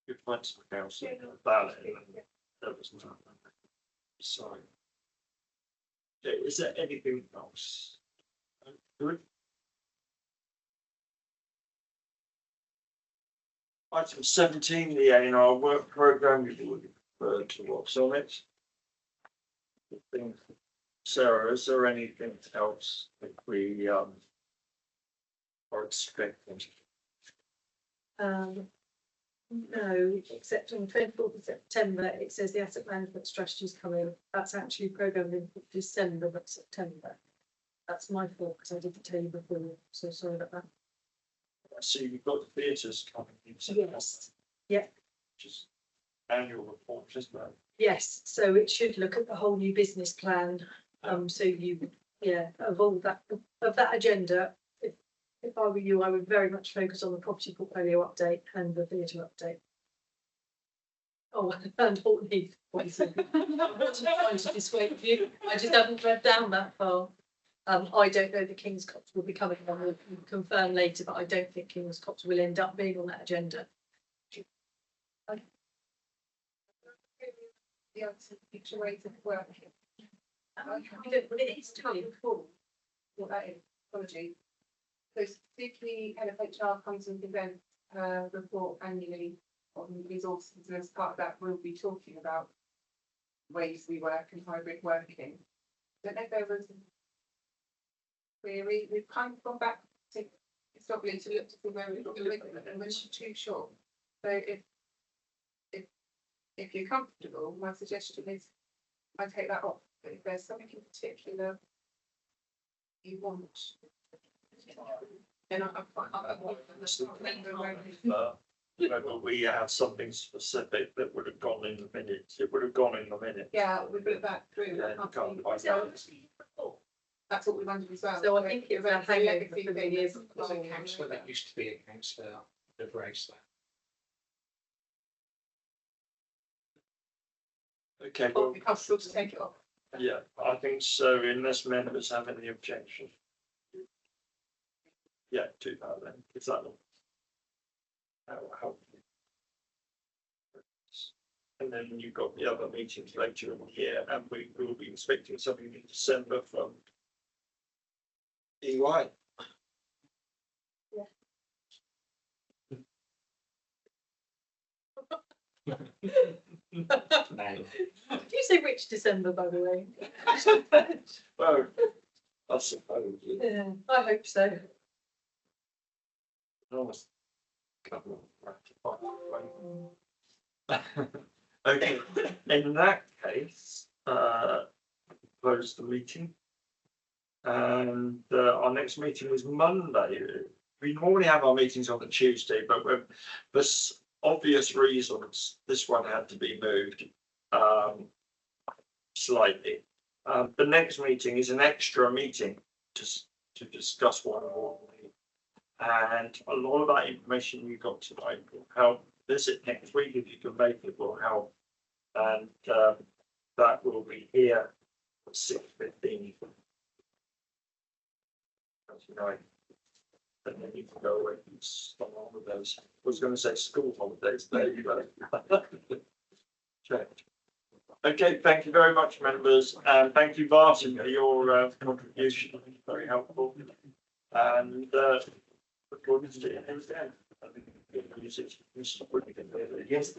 Good find some council ballot. That was not. Sorry. Is there anything else? Good. Item 17, the A&R work programme, you would refer to what's on it. Sarah, is there anything else that we are expecting? No, except on the 24th of September, it says the asset management strategy is coming. That's actually programmed in December, but September. That's my fault because I didn't tell you before, so sorry about that. I see you've got the theatres coming in. Yes. Yeah. Which is annual report, isn't it? Yes, so it should look at the whole new business plan. So you, yeah, of all that, of that agenda, if I were you, I would very much focus on the property portfolio update and the theatre update. Oh, and Horton Heath, obviously. I'm not trying to dissuade you. I just haven't read down that far. I don't know the King's Cops will be coming on. We'll confirm later, but I don't think King's Cops will end up being on that agenda. The answer future ways of working. It is time. Cool. What that is, apology. So particularly head of HR comes and presents a report annually on resources, and as part of that we'll be talking about ways we work and hybrid working. I don't know if there was a query. We've kind of gone back to historically to look to see where we've got the limit and we're too short. So if you're comfortable, my suggestion is I take that off. But if there's something in particular you want, then I'm fine. Whether we have something specific that would have gone in the minutes, it would have gone in the minutes. Yeah, we put it back through. Yeah, I you can't can't see- find That's what we wanted as well. So I think it was a hangover for the years. There's a councillor that used to be a councillor that raised that. Okay, Well, well, we can't still just take it off. yeah, I think so, unless members have any objection. Yeah, do that then, is that all? That will help. And then you've got the other meetings later in the year, and we will be expecting something in December from EY. Did you say which December, by the way? Well, I suppose. Yeah, I hope so. Almost couple of okay, in that case, close the meeting. And our next meeting is Monday. We normally have our meetings on the Tuesday, but for obvious reasons, this one had to be moved slightly. The next meeting is an extra meeting to discuss what more. And a lot of that information you got tonight will help. Visit next week if you can make it, will help. And that will be here at 6:15. Tonight. And then you can go away and start on with those. I was going to say school holidays, there you go. Checked. Okay, thank you very much, members, and thank you, Martin, for your contribution. Very helpful. And look forward to seeing you again. Yes,